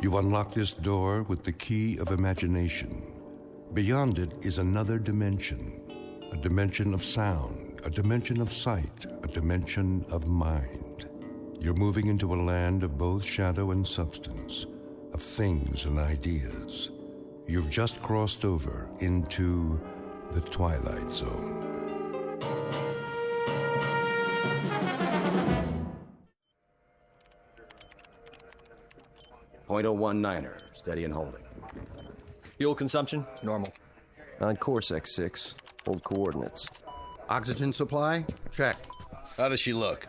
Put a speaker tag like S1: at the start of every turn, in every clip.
S1: You unlock this door with the key of imagination. Beyond it is another dimension, a dimension of sound, a dimension of sight, a dimension of mind. You're moving into a land of both shadow and substance, of things and ideas. You've just crossed over into the Twilight Zone.
S2: .019er, steady and holding.
S3: Fuel consumption, normal.
S4: On course, X6. Hold coordinates.
S5: Oxygen supply? Check.
S6: How does she look?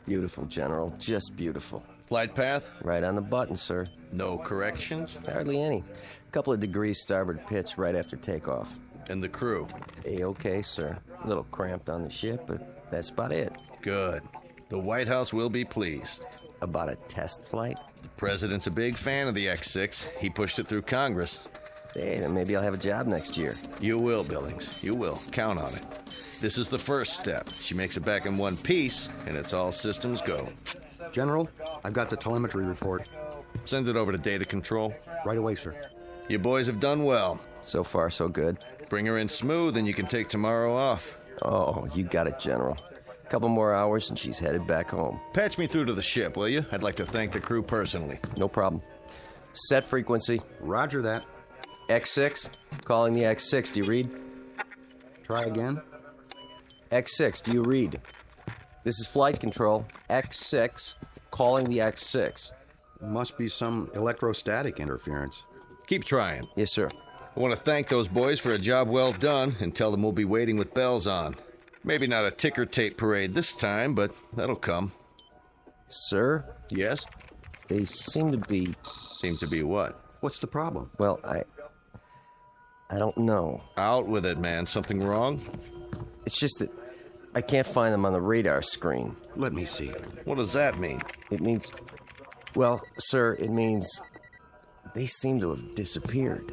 S4: Beautiful, General. Just beautiful.
S6: Flight path?
S4: Right on the button, sir.
S6: No corrections?
S4: Hardly any. Couple of degrees starboard pitch right after takeoff.
S6: And the crew?
S4: A-okay, sir. A little cramped on the ship, but that's about it.
S6: Good. The White House will be pleased.
S4: About a test flight?
S6: The president's a big fan of the X6. He pushed it through Congress.
S4: Hey, then maybe I'll have a job next year.
S6: You will, Billings. You will. Count on it. This is the first step. She makes it back in one piece, and it's all systems go.
S5: General, I've got the telemetry report.
S6: Send it over to data control.
S5: Right away, sir.
S6: You boys have done well.
S4: So far, so good.
S6: Bring her in smooth, and you can take tomorrow off.
S4: Oh, you got it, General. Couple more hours, and she's headed back home.
S6: Patch me through to the ship, will you? I'd like to thank the crew personally.
S4: No problem. Set frequency.
S5: Roger that.
S4: X6. Calling the X6. Do you read?
S5: Try again.
S4: X6. Do you read? This is flight control. X6. Calling the X6.
S5: Must be some electrostatic interference.
S6: Keep trying.
S4: Yes, sir.
S6: I want to thank those boys for a job well done and tell them we'll be waiting with bells on. Maybe not a ticker tape parade this time, but that'll come.
S4: Sir?
S6: Yes?
S4: They seem to be...
S6: Seem to be what?
S5: What's the problem?
S4: Well, I don't know.
S6: Out with it, man. Something wrong?
S4: It's just that I can't find them on the radar screen.
S5: Let me see.
S6: What does that mean?
S4: It means... Well, sir, it means they seem to have disappeared.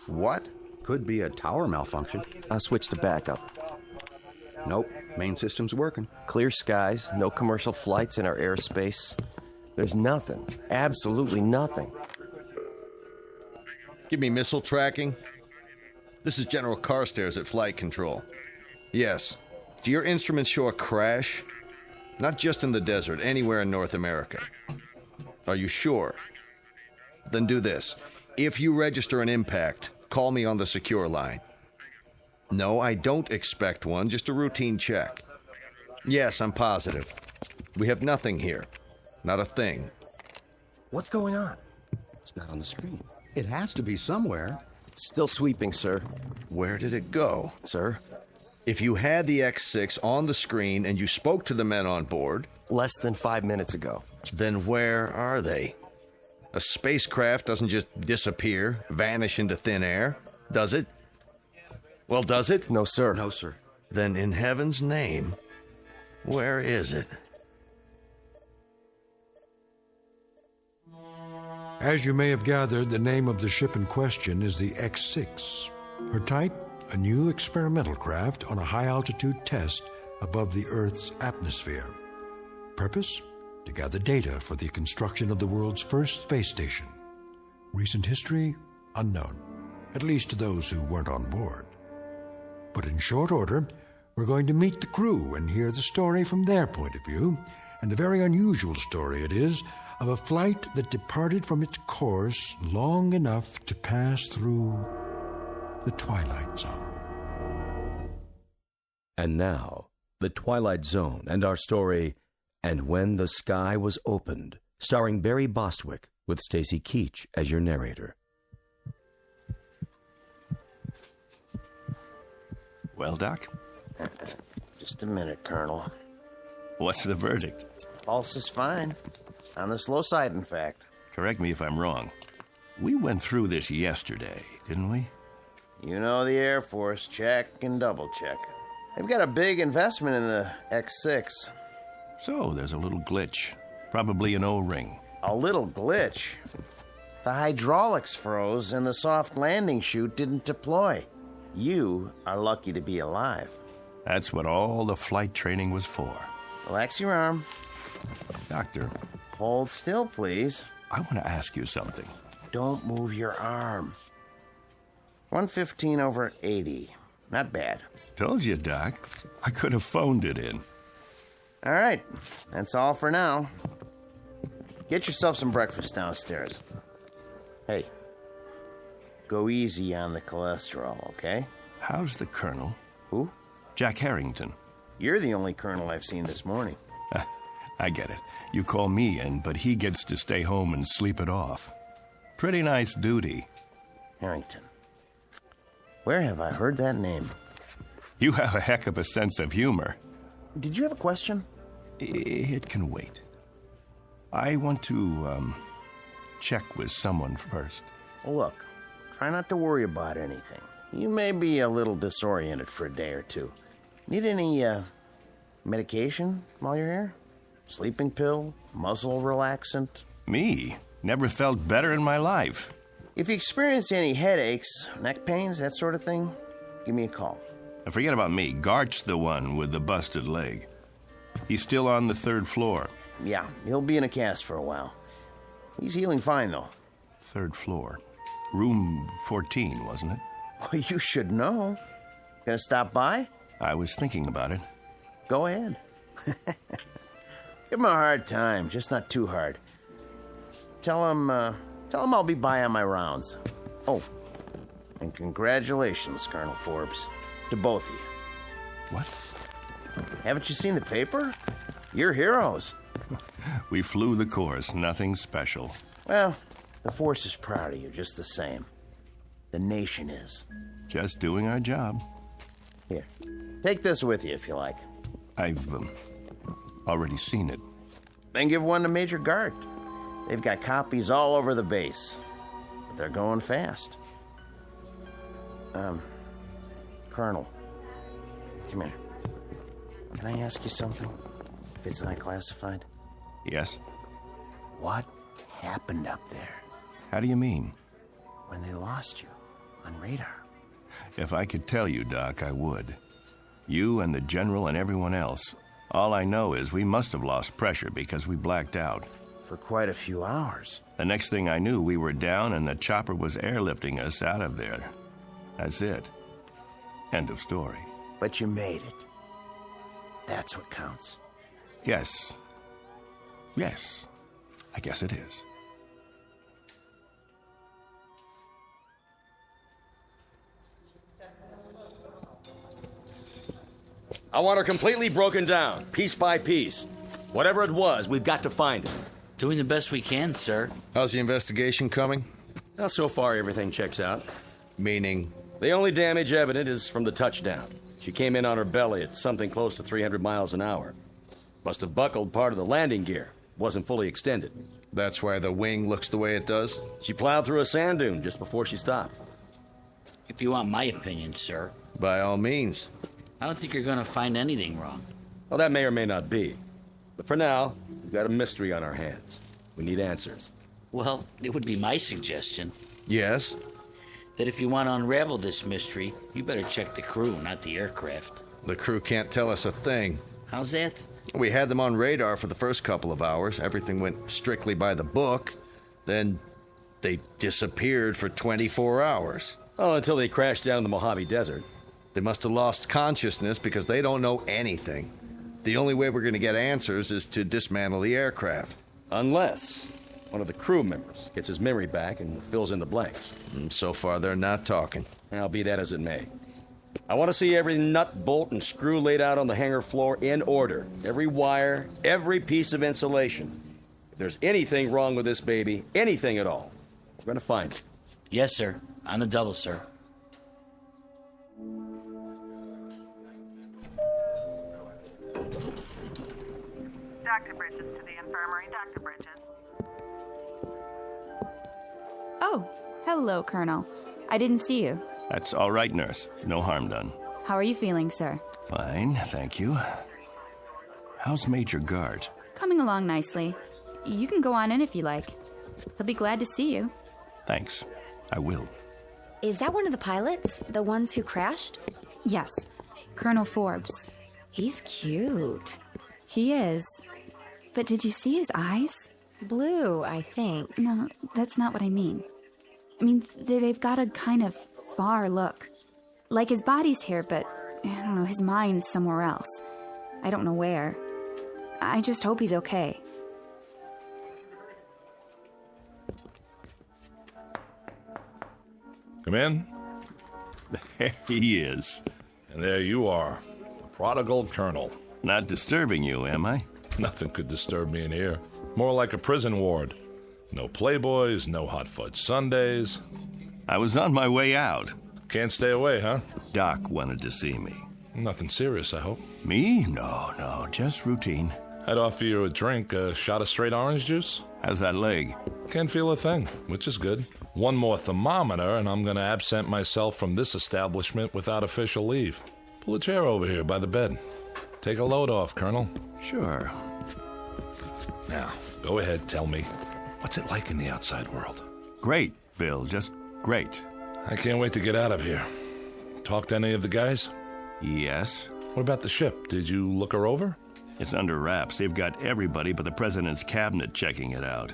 S6: What?
S5: Could be a tower malfunction.
S4: I'll switch to backup.
S5: Nope. Main system's working.
S4: Clear skies, no commercial flights in our airspace. There's nothing. Absolutely nothing.
S6: Give me missile tracking. This is General Carstairs at Flight Control. Yes. Do your instruments show a crash? Not just in the desert, anywhere in North America. Are you sure? Then do this. If you register an impact, call me on the secure line. No, I don't expect one, just a routine check. Yes, I'm positive. We have nothing here. Not a thing.
S3: What's going on?
S2: It's not on the screen.
S5: It has to be somewhere.
S4: Still sweeping, sir.
S6: Where did it go?
S4: Sir?
S6: If you had the X6 on the screen and you spoke to the men on board...
S4: Less than 5 minutes ago.
S6: Then where are they? A spacecraft doesn't just disappear, vanish into thin air, does it? Well, does it?
S4: No, sir.
S5: No, sir.
S6: Then in heaven's name, where is it?
S1: As you may have gathered, the name of the ship in question is the X6. Her type, a new experimental craft on a high-altitude test above the Earth's atmosphere. Purpose? To gather data for the construction of the world's first space station. Recent history? Unknown, at least to those who weren't on board. But in short order, we're going to meet the crew and hear the story from their point of view, and a very unusual story it is, of a flight that departed from its course long enough to pass through the Twilight Zone.
S2: And now, The Twilight Zone and our story, And When the Sky Was Opened, starring Barry Bostwick with Stacy Keach as your narrator.
S7: Well, Doc?
S8: Just a minute, Colonel.
S7: What's the verdict?
S8: Pulse is fine. On the slow side, in fact.
S7: Correct me if I'm wrong. We went through this yesterday, didn't we?
S8: You know the Air Force, check and double check. They've got a big investment in the X6.
S7: So there's a little glitch. Probably an O-ring.
S8: A little glitch? The hydraulics froze and the soft landing chute didn't deploy. You are lucky to be alive.
S7: That's what all the flight training was for.
S8: Relax your arm.
S7: Doctor,
S8: Hold still, please.
S7: I want to ask you something.
S8: Don't move your arm. 115/80. Not bad.
S7: Told you, Doc. I could have phoned it in.
S8: All right. That's all for now. Get yourself some breakfast downstairs. Hey, go easy on the cholesterol, okay?
S7: How's the Colonel?
S8: Who?
S7: Jack Harrington.
S8: You're the only colonel I've seen this morning.
S7: I get it. You call me in, but he gets to stay home and sleep it off. Pretty nice duty.
S8: Harrington. Where have I heard that name?
S7: You have a heck of a sense of humor.
S8: Did you have a question?
S7: It can wait. I want to, check with someone first.
S8: Well, look, try not to worry about anything. You may be a little disoriented for a day or two. Need any, medication while you're here? Sleeping pill? Muscle relaxant?
S7: Me? Never felt better in my life.
S8: If you experience any headaches, neck pains, that sort of thing, give me a call.
S7: And forget about me. Gart's the one with the busted leg. He's still on the 3rd floor.
S8: Yeah, he'll be in a cast for a while. He's healing fine, though.
S7: 3rd floor. Room 14, wasn't it?
S8: Well, you should know. Gonna stop by?
S7: I was thinking about it.
S8: Go ahead. Give him a hard time, just not too hard. Tell him I'll be by on my rounds. Oh, and congratulations, Colonel Forbes, to both of you.
S7: What?
S8: Haven't you seen the paper? You're heroes.
S7: We flew the course, nothing special.
S8: Well, the force is proud of you just the same. The nation is.
S7: Just doing our job.
S8: Here, take this with you if you like.
S7: I've already seen it.
S8: Then give one to Major Gart. They've got copies all over the base. But they're going fast. Colonel, come here. Can I ask you something? If it's not classified?
S7: Yes?
S8: What happened up there
S7: How do you mean?
S8: when they lost you on radar?
S7: If I could tell you, Doc, I would. You and the General and everyone else. All I know is we must have lost pressure because we blacked out.
S8: For quite a few hours.
S7: The next thing I knew, we were down and the chopper was airlifting us out of there. That's it. End of story.
S8: But you made it. That's what counts.
S7: Yes. Yes. I guess it is.
S2: I want her completely broken down, piece by piece. Whatever it was, we've got to find it.
S9: Doing the best we can, sir.
S6: How's the investigation coming?
S2: Now, so far, everything checks out.
S6: Meaning?
S2: The only damage evident is from the touchdown. She came in on her belly at something close to 300 miles an hour. Must have buckled part of the landing gear. Wasn't fully extended.
S6: That's why the wing looks the way it does?
S2: She plowed through a sand dune just before she stopped.
S9: If you want my opinion, sir,
S6: By all means.
S9: I don't think you're going to find anything wrong.
S2: Well, that may or may not be. But for now, we've got a mystery on our hands. We need answers.
S9: Well, it would be my suggestion
S6: Yes?
S9: that if you want to unravel this mystery, you better check the crew, not the aircraft.
S6: The crew can't tell us a thing.
S9: How's that?
S6: We had them on radar for the first couple of hours. Everything went strictly by the book. Then they disappeared for 24 hours.
S2: Oh, until they crashed down in the Mojave Desert.
S6: They must have lost consciousness because they don't know anything. The only way we're going to get answers is to dismantle the aircraft.
S2: Unless one of the crew members gets his memory back and fills in the blanks.
S6: And so far, they're not talking.
S2: Now, be that as it may. I want to see every nut, bolt, and screw laid out on the hangar floor in order. Every wire, every piece of insulation. If there's anything wrong with this baby, anything at all, we're going to find it.
S9: Yes, sir. On the double, sir.
S10: Dr. Bridges to the infirmary. Dr. Bridges.
S11: Oh, hello, Colonel. I didn't see you.
S7: That's all right, nurse. No harm done.
S11: How are you feeling, sir?
S7: Fine, thank you. How's Major Gart?
S11: Coming along nicely. You can go on in if you like. He'll be glad to see you.
S7: Thanks. I will.
S12: Is that one of the pilots? The ones who crashed?
S11: Yes, Colonel Forbes.
S12: He's cute.
S11: He is. But did you see his eyes?
S12: Blue, I think.
S11: No, that's not what I mean. I mean, they've got a kind of far look. Like his body's here, but, I don't know, his mind's somewhere else. I don't know where. I just hope he's okay.
S13: Come in.
S7: There he is.
S13: And there you are, the prodigal colonel.
S7: Not disturbing you, am I?
S13: Nothing could disturb me in here. More like a prison ward. No playboys, no hot fudge sundaes.
S7: I was on my way out.
S13: Can't stay away, huh?
S7: Doc wanted to see me.
S13: Nothing serious, I hope.
S7: Me? No, just routine.
S13: I'd offer you a drink, a shot of straight orange juice.
S7: How's that leg?
S13: Can't feel a thing, which is good. One more thermometer, and I'm going to absent myself from this establishment without official leave. Pull a chair over here by the bed. Take a load off, Colonel.
S7: Sure.
S13: Now, go ahead, tell me. What's it like in the outside world?
S7: Great, Bill, just great.
S13: I can't wait to get out of here. Talk to any of the guys?
S7: Yes.
S13: What about the ship? Did you look her over?
S7: It's under wraps. They've got everybody but the president's cabinet checking it out.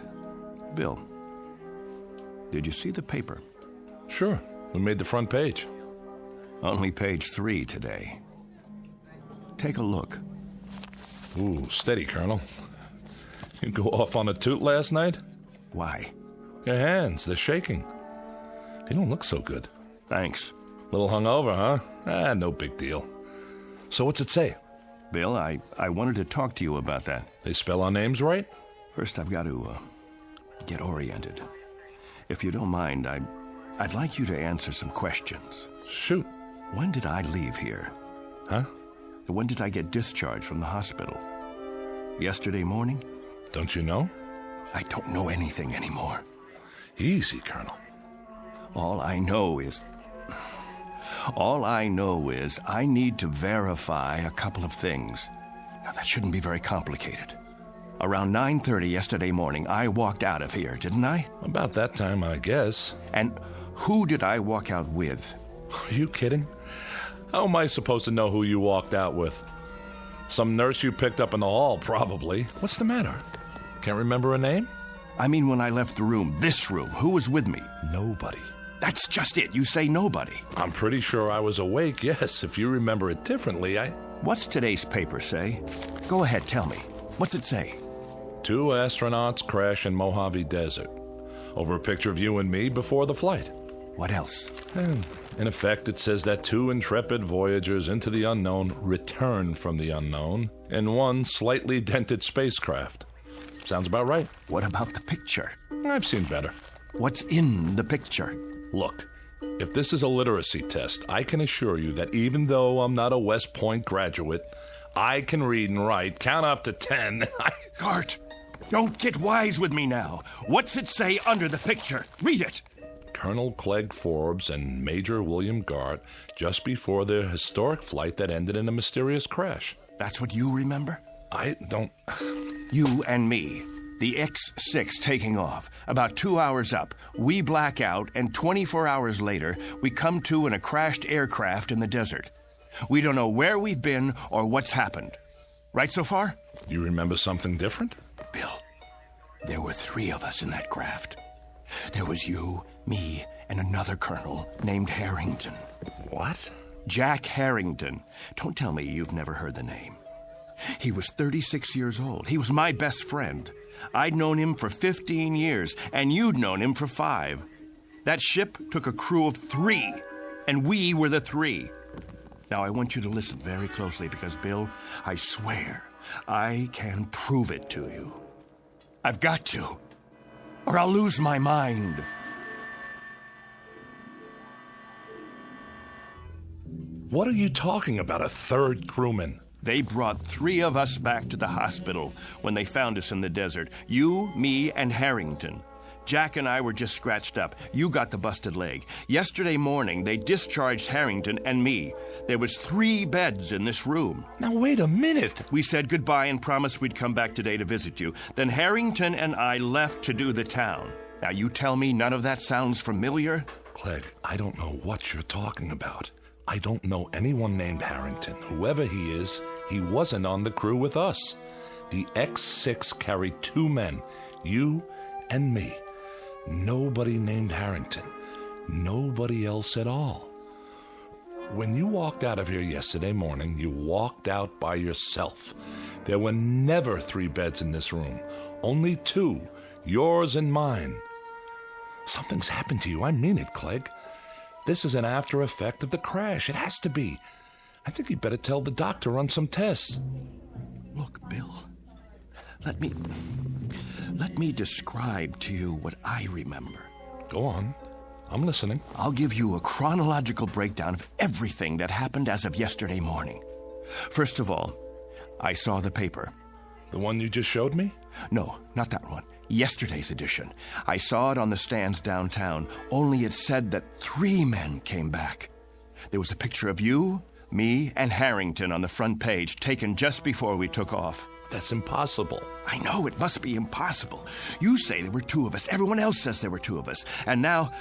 S7: Bill, did you see the paper?
S13: Sure. We made the front page.
S7: Only page 3 today. Take a look.
S13: Ooh, steady, Colonel. You go off on a toot last night?
S7: Why?
S13: Your hands, they're shaking. You don't look so good.
S7: Thanks.
S13: Little hungover, huh? No big deal. So what's it say?
S7: Bill, I wanted to talk to you about that.
S13: They spell our names right?
S7: First, I've got to get oriented. If you don't mind, I'd like you to answer some questions.
S13: Shoot.
S7: When did I leave here?
S13: Huh?
S7: When did I get discharged from the hospital? Yesterday morning?
S13: Don't you know?
S7: I don't know anything anymore.
S13: Easy, Colonel.
S7: All I know is I need to verify a couple of things. Now, that shouldn't be very complicated. Around 9:30 yesterday morning, I walked out of here, didn't I?
S13: About that time, I guess.
S7: And who did I walk out with?
S13: Are you kidding? How am I supposed to know who you walked out with? Some nurse you picked up in the hall, probably. What's the matter? Can't remember a name?
S7: I mean, when I left the room, this room, who was with me?
S13: Nobody.
S7: That's just it. You say nobody.
S13: I'm pretty sure I was awake, yes. If you remember it differently,
S7: What's today's paper say? Go ahead, tell me. What's it say?
S13: 2 astronauts crash in Mojave Desert. Over a picture of you and me before the flight.
S7: What else?
S13: In effect, it says that 2 intrepid voyagers into the unknown returned from the unknown in one slightly dented spacecraft. Sounds about right.
S7: What about the picture?
S13: I've seen better.
S7: What's in the picture?
S13: Look, if this is a literacy test, I can assure you that even though I'm not a West Point graduate, I can read and write, count up to 10.
S7: Gart, don't get wise with me now. What's it say under the picture? Read it.
S13: Colonel Clegg Forbes and Major William Gart just before their historic flight that ended in a mysterious crash.
S7: That's what you remember?
S13: I don't...
S7: You and me. The X6 taking off. About 2 hours up, we black out, and 24 hours later, we come to in a crashed aircraft in the desert. We don't know where we've been or what's happened. Right so far?
S13: You remember something different?
S7: Bill, there were 3 of us in that craft. There was you, me, and another colonel named Harrington.
S13: What?
S7: Jack Harrington. Don't tell me you've never heard the name. He was 36 years old. He was my best friend. I'd known him for 15 years, and you'd known him for 5. That ship took a crew of 3, and we were the 3. Now, I want you to listen very closely because, Bill, I swear I can prove it to you. I've got to, or I'll lose my mind.
S13: What are you talking about, a 3rd crewman?
S7: They brought 3 of us back to the hospital when they found us in the desert. You, me, and Harrington. Jack and I were just scratched up. You got the busted leg. Yesterday morning, they discharged Harrington and me. There was 3 beds in this room.
S13: Now, wait a minute.
S7: We said goodbye and promised we'd come back today to visit you. Then Harrington and I left to do the town. Now, you tell me none of that sounds familiar?
S13: Clegg, I don't know what you're talking about. I don't know anyone named Harrington. Whoever he is, he wasn't on the crew with us. The X6 carried 2 men, you and me. Nobody named Harrington. Nobody else at all. When you walked out of here yesterday morning, you walked out by yourself. There were never 3 beds in this room. Only 2, yours and mine. Something's happened to you. I mean it, Clegg. This is an after effect of the crash. It has to be. I think you'd better tell the doctor to run some tests.
S7: Look, Bill, let me describe to you what I remember.
S13: Go on. I'm listening.
S7: I'll give you a chronological breakdown of everything that happened as of yesterday morning. First of all, I saw the paper.
S13: The one you just showed me?
S7: No, not that one. Yesterday's edition. I saw it on the stands downtown, only it said that 3 men came back. There was a picture of you, me, and Harrington on the front page, taken just before we took off.
S13: That's impossible.
S7: I know, it must be impossible. You say there were 2 of us. Everyone else says there were 2 of us. And now,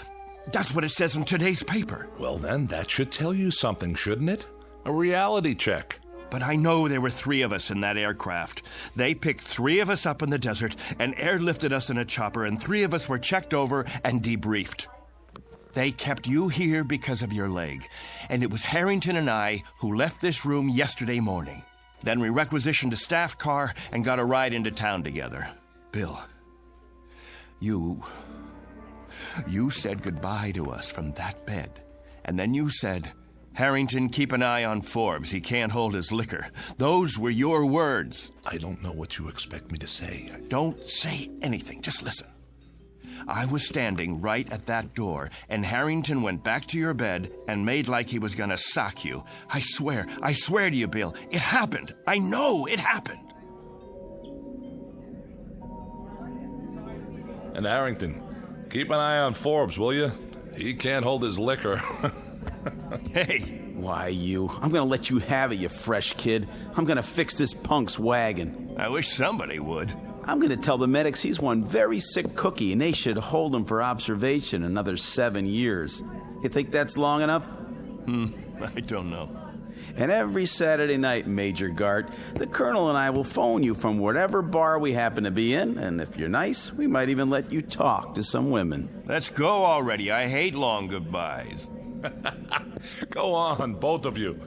S7: that's what it says in today's paper.
S13: Well, then, that should tell you something, shouldn't it? A reality check.
S7: But I know there were 3 of us in that aircraft. They picked 3 of us up in the desert and airlifted us in a chopper, and 3 of us were checked over and debriefed. They kept you here because of your leg, and it was Harrington and I who left this room yesterday morning. Then we requisitioned a staff car and got a ride into town together. Bill, you said goodbye to us from that bed, and then you said, Harrington, keep an eye on Forbes. He can't hold his liquor. Those were your words.
S13: I don't know what you expect me to say.
S7: Don't say anything. Just listen. I was standing right at that door, and Harrington went back to your bed and made like he was going to sock you. I swear to you, Bill, it happened. I know it happened.
S13: And Harrington, keep an eye on Forbes, will you? He can't hold his liquor.
S7: Hey.
S14: Why, I'm gonna let you have it, you fresh kid. I'm gonna fix this punk's wagon.
S7: I wish somebody would.
S14: I'm gonna tell the medics he's one very sick cookie and they should hold him for observation another 7 years. You think that's long enough?
S7: I don't know.
S14: And every Saturday night, Major Gart, the Colonel and I will phone you from whatever bar we happen to be in, and if you're nice, we might even let you talk to some women.
S7: Let's go already. I hate long goodbyes.
S13: Go on, both of you.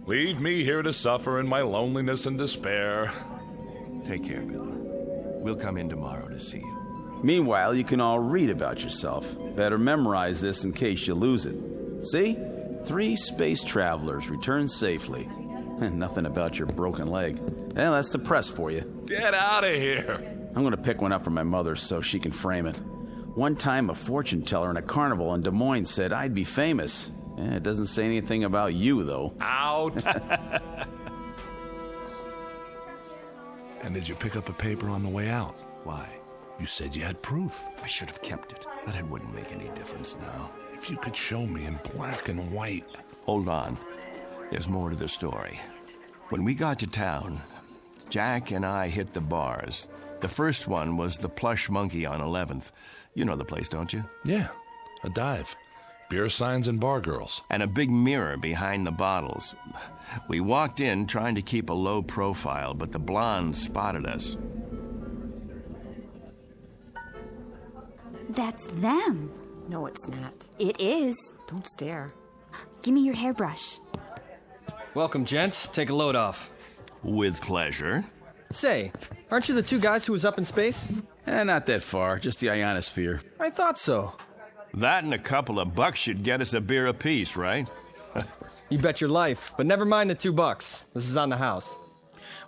S13: Leave me here to suffer in my loneliness and despair.
S7: Take care, Billy. We'll come in tomorrow to see you.
S14: Meanwhile, you can all read about yourself. Better memorize this in case you lose it. See? 3 space travelers returned safely. And nothing about your broken leg. Well, that's the press for you.
S13: Get out of here.
S14: I'm going to pick one up for my mother so she can frame it. One time, a fortune teller in a carnival in Des Moines said I'd be famous. It doesn't say anything about you, though.
S13: Out. And did you pick up a paper on the way out?
S7: Why?
S13: You said you had proof.
S7: I should have kept it, but it wouldn't make any difference now.
S13: If you could show me in black and white.
S7: Hold on. There's more to the story. When we got to town, Jack and I hit the bars. The first one was the Plush Monkey on 11th. You know the place, don't you?
S13: Yeah, a dive. Beer signs and bar girls.
S7: And a big mirror behind the bottles. We walked in trying to keep a low profile, but the blonde spotted us.
S11: That's them.
S12: No, it's not.
S11: It is.
S12: Don't stare.
S11: Give me your hairbrush.
S3: Welcome, gents. Take a load off.
S7: With pleasure.
S3: Say, aren't you the 2 guys who was up in space?
S14: Not that far, just the ionosphere.
S3: I thought so.
S7: That and a couple of bucks should get us a beer apiece, right?
S3: You bet your life, but never mind the $2. This is on the house.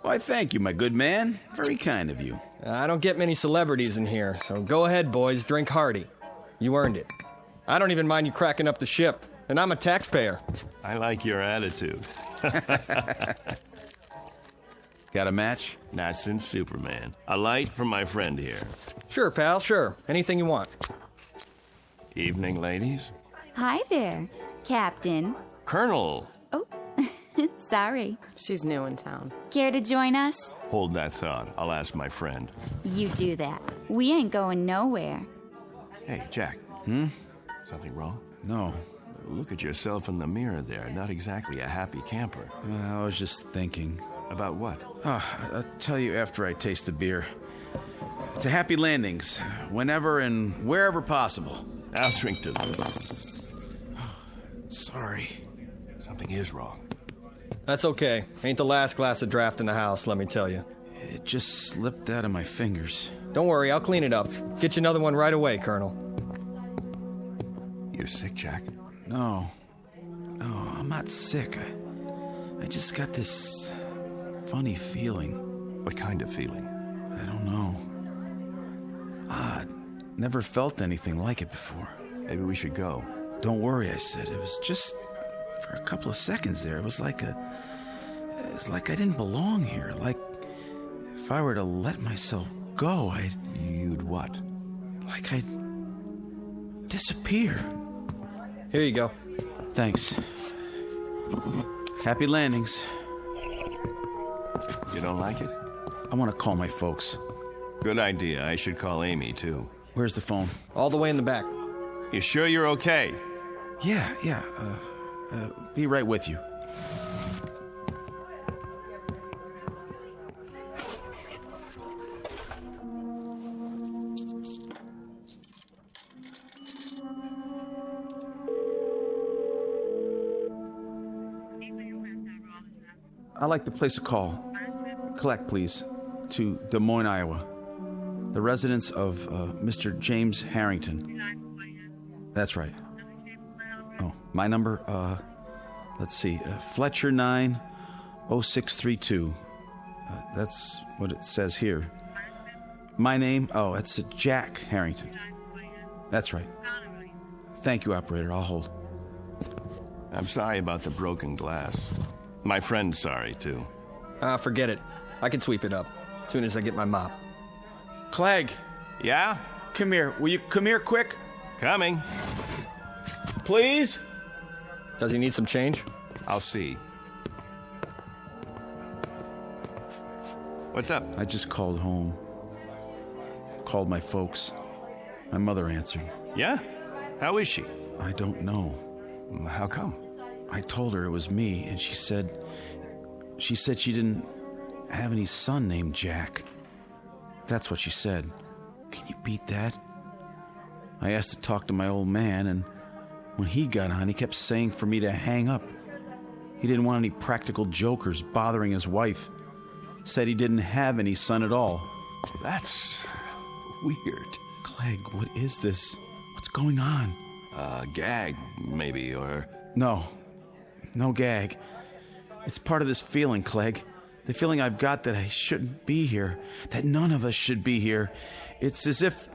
S14: Why, thank you, my good man. Very kind of you.
S3: I don't get many celebrities in here, so go ahead, boys, drink hearty. You earned it. I don't even mind you cracking up the ship, and I'm a taxpayer.
S7: I like your attitude.
S14: Got a match?
S7: Not since Superman. A light from my friend here.
S3: Sure, pal, sure. Anything you want.
S7: Evening, ladies.
S11: Hi there, Captain.
S7: Colonel.
S11: Oh, sorry.
S12: She's new in town.
S11: Care to join us?
S7: Hold that thought. I'll ask my friend.
S11: You do that. We ain't going nowhere.
S7: Hey, Jack. Something wrong?
S14: No.
S7: Look at yourself in the mirror there. Not exactly a happy camper.
S14: I was just thinking.
S7: About what?
S14: I'll tell you after I taste the beer. To happy landings, whenever and wherever possible.
S7: I'll drink to them.
S14: Sorry.
S7: Something is wrong.
S3: That's okay. Ain't the last glass of draft in the house, let me tell you.
S14: It just slipped out of my fingers.
S3: Don't worry, I'll clean it up. Get you another one right away, Colonel.
S7: You're sick, Jack?
S14: No, I'm not sick. I just got this funny feeling.
S7: What kind of feeling?
S14: I don't know. Odd. Never felt anything like it before.
S7: Maybe we should go.
S14: Don't worry, I said. It was just for a couple of seconds there. It was like I didn't belong here. Like if I were to let myself go,
S7: You'd what?
S14: Like I'd disappear.
S3: Here you go.
S14: Thanks. Happy landings.
S7: You don't like it?
S14: I want to call my folks.
S7: Good idea. I should call Amy, too.
S14: Where's the phone?
S3: All the way in the back.
S7: You sure you're okay?
S14: Yeah. Be right with you. I'd like to place a call. Collect, please, to Des Moines, Iowa. The residence of Mr. James Harrington. That's right. Oh, my number, let's see, Fletcher 90632. That's what it says here. My name, it's Jack Harrington. That's right. Thank you, operator. I'll hold.
S7: I'm sorry about the broken glass. My friend's sorry, too.
S3: Forget it. I can sweep it up as soon as I get my mop.
S14: Clegg.
S7: Yeah?
S14: Come here. Will you come here quick?
S7: Coming.
S14: Please?
S3: Does he need some change?
S7: I'll see. What's up?
S14: I just called home. Called my folks. My mother answered.
S7: Yeah? How is she?
S14: I don't know.
S7: How come?
S14: I told her it was me, and she said she didn't have any son named Jack. That's what she said. Can you beat that? I asked to talk to my old man, and when he got on, he kept saying for me to hang up. He didn't want any practical jokers bothering his wife. Said he didn't have any son at all.
S7: That's weird.
S14: Clegg, what is this? What's going on?
S7: Gag, maybe, or...
S14: No gag. It's part of this feeling, Clegg. The feeling I've got that I shouldn't be here. That none of us should be here. It's as if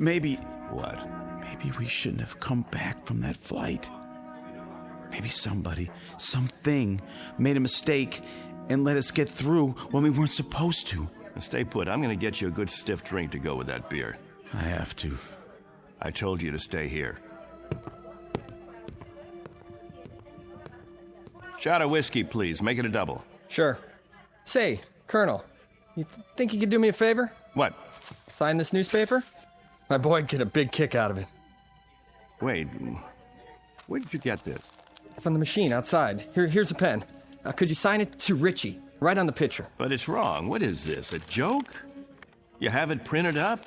S14: maybe...
S7: What?
S14: Maybe we shouldn't have come back from that flight. Maybe somebody, something, made a mistake and let us get through when we weren't supposed to.
S7: Stay put. I'm going to get you a good stiff drink to go with that beer.
S14: I have to.
S7: I told you to stay here. Shot of whiskey, please. Make it a double.
S3: Sure. Say, Colonel, you think you could do me a favor?
S7: What?
S3: Sign this newspaper? My boy'd get a big kick out of it.
S7: Wait, where did you get this?
S3: From the machine outside. Here's a pen. Could you sign it to Richie? Right on the picture.
S7: But it's wrong. What is this, a joke? You have it printed up?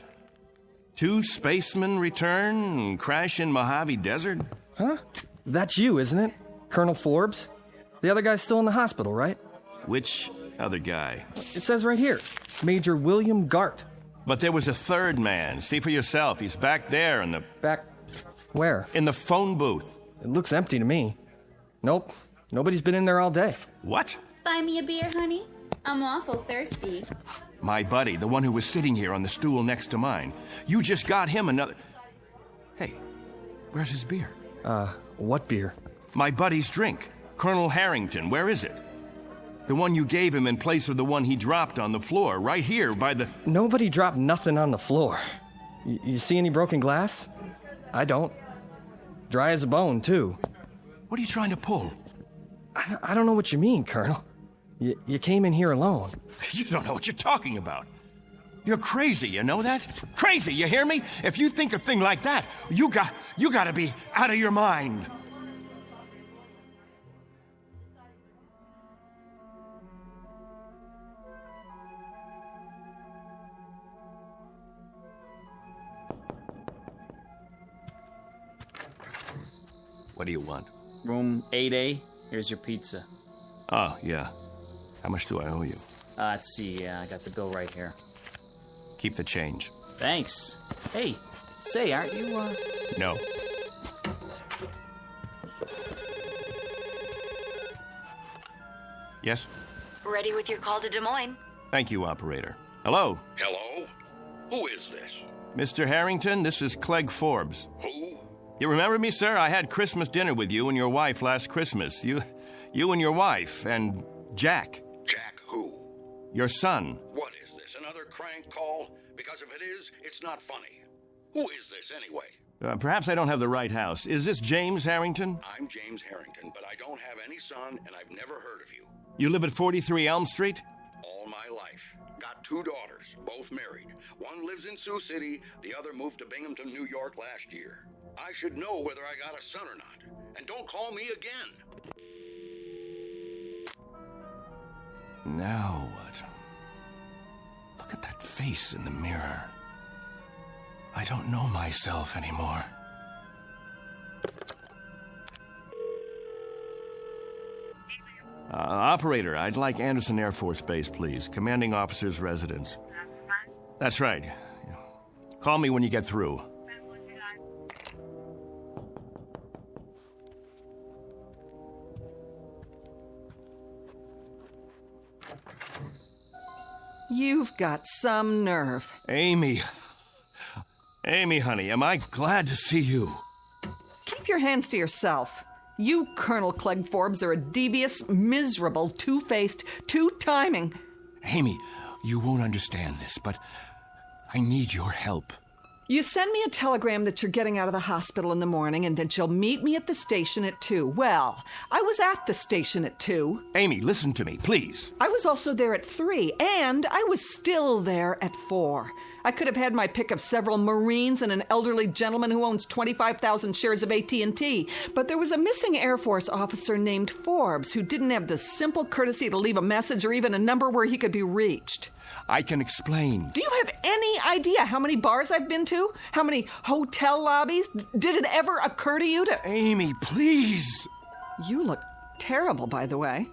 S7: 2 spacemen return, crash in Mojave Desert?
S3: Huh? That's you, isn't it? Colonel Forbes? The other guy's still in the hospital, right?
S7: Which other guy?
S3: It says right here, Major William Gart.
S7: But there was a third man. See for yourself. He's back there in the...
S3: Back where?
S7: In the phone booth.
S3: It looks empty to me. Nope. Nobody's been in there all day.
S7: What?
S15: Buy me a beer, honey? I'm awful thirsty.
S7: My buddy, the one who was sitting here on the stool next to mine. You just got him another... Hey, where's his beer?
S3: What beer?
S7: My buddy's drink. Colonel Harrington, where is it? The one you gave him in place of the one he dropped on the floor, right here by the...
S3: Nobody dropped nothing on the floor. You see any broken glass? I don't. Dry as a bone, too.
S7: What are you trying to pull?
S3: I don't know what you mean, Colonel. You came in here alone.
S7: You don't know what you're talking about. You're crazy, you know that? Crazy, you hear me? If you think a thing like that, you gotta be out of your mind. What do you want?
S16: Room 8A. Here's your pizza.
S7: Oh, yeah. How much do I owe you?
S16: Let's see. I got the bill right here.
S7: Keep the change.
S16: Thanks. Hey, say, aren't you,
S7: No. Yes?
S17: Ready with your call to Des Moines.
S7: Thank you, operator. Hello?
S18: Hello? Who is this?
S7: Mr. Harrington, this is Clegg Forbes.
S18: Who?
S7: You remember me, sir? I had Christmas dinner with you and your wife last Christmas. You and your wife, and Jack.
S18: Jack who?
S7: Your son.
S18: What is this, another crank call? Because if it is, it's not funny. Who is this anyway?
S7: Perhaps I don't have the right house. Is this James Harrington?
S18: I'm James Harrington, but I don't have any son, and I've never heard of you.
S7: You live at 43 Elm Street?
S18: All my life. Got 2 daughters, both married. One lives in Sioux City, the other moved to Binghamton, New York last year. I should know whether I got a son or not. And don't call me again.
S7: Now what? Look at that face in the mirror. I don't know myself anymore. Operator, I'd like Anderson Air Force Base, please. Commanding officer's residence. That's right. Call me when you get through.
S19: You've got some nerve.
S7: Amy. Amy, honey, am I glad to see you.
S19: Keep your hands to yourself. You, Colonel Clegg Forbes, are a devious, miserable, two-faced, two-timing.
S7: Amy, you won't understand this, but I need your help.
S19: You send me a telegram that you're getting out of the hospital in the morning and that you'll meet me at the station at 2. Well, I was at the station at 2.
S7: Amy, listen to me, please.
S19: I was also there at 3, and I was still there at 4. I could have had my pick of several Marines and an elderly gentleman who owns 25,000 shares of AT&T, but there was a missing Air Force officer named Forbes who didn't have the simple courtesy to leave a message or even a number where he could be reached.
S7: I can explain.
S19: Do you have any idea how many bars I've been to? How many hotel lobbies? Did it ever occur to you to...
S7: Amy, please!
S19: You look terrible, by the way.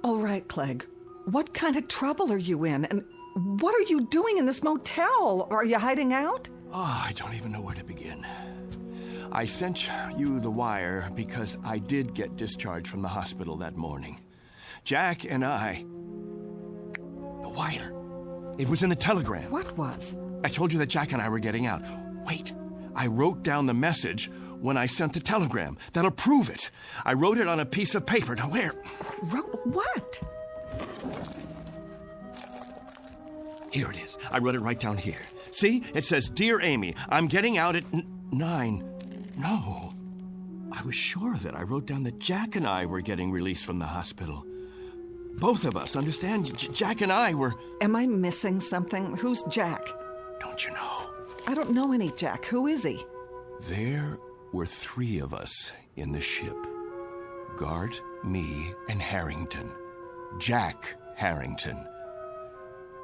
S19: All right, Clegg. What kind of trouble are you in? And what are you doing in this motel? Are you hiding out?
S7: Oh, I don't even know where to begin. I sent you the wire because I did get discharged from the hospital that morning. Jack and I... The wire. It was in the telegram.
S19: What was?
S7: I told you that Jack and I were getting out. Wait. I wrote down the message when I sent the telegram. That'll prove it. I wrote it on a piece of paper. Now, where?
S19: Wrote what?
S7: Here it is. I wrote it right down here. See? It says, Dear Amy, I'm getting out at 9. No. I was sure of it. I wrote down that Jack and I were getting released from the hospital. Both of us, understand? Jack and I were...
S19: Am I missing something? Who's Jack?
S7: Don't you know?
S19: I don't know any Jack. Who is he?
S7: There were 3 of us in the ship. Gart, me, and Harrington. Jack Harrington.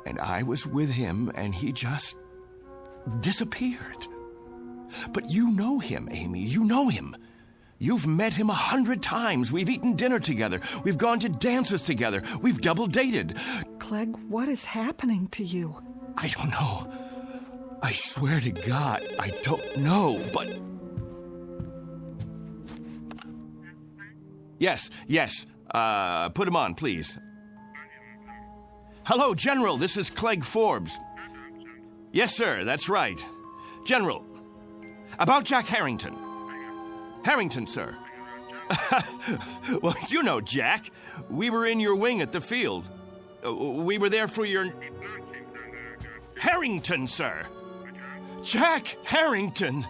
S7: And I was with him, and he just disappeared. But you know him, Amy. You know him. You've met him 100 times. We've eaten dinner together. We've gone to dances together. We've double-dated.
S19: Clegg, what is happening to you?
S7: I don't know. I swear to God, I don't know, but... Yes. Put him on, please. Hello, General. This is Clegg Forbes. Yes, sir. That's right. General, about Jack Harrington. Harrington, sir. Well, you know Jack. We were in your wing at the field. We were there for your... Harrington, sir. Jack Harrington.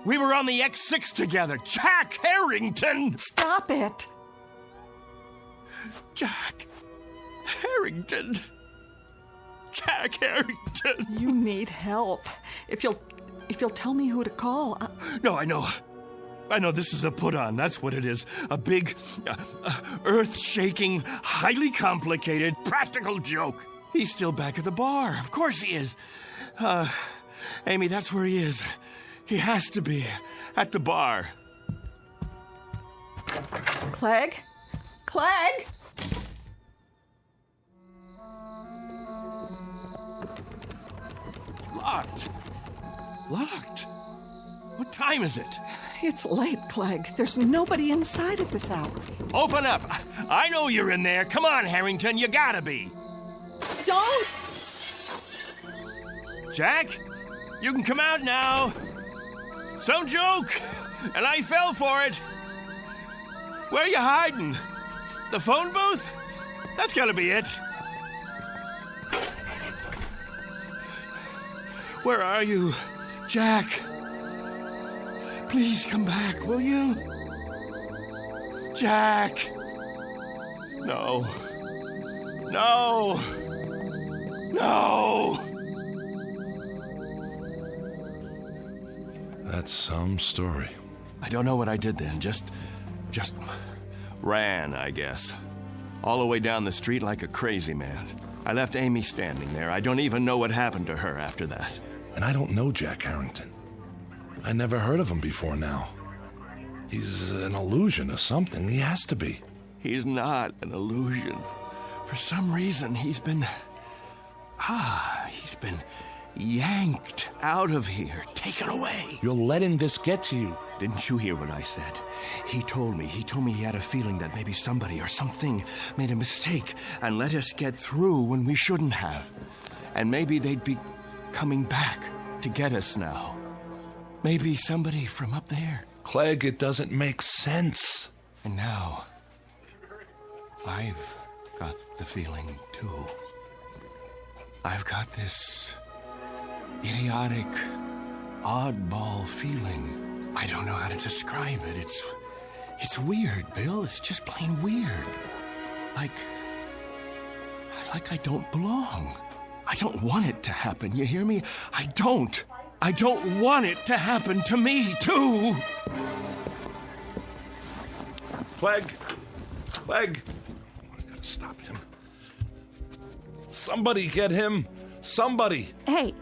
S7: We were on the X6 together. Jack Harrington.
S19: Stop it.
S7: Jack Harrington. Jack Harrington.
S19: You need help. If you'll tell me who to call.
S7: No, I know. I know this is a put-on. That's what it is. A big, earth-shaking, highly complicated, practical joke. He's still back at the bar. Of course he is. Amy, that's where he is. He has to be. At the bar.
S19: Clegg? Clegg?
S7: Locked. Locked. What time is it?
S19: It's late, Clegg. There's nobody inside at this hour.
S7: Open up. I know you're in there. Come on, Harrington. You gotta be.
S19: Don't!
S7: Jack, you can come out now. Some joke, and I fell for it. Where are you hiding? The phone booth? That's gotta be it. Where are you, Jack? Please come back, will you? Jack! No. No! No!
S13: That's some story.
S7: I don't know what I did then. Just ran, I guess. All the way down the street like a crazy man. I left Amy standing there. I don't even know what happened to her after that.
S13: And I don't know Jack Harrington. I never heard of him before now. He's an illusion or something. He has to be.
S7: He's not an illusion. For some reason, he's been yanked out of here, taken away.
S13: You're letting this get to you.
S7: Didn't you hear what I said? He told me he had a feeling that maybe somebody or something made a mistake and let us get through when we shouldn't have. And maybe they'd be coming back to get us now. Maybe somebody from up there.
S13: Clegg, it doesn't make sense.
S7: And now, I've got the feeling, too. I've got this idiotic, oddball feeling. I don't know how to describe it. It's weird, Bill. It's just plain weird. Like I don't belong. I don't want it to happen, you hear me? I don't want it to happen to me, too.
S13: Clegg! I gotta stop him. Somebody get him! Somebody!
S11: Hey,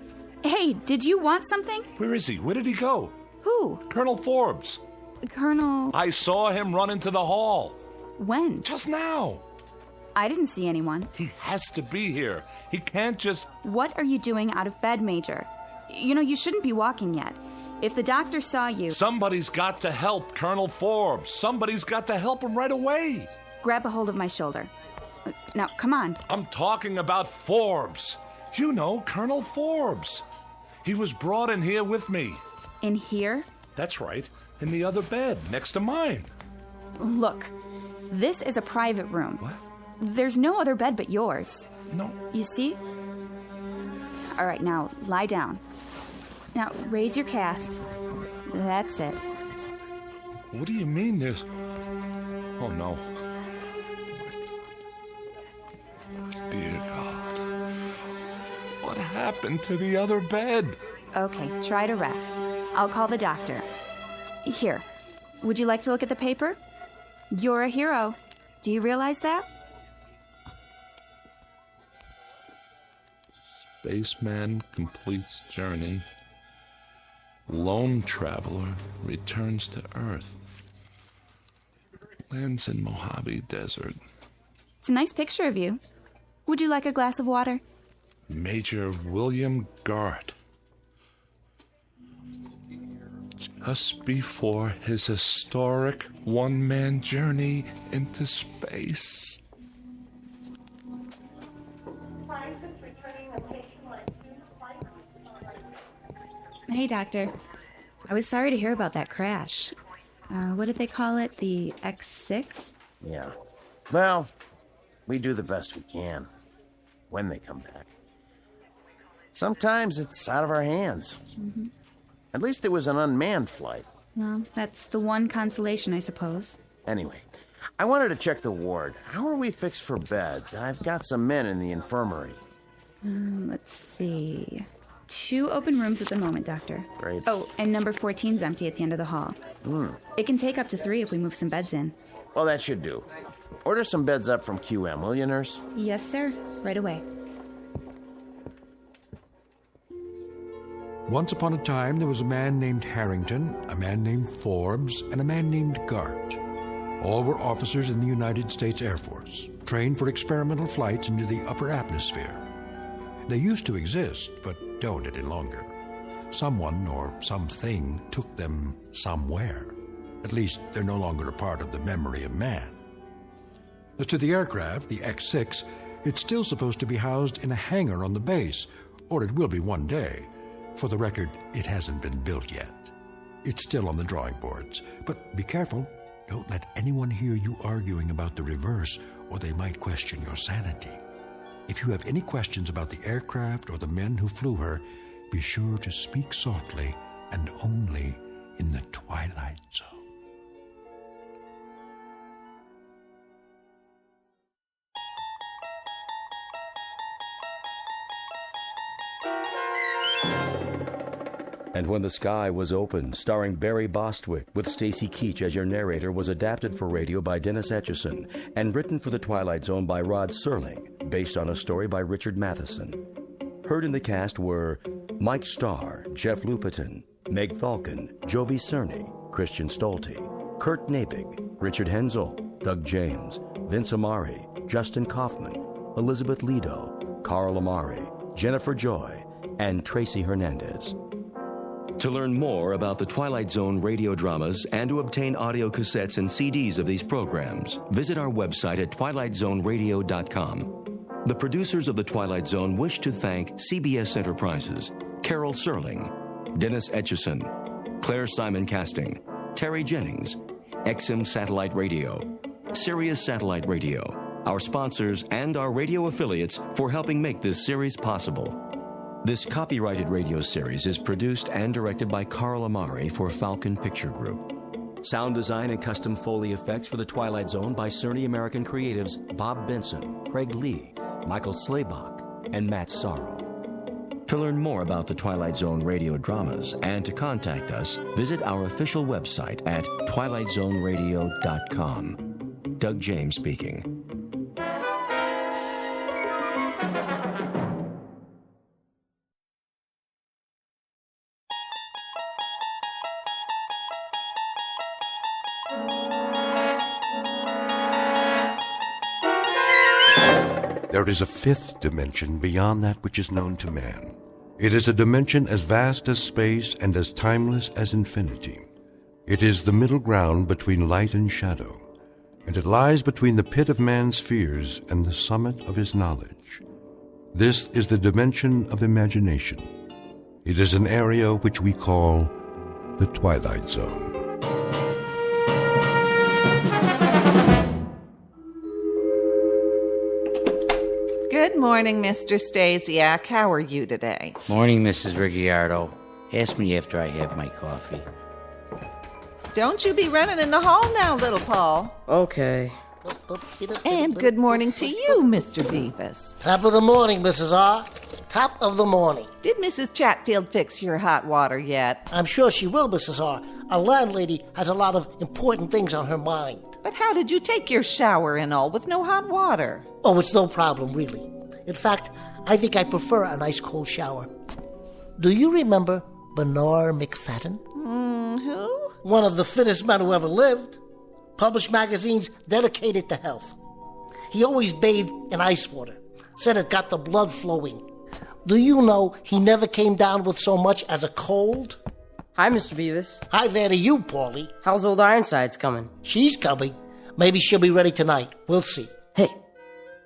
S11: did you want something?
S13: Where is he? Where did he go?
S11: Who?
S13: Colonel Forbes.
S11: Colonel...
S13: I saw him run into the hall.
S11: When?
S13: Just now.
S11: I didn't see anyone.
S13: He has to be here. He can't just...
S11: What are you doing out of bed, Major? You know, you shouldn't be walking yet. If the doctor saw you...
S13: Somebody's got to help Colonel Forbes. Somebody's got to help him right away.
S11: Grab a hold of my shoulder. Now, come on.
S13: I'm talking about Forbes. You know, Colonel Forbes. He was brought in here with me.
S11: In here?
S13: That's right. In the other bed, next to mine.
S11: Look, this is a private room.
S13: What?
S11: There's no other bed but yours.
S13: No.
S11: You see? All right, now, lie down. Now, raise your cast. That's it.
S13: What do you mean there's... Oh, no. Dear God. What happened to the other bed?
S11: Okay, try to rest. I'll call the doctor. Here, would you like to look at the paper? You're a hero. Do you realize that?
S13: Spaceman completes journey. Lone traveler returns to Earth. Lands in Mojave Desert.
S11: It's a nice picture of you. Would you like a glass of water?
S13: Major William Gart. Just before his historic one-man journey into space.
S11: Hey, Doctor. I was sorry to hear about that crash. What did they call it? The X6?
S8: Yeah. Well, we do the best we can when they come back. Sometimes it's out of our hands.
S11: Mm-hmm.
S8: At least it was an unmanned flight.
S11: Well, that's the one consolation, I suppose.
S8: Anyway, I wanted to check the ward. How are we fixed for beds? I've got some men in the infirmary.
S11: Let's see. 2 open rooms at the moment, Doctor.
S8: Great.
S11: Oh, and number 14's empty at the end of the hall. It can take up to 3 if we move some beds in.
S8: Well, that should do. Order some beds up from QM, will you, nurse?
S11: Yes, sir. Right away.
S1: Once upon a time, there was a man named Harrington, a man named Forbes, and a man named Gart. All were officers in the United States Air Force, trained for experimental flights into the upper atmosphere. They used to exist, but don't any longer. Someone or something took them somewhere. At least they're no longer a part of the memory of man. As to the aircraft, the X-6, it's still supposed to be housed in a hangar on the base, or it will be one day. For the record, it hasn't been built yet. It's still on the drawing boards. But be careful. Don't let anyone hear you arguing about the reverse, or they might question your sanity. If you have any questions about the aircraft or the men who flew her, be sure to speak softly and only in the Twilight Zone.
S2: And When the Sky Was Open, starring Barry Bostwick, with Stacy Keach as your narrator, was adapted for radio by Dennis Etchison and written for The Twilight Zone by Rod Serling, based on a story by Richard Matheson. Heard in the cast were Mike Starr, Jeff Lupetin, Meg Thalken, Joby Cerny, Christian Stolte, Kurt Nabig, Richard Hensel, Doug James, Vince Amari, Justin Kaufman, Elizabeth Lido, Carl Amari, Jennifer Joy, and Tracy Hernandez. To learn more about the Twilight Zone radio dramas and to obtain audio cassettes and CDs of these programs, visit our website at twilightzoneradio.com. The producers of The Twilight Zone wish to thank CBS Enterprises, Carol Serling, Dennis Etchison, Claire Simon Casting, Terry Jennings, XM Satellite Radio, Sirius Satellite Radio, our sponsors and our radio affiliates for helping make this series possible. This copyrighted radio series is produced and directed by Carl Amari for Falcon Picture Group. Sound design and custom Foley effects for The Twilight Zone by Cerny American Creatives Bob Benson, Craig Lee, Michael Slaybach, and Matt Sorrow. To learn more about the Twilight Zone radio dramas and to contact us, visit our official website at twilightzoneradio.com. Doug James speaking.
S1: There is a fifth dimension beyond that which is known to man. It is a dimension as vast as space and as timeless as infinity. It is the middle ground between light and shadow, and it lies between the pit of man's fears and the summit of his knowledge. This is the dimension of imagination. It is an area which we call the Twilight Zone.
S20: Good morning, Mr. Stasiak. How are you today?
S9: Morning, Mrs. Ricciardo. Ask me after I have my coffee.
S20: Don't you be running in the hall now, little Paul.
S21: Okay.
S20: And good morning to you, Mr. Beavis.
S22: Top of the morning, Mrs. R. Top of the morning.
S20: Did Mrs. Chatfield fix your hot water yet?
S22: I'm sure she will, Mrs. R. Our landlady has a lot of important things on her mind.
S20: But how did you take your shower and all with no hot water?
S22: Oh, it's no problem, really. In fact, I think I prefer a nice cold shower. Do you remember Bernard McFadden?
S20: Who?
S22: One of the fittest men who ever lived. Published magazines dedicated to health. He always bathed in ice water. Said it got the blood flowing. Do you know he never came down with so much as a cold?
S21: Hi, Mr. Beavis.
S22: Hi there to you, Paulie.
S21: How's old Ironsides coming?
S22: She's coming. Maybe she'll be ready tonight. We'll see.
S21: Hey,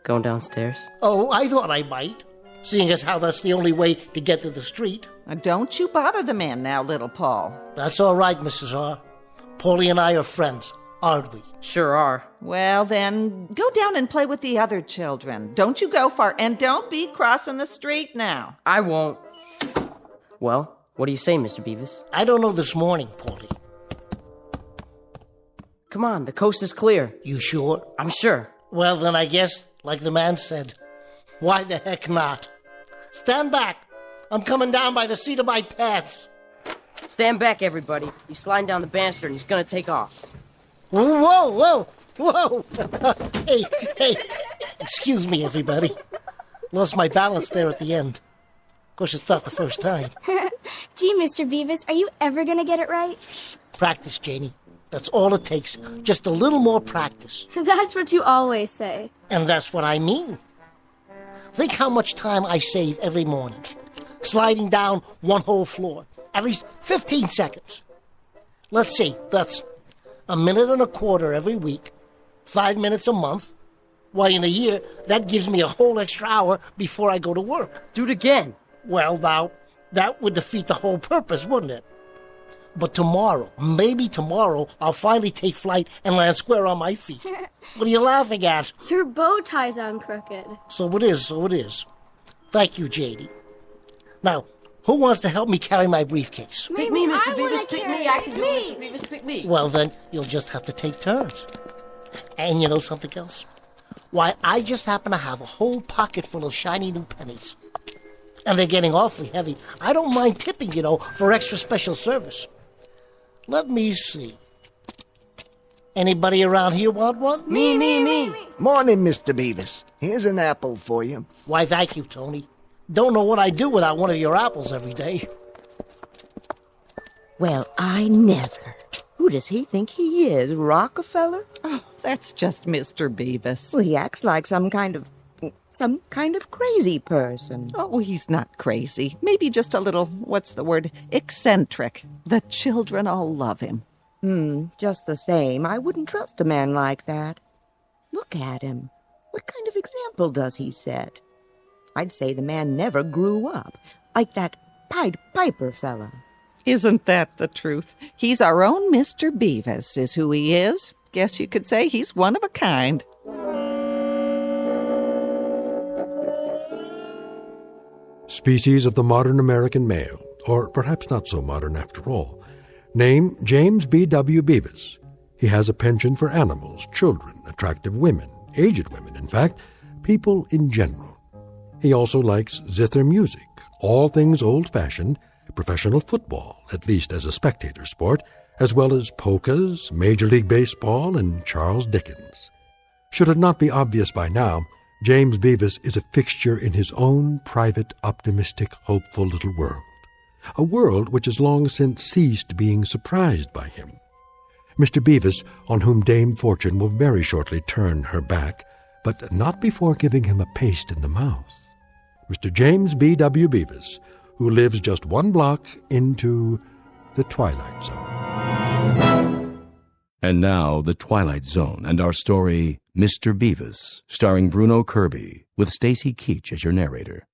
S21: going downstairs?
S22: Oh, I thought I might, seeing as how that's the only way to get to the street.
S20: Don't you bother the man now, little Paul.
S22: That's all right, Mrs. R. Paulie and I are friends, aren't we?
S21: Sure are.
S20: Well, then, go down and play with the other children. Don't you go far, and don't be crossing the street now.
S21: I won't. Well, what do you say, Mr. Beavis?
S22: I don't know this morning, Paulie.
S21: Come on, the coast is clear.
S22: You sure?
S21: I'm sure.
S22: Well, then I guess, like the man said, why the heck not? Stand back. I'm coming down by the seat of my pants.
S21: Stand back, everybody. He's sliding down the banister and he's gonna take off.
S22: Whoa, whoa, whoa. Hey. Excuse me, everybody. Lost my balance there at the end. Of course, it's not the first time.
S15: Gee, Mr. Beavis, are you ever gonna get it right?
S22: Practice, Janie. That's all it takes. Just a little more practice.
S4: That's what you always say.
S22: And that's what I mean. Think how much time I save every morning. Sliding down one whole floor. At least 15 seconds. Let's see, that's a minute and a quarter every week. 5 minutes a month. Why, in a year, that gives me a whole extra hour before I go to work.
S21: Do it again.
S22: Well, now, that would defeat the whole purpose, wouldn't it? But tomorrow, maybe tomorrow, I'll finally take flight and land square on my feet. What are you laughing at?
S4: Your bow tie's on crooked.
S22: So it is. Thank you, JD. Now, who wants to help me carry my briefcase?
S21: Pick me, Mr. Beavis. Pick me. I can do it, Mr. Beavis. Pick me.
S22: Well, then, you'll just have to take turns. And you know something else? Why, I just happen to have a whole pocket full of shiny new pennies. And they're getting awfully heavy. I don't mind tipping, for extra special service. Let me see. Anybody around here want one?
S21: Me.
S5: Morning, Mr. Beavis. Here's an apple for you.
S22: Why, thank you, Tony. Don't know what I'd do without one of your apples every day.
S23: Well, I never. Who does he think he is, Rockefeller?
S20: Oh, that's just Mr. Beavis.
S23: Well, he acts like some kind of crazy person.
S20: Oh, he's not crazy. Maybe just a little, eccentric. The children all love him.
S23: Just the same, I wouldn't trust a man like that. Look at him. What kind of example does he set? I'd say the man never grew up, like that Pied Piper fella.
S20: Isn't that the truth? He's our own Mr. Beavis, is who he is. Guess you could say he's one of a kind.
S1: Species of the modern American male, or perhaps not so modern after all. Name, James B.W. Beavis. He has a penchant for animals, children, attractive women, aged women, in fact, people in general. He also likes zither music, all things old-fashioned, professional football, at least as a spectator sport, as well as polkas, Major League Baseball, and Charles Dickens. Should it not be obvious by now, James Beavis is a fixture in his own private, optimistic, hopeful little world. A world which has long since ceased being surprised by him. Mr. Beavis, on whom Dame Fortune will very shortly turn her back, but not before giving him a paste in the mouth. Mr. James B.W. Beavis, who lives just one block into the Twilight Zone.
S24: And now, The Twilight Zone and our story, Mr. Beavis, starring Bruno Kirby, with Stacy Keach as your narrator.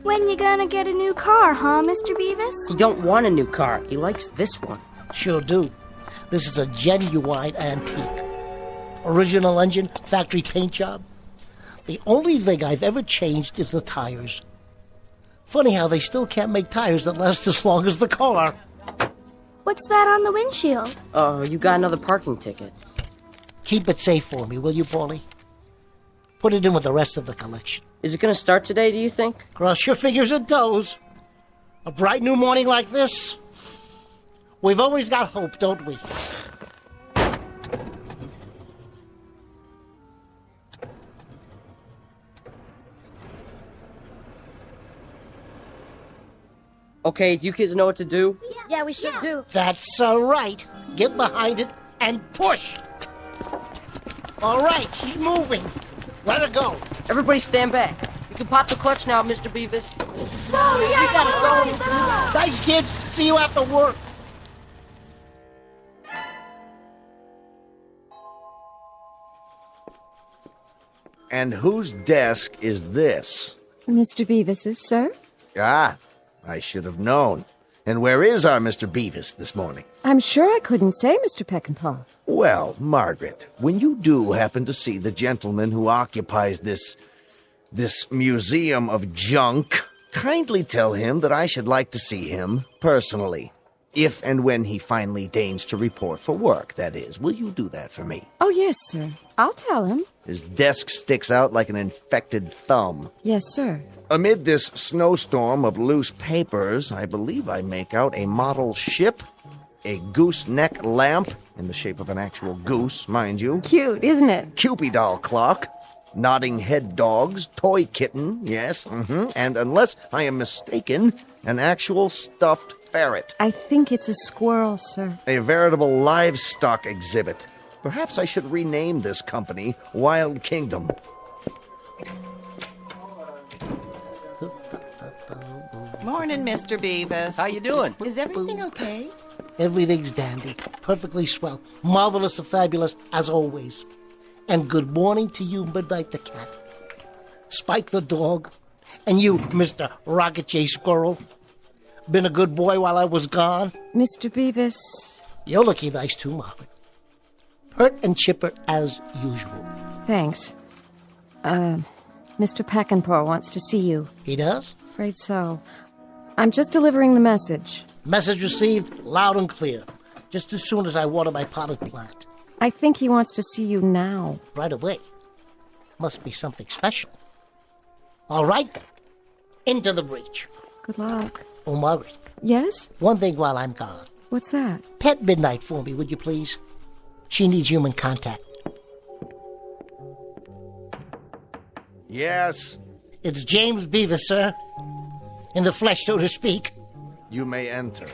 S4: When you gonna get a new car, huh, Mr. Beavis?
S21: He don't want a new car. He likes this one.
S22: Sure do. This is a genuine antique. Original engine, factory paint job. The only thing I've ever changed is the tires. Funny how they still can't make tires that last as long as the car.
S4: What's that on the windshield?
S21: You got another parking ticket.
S22: Keep it safe for me, will you, Paulie? Put it in with the rest of the collection.
S21: Is it going to start today, do you think?
S22: Cross your fingers and toes. A bright new morning like this. We've always got hope, don't we?
S21: Okay, do you kids know what to do?
S4: Yeah, we sure do.
S22: That's right. Get behind it and push. All right, she's moving. Let her go.
S21: Everybody stand back. You can pop the clutch now, Mr. Beavis.
S4: No,
S22: You gotta go. Thanks, kids. See you after work.
S5: And whose desk is this?
S12: Mr. Beavis's, sir?
S5: Ah, I should have known. And where is our Mr. Beavis this morning?
S12: I'm sure I couldn't say, Mr. Peckinpah.
S5: Well, Margaret, when you do happen to see the gentleman who occupies this museum of junk, kindly tell him that I should like to see him personally. If and when he finally deigns to report for work, that is. Will you do that for me?
S12: Oh, yes, sir. I'll tell him.
S5: His desk sticks out like an infected thumb.
S12: Yes, sir.
S5: Amid this snowstorm of loose papers, I believe I make out a model ship, a gooseneck lamp, in the shape of an actual goose, mind you.
S12: Cute, isn't it?
S5: Cupid doll clock, nodding head dogs, toy kitten, yes, and unless I am mistaken, an actual stuffed ferret.
S12: I think it's a squirrel, sir.
S5: A veritable livestock exhibit. Perhaps I should rename this company Wild Kingdom.
S20: Morning, Mr. Beavis.
S21: How you doing?
S20: Is everything okay?
S22: Everything's dandy. Perfectly swell. Marvelous and fabulous, as always. And good morning to you, Midnight the cat. Spike the dog. And you, Mr. Rocket J. Squirrel. Been a good boy while I was gone.
S12: Mr. Beavis.
S22: You're looking nice too, Margaret. Pert and chipper as usual.
S12: Thanks. Mr. Peckinpah wants to see you.
S22: He does?
S12: Afraid so. I'm just delivering the message.
S22: Message received, loud and clear. Just as soon as I water my potted plant.
S12: I think he wants to see you now.
S22: Right away. Must be something special. All right, then. Into the breach.
S12: Good luck.
S22: Oh, Margaret.
S12: Yes?
S22: One thing while I'm gone.
S12: What's that?
S22: Pet Midnight for me, would you please? She needs human contact.
S5: Yes?
S22: It's James Beavis, sir. In the flesh, so to speak.
S5: You may enter.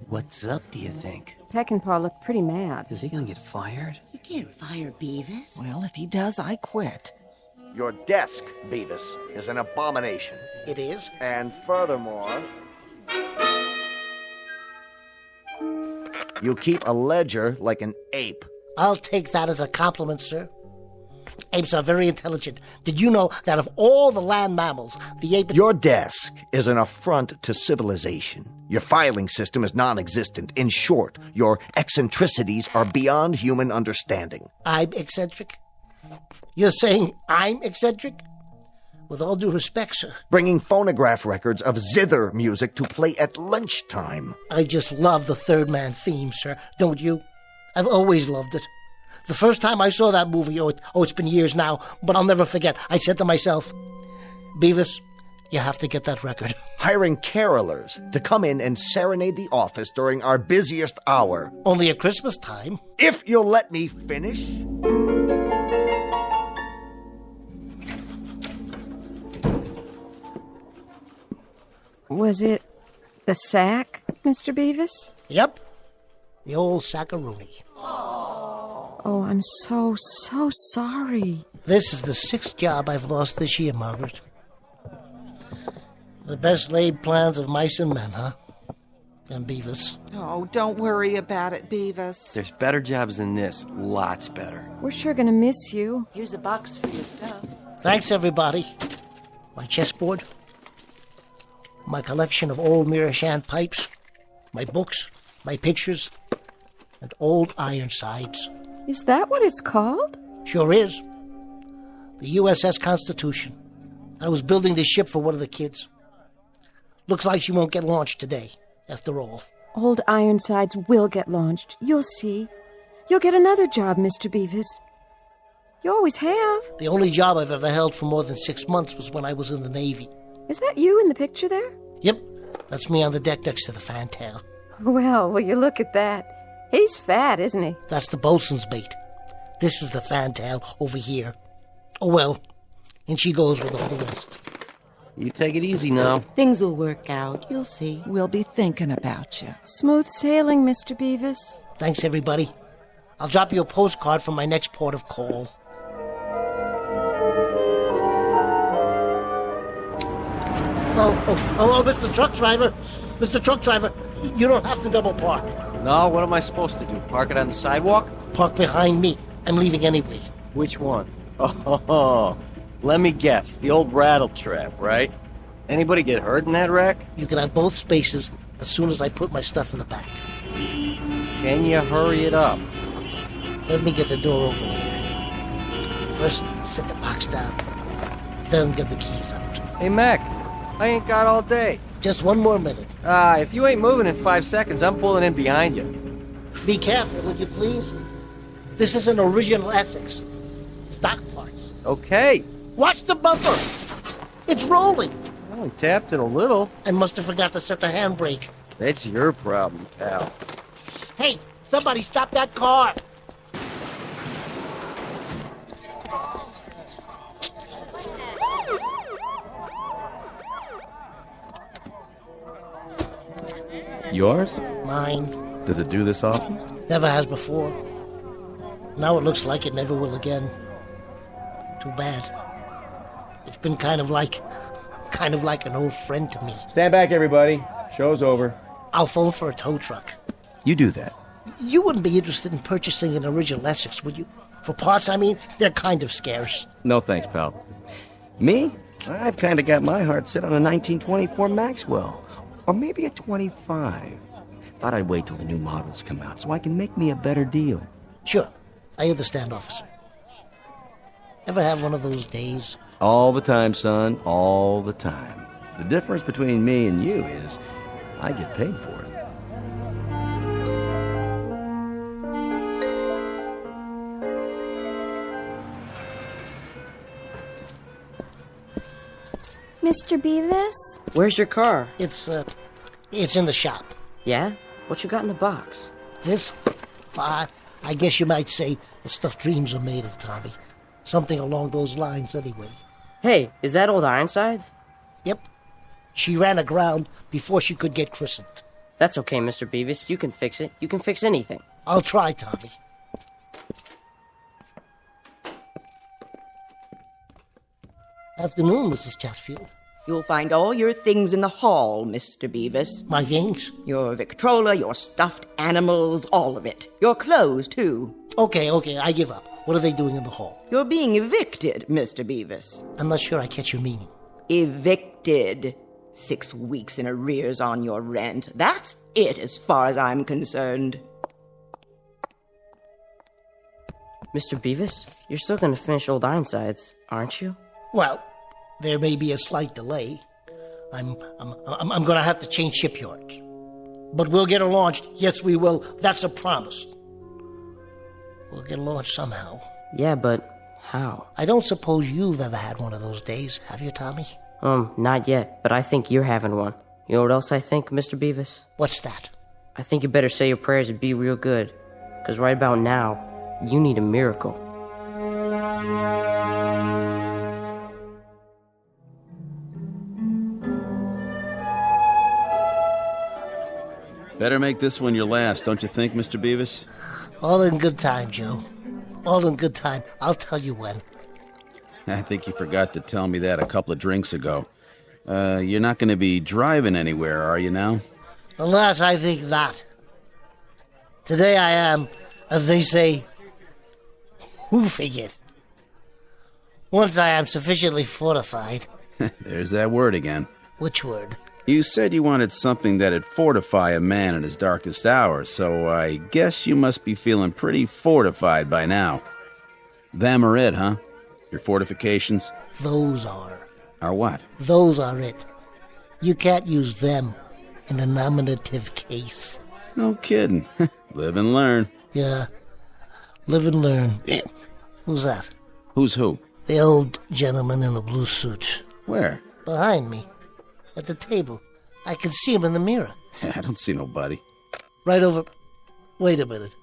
S21: What's up, do you think?
S12: Peckinpah looked pretty mad.
S21: Is he gonna get fired? You can't fire Beavis.
S20: Well, if he does, I quit.
S5: Your desk, Beavis, is an abomination.
S22: It is?
S5: And furthermore, you keep a ledger like an ape.
S22: I'll take that as a compliment, sir. Apes are very intelligent. Did you know that of all the land mammals, the ape...
S5: Your desk is an affront to civilization. Your filing system is non-existent. In short, your eccentricities are beyond human understanding.
S22: I'm eccentric? You're saying I'm eccentric? With all due respect, sir.
S5: Bringing phonograph records of zither music to play at lunchtime.
S22: I just love the Third Man theme, sir. Don't you? I've always loved it. The first time I saw that movie, it's been years now, but I'll never forget. I said to myself, Beavis, you have to get that record.
S5: Hiring carolers to come in and serenade the office during our busiest hour.
S22: Only at Christmas time.
S5: If you'll let me finish.
S12: Was it the sack, Mr. Beavis?
S22: Yep. The old sackaroonie.
S12: Oh, I'm so sorry.
S22: This is the 6th job I've lost this year, Margaret. The best laid plans of mice and men, huh? And Beavis.
S20: Oh, don't worry about it, Beavis.
S21: There's better jobs than this. Lots better.
S12: We're sure gonna miss you.
S21: Here's a box for your stuff.
S22: Thanks, everybody. My chessboard. My collection of old Mirashan pipes. My books. My pictures. And old Ironsides.
S12: Is that what it's called?
S22: Sure is. The USS Constitution. I was building this ship for one of the kids. Looks like she won't get launched today, after all.
S12: Old Ironsides will get launched. You'll see. You'll get another job, Mr. Beavis. You always have.
S22: The only job I've ever held for more than 6 months was when I was in the Navy.
S12: Is that you in the picture there?
S22: Yep. That's me on the deck next to the fantail.
S12: Well, will you look at that? He's fat, isn't he?
S22: That's the bosun's mate. This is the fantail over here. Oh, well. And she goes with all the rest.
S21: You take it easy now. Things will work out. You'll see.
S20: We'll be thinking about you.
S12: Smooth sailing, Mr. Beavis.
S22: Thanks, everybody. I'll drop you a postcard from my next port of call. Oh, Mr. Truck Driver. Mr. Truck Driver, you don't have to double park.
S21: No, what am I supposed to do? Park it on the sidewalk?
S22: Park behind me. I'm leaving anyway.
S21: Which one? Oh, let me guess. The old rattle trap, right? Anybody get hurt in that wreck?
S22: You can have both spaces as soon as I put my stuff in the back.
S21: Can you hurry it up?
S22: Let me get the door open here. First, set the box down. Then get the keys out.
S21: Hey, Mac. I ain't got all day.
S22: Just one more minute.
S21: If you ain't moving in 5 seconds, I'm pulling in behind you.
S22: Be careful, would you please? This is an original Essex. Stock parts.
S21: Okay.
S22: Watch the bumper. It's rolling.
S21: I only tapped it a little.
S22: I must have forgot to set the handbrake.
S21: That's your problem, pal.
S22: Hey, somebody stop that car.
S24: Yours?
S22: Mine.
S24: Does it do this often?
S22: Never has before. Now it looks like it never will again. Too bad. It's been kind of like an old friend to me.
S2: Stand back, everybody. Show's over.
S22: I'll phone for a tow truck.
S24: You do that.
S22: You wouldn't be interested in purchasing an original Essex, would you? For parts, I mean, they're kind of scarce.
S24: No thanks, pal. Me? I've kind of got my heart set on a 1924 Maxwell. Or maybe a 25. Thought I'd wait till the new models come out so I can make me a better deal.
S22: Sure. I understand, officer. Ever have one of those days?
S24: All the time, son. All the time. The difference between me and you is I get paid for it.
S4: Mr. Beavis?
S3: Where's your car?
S22: It's in the shop.
S3: Yeah? What you got in the box?
S22: This? I guess you might say the stuff dreams are made of, Tommy. Something along those lines, anyway.
S3: Hey, is that old Ironsides?
S22: Yep. She ran aground before she could get christened.
S3: That's okay, Mr. Beavis. You can fix it. You can fix anything.
S22: I'll try, Tommy. Afternoon, Mrs. Chatfield.
S23: You'll find all your things in the hall, Mr. Beavis.
S22: My things?
S23: Your Victrola, your stuffed animals, all of it. Your clothes, too.
S22: Okay, I give up. What are they doing in the hall?
S23: You're being evicted, Mr. Beavis.
S22: I'm not sure I catch your meaning.
S23: Evicted. 6 weeks in arrears on your rent. That's it as far as I'm concerned.
S3: Mr. Beavis, you're still gonna finish Old Ironsides, aren't you?
S22: Well, there may be a slight delay. I'm gonna have to change shipyards. But we'll get her launched. Yes, we will. That's a promise. We'll get launched somehow.
S3: Yeah, but how?
S22: I don't suppose you've ever had one of those days, have you, Tommy?
S3: Not yet, but I think you're having one. You know what else I think, Mr. Beavis?
S22: What's that?
S3: I think you better say your prayers and be real good. 'Cause right about now, you need a miracle.
S6: Better make this one your last, don't you think, Mr. Beavis?
S22: All in good time, Joe. All in good time. I'll tell you when.
S6: I think you forgot to tell me that a couple of drinks ago. You're not going to be driving anywhere, are you now?
S22: Alas, I think not. Today I am, as they say, hoofing it. Once I am sufficiently fortified.
S6: There's that word again.
S22: Which word?
S6: You said you wanted something that'd fortify a man in his darkest hour, so I guess you must be feeling pretty fortified by now. Them are it, huh? Your fortifications?
S22: Those are.
S6: Are what?
S22: Those are it. You can't use them in a nominative case.
S6: No kidding. Live and learn.
S22: Yeah. Live and learn. Who's that?
S6: Who's who?
S22: The old gentleman in the blue suit.
S6: Where?
S22: Behind me. At the table. I can see him in the mirror.
S6: I don't see nobody.
S22: Right over... Wait a minute.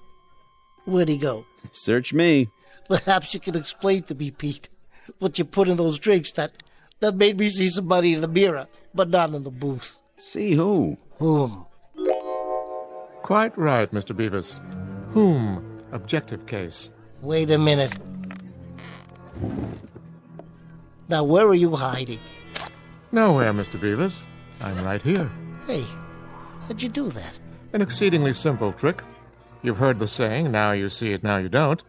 S22: Where'd he go?
S6: Search me.
S22: Perhaps you can explain to me, Pete, what you put in those drinks that made me see somebody in the mirror, but not in the booth.
S6: See who?
S22: Whom?
S10: Quite right, Mr. Beavis. Whom? Objective case.
S22: Wait a minute. Now, where are you hiding?
S10: Nowhere, Mr. Beavis. I'm right here.
S22: Hey, how'd you do that?
S10: An exceedingly simple trick. You've heard the saying, now you see it, now you don't.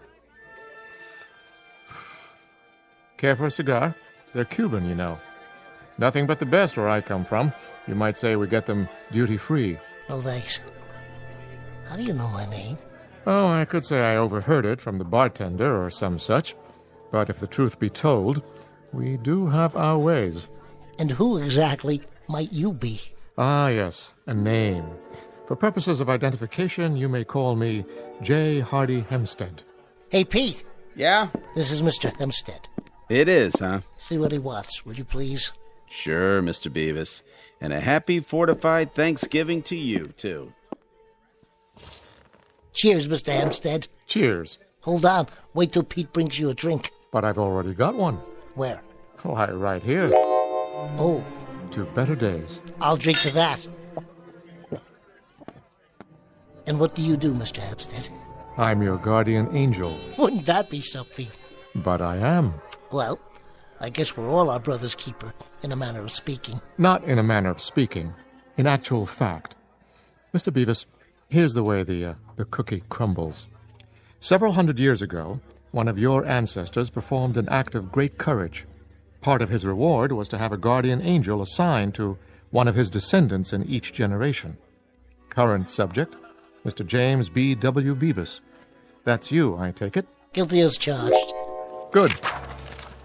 S10: Care for a cigar? They're Cuban, you know. Nothing but the best where I come from. You might say we get them duty-free.
S22: No, thanks. How do you know my name?
S10: Oh, I could say I overheard it from the bartender or some such. But if the truth be told, we do have our ways.
S22: And who exactly might you be?
S10: Ah, yes, a name. For purposes of identification, you may call me J. Hardy Hempstead.
S22: Hey, Pete.
S6: Yeah?
S22: This is Mr. Hempstead.
S6: It is, huh?
S22: See what he wants, will you please?
S6: Sure, Mr. Beavis. And a happy fortified Thanksgiving to you, too.
S22: Cheers, Mr. Hempstead.
S10: Cheers.
S22: Hold on. Wait till Pete brings you a drink.
S10: But I've already got one.
S22: Where?
S10: Why, right here.
S22: Oh.
S10: To better days.
S22: I'll drink to that. And what do you do, Mr. Hempstead?
S10: I'm your guardian angel.
S22: Wouldn't that be something?
S10: But I am.
S22: Well, I guess we're all our brother's keeper, in a manner of speaking.
S10: Not in a manner of speaking. In actual fact. Mr. Beavis, here's the way the cookie crumbles. Several hundred years ago, one of your ancestors performed an act of great courage. Part of his reward was to have a guardian angel assigned to one of his descendants in each generation. Current subject, Mr. James B. W. Beavis. That's you, I take it?
S22: Guilty as charged.
S10: Good.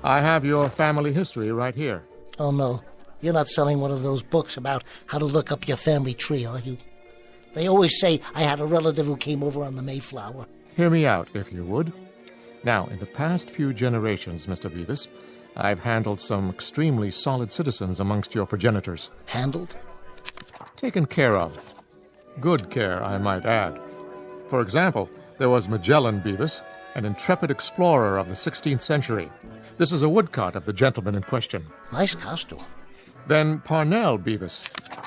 S10: I have your family history right here.
S22: Oh, no. You're not selling one of those books about how to look up your family tree, are you? They always say I had a relative who came over on the Mayflower.
S10: Hear me out, if you would. Now, in the past few generations, Mr. Beavis, I've handled some extremely solid citizens amongst your progenitors.
S22: Handled?
S10: Taken care of. Good care, I might add. For example, there was Magellan Beavis, an intrepid explorer of the 16th century. This is a woodcut of the gentleman in question.
S22: Nice costume.
S10: Then Parnell Beavis,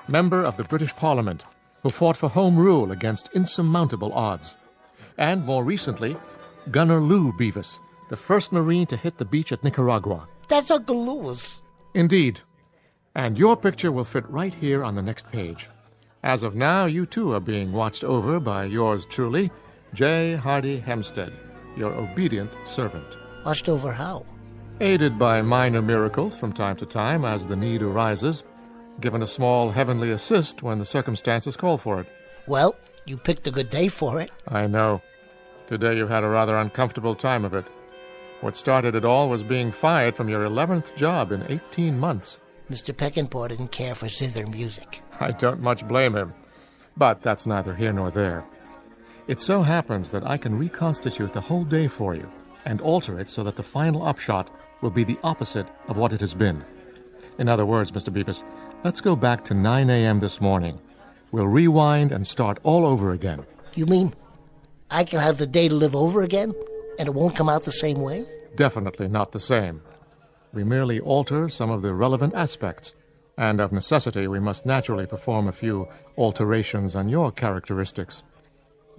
S10: member of the British Parliament, who fought for Home Rule against insurmountable odds. And more recently, Gunner Lou Beavis, the first Marine to hit the beach at Nicaragua.
S22: That's Uncle Louis.
S10: Indeed. And your picture will fit right here on the next page. As of now, you too are being watched over by yours truly, J. Hardy Hempstead, your obedient servant.
S22: Watched over how?
S10: Aided by minor miracles from time to time as the need arises, given a small heavenly assist when the circumstances call for it.
S22: Well, you picked a good day for it.
S10: I know. Today you had a rather uncomfortable time of it. What started it all was being fired from your 11th job in 18 months.
S22: Mr. Peckinpah didn't care for zither music.
S10: I don't much blame him. But that's neither here nor there. It so happens that I can reconstitute the whole day for you and alter it so that the final upshot will be the opposite of what it has been. In other words, Mr. Beavis, let's go back to 9 a.m. this morning. We'll rewind and start all over again.
S22: You mean I can have the day to live over again, and it won't come out the same way?
S10: Definitely not the same. We merely alter some of the relevant aspects, and of necessity we must naturally perform a few alterations on your characteristics.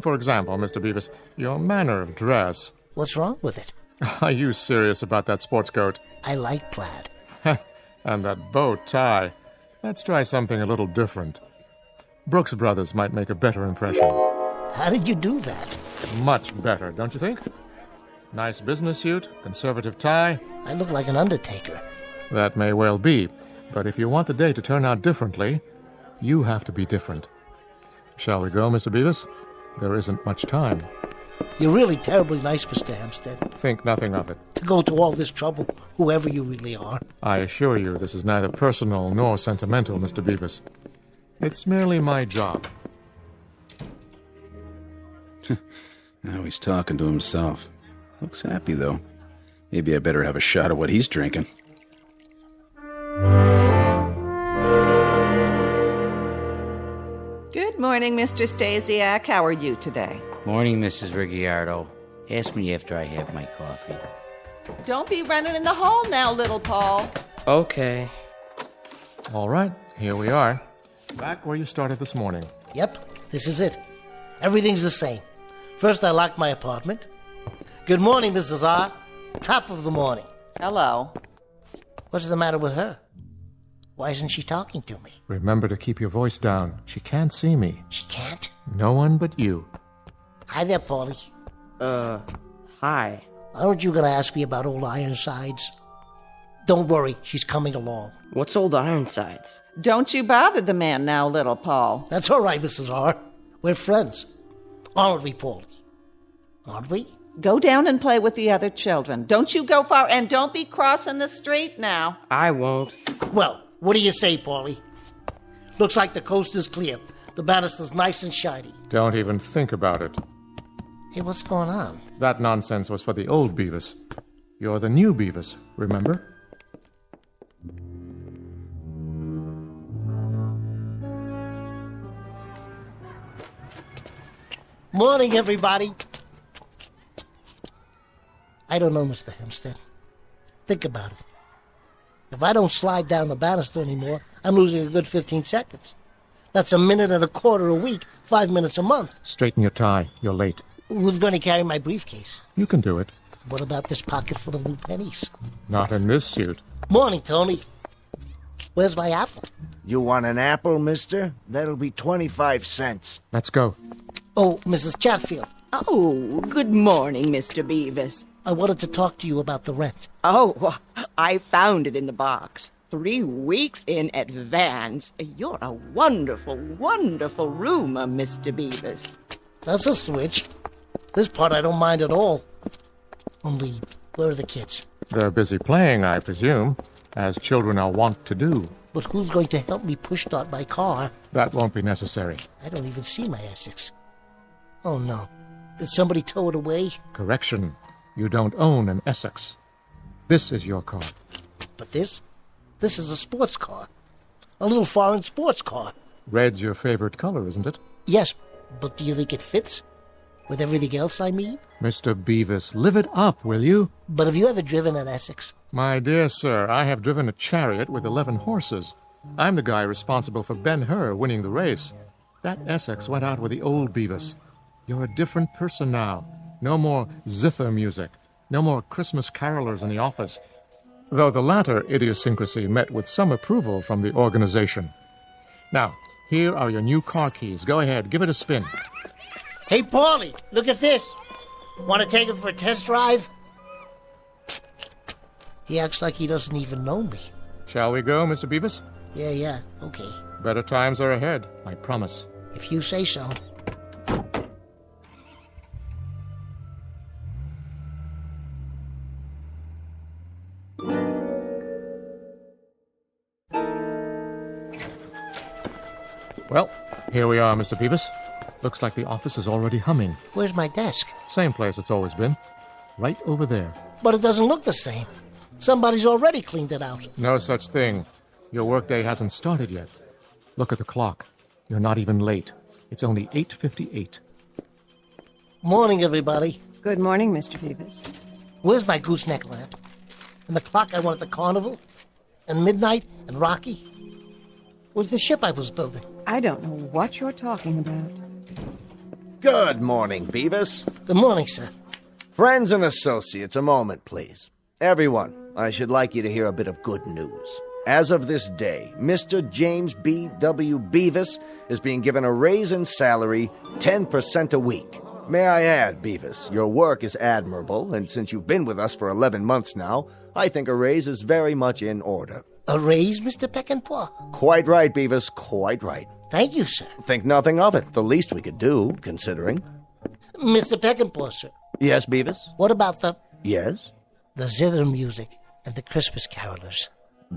S10: For example, Mr. Beavis, your manner of dress.
S22: What's wrong with it?
S10: Are you serious about that sports coat?
S22: I like plaid.
S10: And that bow tie. Let's try something a little different. Brooks Brothers might make a better impression.
S22: How did you do that?
S10: Much better, don't you think? Nice business suit, conservative tie.
S22: I look like an undertaker.
S10: That may well be, but if you want the day to turn out differently, you have to be different. Shall we go, Mr. Beavis? There isn't much time.
S22: You're really terribly nice, Mr. Hempstead.
S10: Think nothing of it.
S22: To go to all this trouble, whoever you really are.
S10: I assure you this is neither personal nor sentimental, Mr. Beavis. It's merely my job.
S6: Now he's talking to himself. Looks happy, though. Maybe I better have a shot of what he's drinking.
S20: Good morning, Mr. Stasiak. How are you today?
S9: Morning, Mrs. Rigiardo. Ask me after I have my coffee.
S20: Don't be running in the hall now, little Paul.
S3: Okay.
S10: All right, here we are. Back where you started this morning.
S22: Yep, this is it. Everything's the same. First, I locked my apartment. Good morning, Mrs. R. Top of the morning.
S20: Hello.
S22: What's the matter with her? Why isn't she talking to me?
S10: Remember to keep your voice down. She can't see me.
S22: She can't?
S10: No one but you.
S22: Hi there, Paulie.
S3: Hi.
S22: Aren't you going to ask me about old Ironsides? Don't worry, she's coming along.
S3: What's old Ironsides?
S20: Don't you bother the man now, little Paul.
S22: That's all right, Mrs. R. We're friends. Aren't we, Paulie? Aren't we?
S20: Go down and play with the other children. Don't you go far, and don't be crossing the street now.
S3: I won't.
S22: Well, what do you say, Paulie? Looks like the coast is clear. The banister's nice and shiny.
S10: Don't even think about it.
S22: Hey, what's going on?
S10: That nonsense was for the old Beavis. You're the new Beavis, remember?
S22: Morning, everybody. I don't know, Mr. Hempstead. Think about it. If I don't slide down the banister anymore, I'm losing a good 15 seconds. That's a minute and a quarter a week, 5 minutes a month.
S10: Straighten your tie. You're late.
S22: Who's going to carry my briefcase?
S10: You can do it.
S22: What about this pocket full of new pennies?
S10: Not in this suit.
S22: Morning, Tony. Where's my apple?
S5: You want an apple, mister? That'll be 25 cents.
S10: Let's go.
S22: Oh, Mrs. Chatfield.
S23: Oh, good morning, Mr. Beavis.
S22: I wanted to talk to you about the rent.
S23: Oh, I found it in the box. 3 weeks in advance. You're a wonderful, wonderful roomer, Mr. Beavis.
S22: That's a switch. This part I don't mind at all. Only, where are the kids?
S10: They're busy playing, I presume, as children are wont to do.
S22: But who's going to help me push start my car?
S10: That won't be necessary.
S22: I don't even see my Essex. Oh, no. Did somebody tow it away?
S10: Correction. You don't own an Essex. This is your car.
S22: But this is a sports car. A little foreign sports car.
S10: Red's your favorite color, isn't it?
S22: Yes, but do you think it fits? With everything else, I mean?
S10: Mr. Beavis, live it up, will you?
S22: But have you ever driven an Essex?
S10: My dear sir, I have driven a chariot with 11 horses. I'm the guy responsible for Ben-Hur winning the race. That Essex went out with the old Beavis. You're a different person now. No more zither music. No more Christmas carolers in the office. Though the latter idiosyncrasy met with some approval from the organization. Now, here are your new car keys. Go ahead, give it a spin.
S22: Hey, Paulie, look at this. Want to take it for a test drive? He acts like he doesn't even know me.
S10: Shall we go, Mr. Beavis?
S22: Yeah, okay.
S10: Better times are ahead, I promise.
S22: If you say so.
S10: Well, here we are, Mr. Beavis. Looks like the office is already humming.
S22: Where's my desk?
S10: Same place it's always been. Right over there.
S22: But it doesn't look the same. Somebody's already cleaned it out.
S10: No such thing. Your workday hasn't started yet. Look at the clock. You're not even late. It's only 8:58.
S22: Morning, everybody.
S12: Good morning, Mr. Beavis.
S22: Where's my gooseneck lamp? And the clock I won at the carnival? And midnight? And Rocky? Where's the ship I was building?
S12: I don't know what you're talking about.
S5: Good morning, Beavis.
S22: Good morning, sir.
S5: Friends and associates, a moment, please. Everyone, I should like you to hear a bit of good news. As of this day, Mr. James B. W. Beavis is being given a raise in salary 10% a week. May I add, Beavis, your work is admirable, and since you've been with us for 11 months now, I think a raise is very much in order.
S22: A raise, Mr. Peckinpah?
S5: Quite right, Beavis, quite right.
S22: Thank you, sir.
S5: Think nothing of it. The least we could do, considering.
S22: Mr. Peckinpah, sir.
S5: Yes, Beavis?
S22: What about the...
S5: Yes?
S22: The zither music and the Christmas carolers.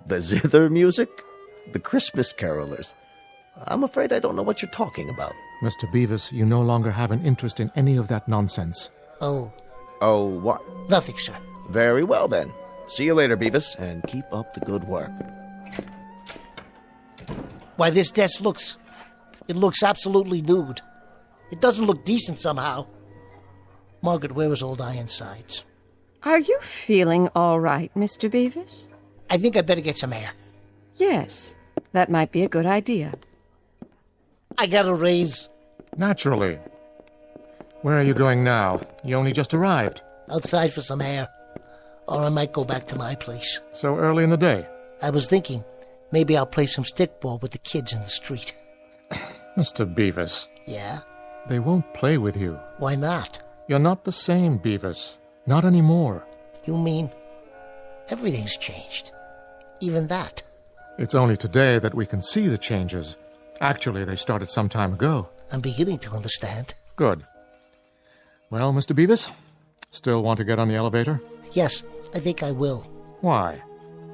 S5: The zither music? The Christmas carolers? I'm afraid I don't know what you're talking about.
S10: Mr. Beavis, you no longer have an interest in any of that nonsense.
S22: Oh.
S5: Oh, what?
S22: Nothing, sir.
S5: Very well, then. See you later, Beavis, and keep up the good work.
S22: Why, this desk looks... It looks absolutely nude. It doesn't look decent somehow. Margaret, where is old Ironsides?
S12: Are you feeling all right, Mr. Beavis?
S22: I think I better get some air.
S12: Yes, that might be a good idea.
S22: I got a raise.
S10: Naturally. Where are you going now? You only just arrived.
S22: Outside for some air. Or I might go back to my place.
S10: So early in the day?
S22: I was thinking, maybe I'll play some stickball with the kids in the street.
S10: Mr. Beavis.
S22: Yeah?
S10: They won't play with you.
S22: Why not?
S10: You're not the same, Beavis. Not anymore.
S22: You mean everything's changed? Even that?
S10: It's only today that we can see the changes. Actually, they started some time ago.
S22: I'm beginning to understand.
S10: Good. Well, Mr. Beavis, still want to get on the elevator?
S22: Yes, I think I will.
S10: Why?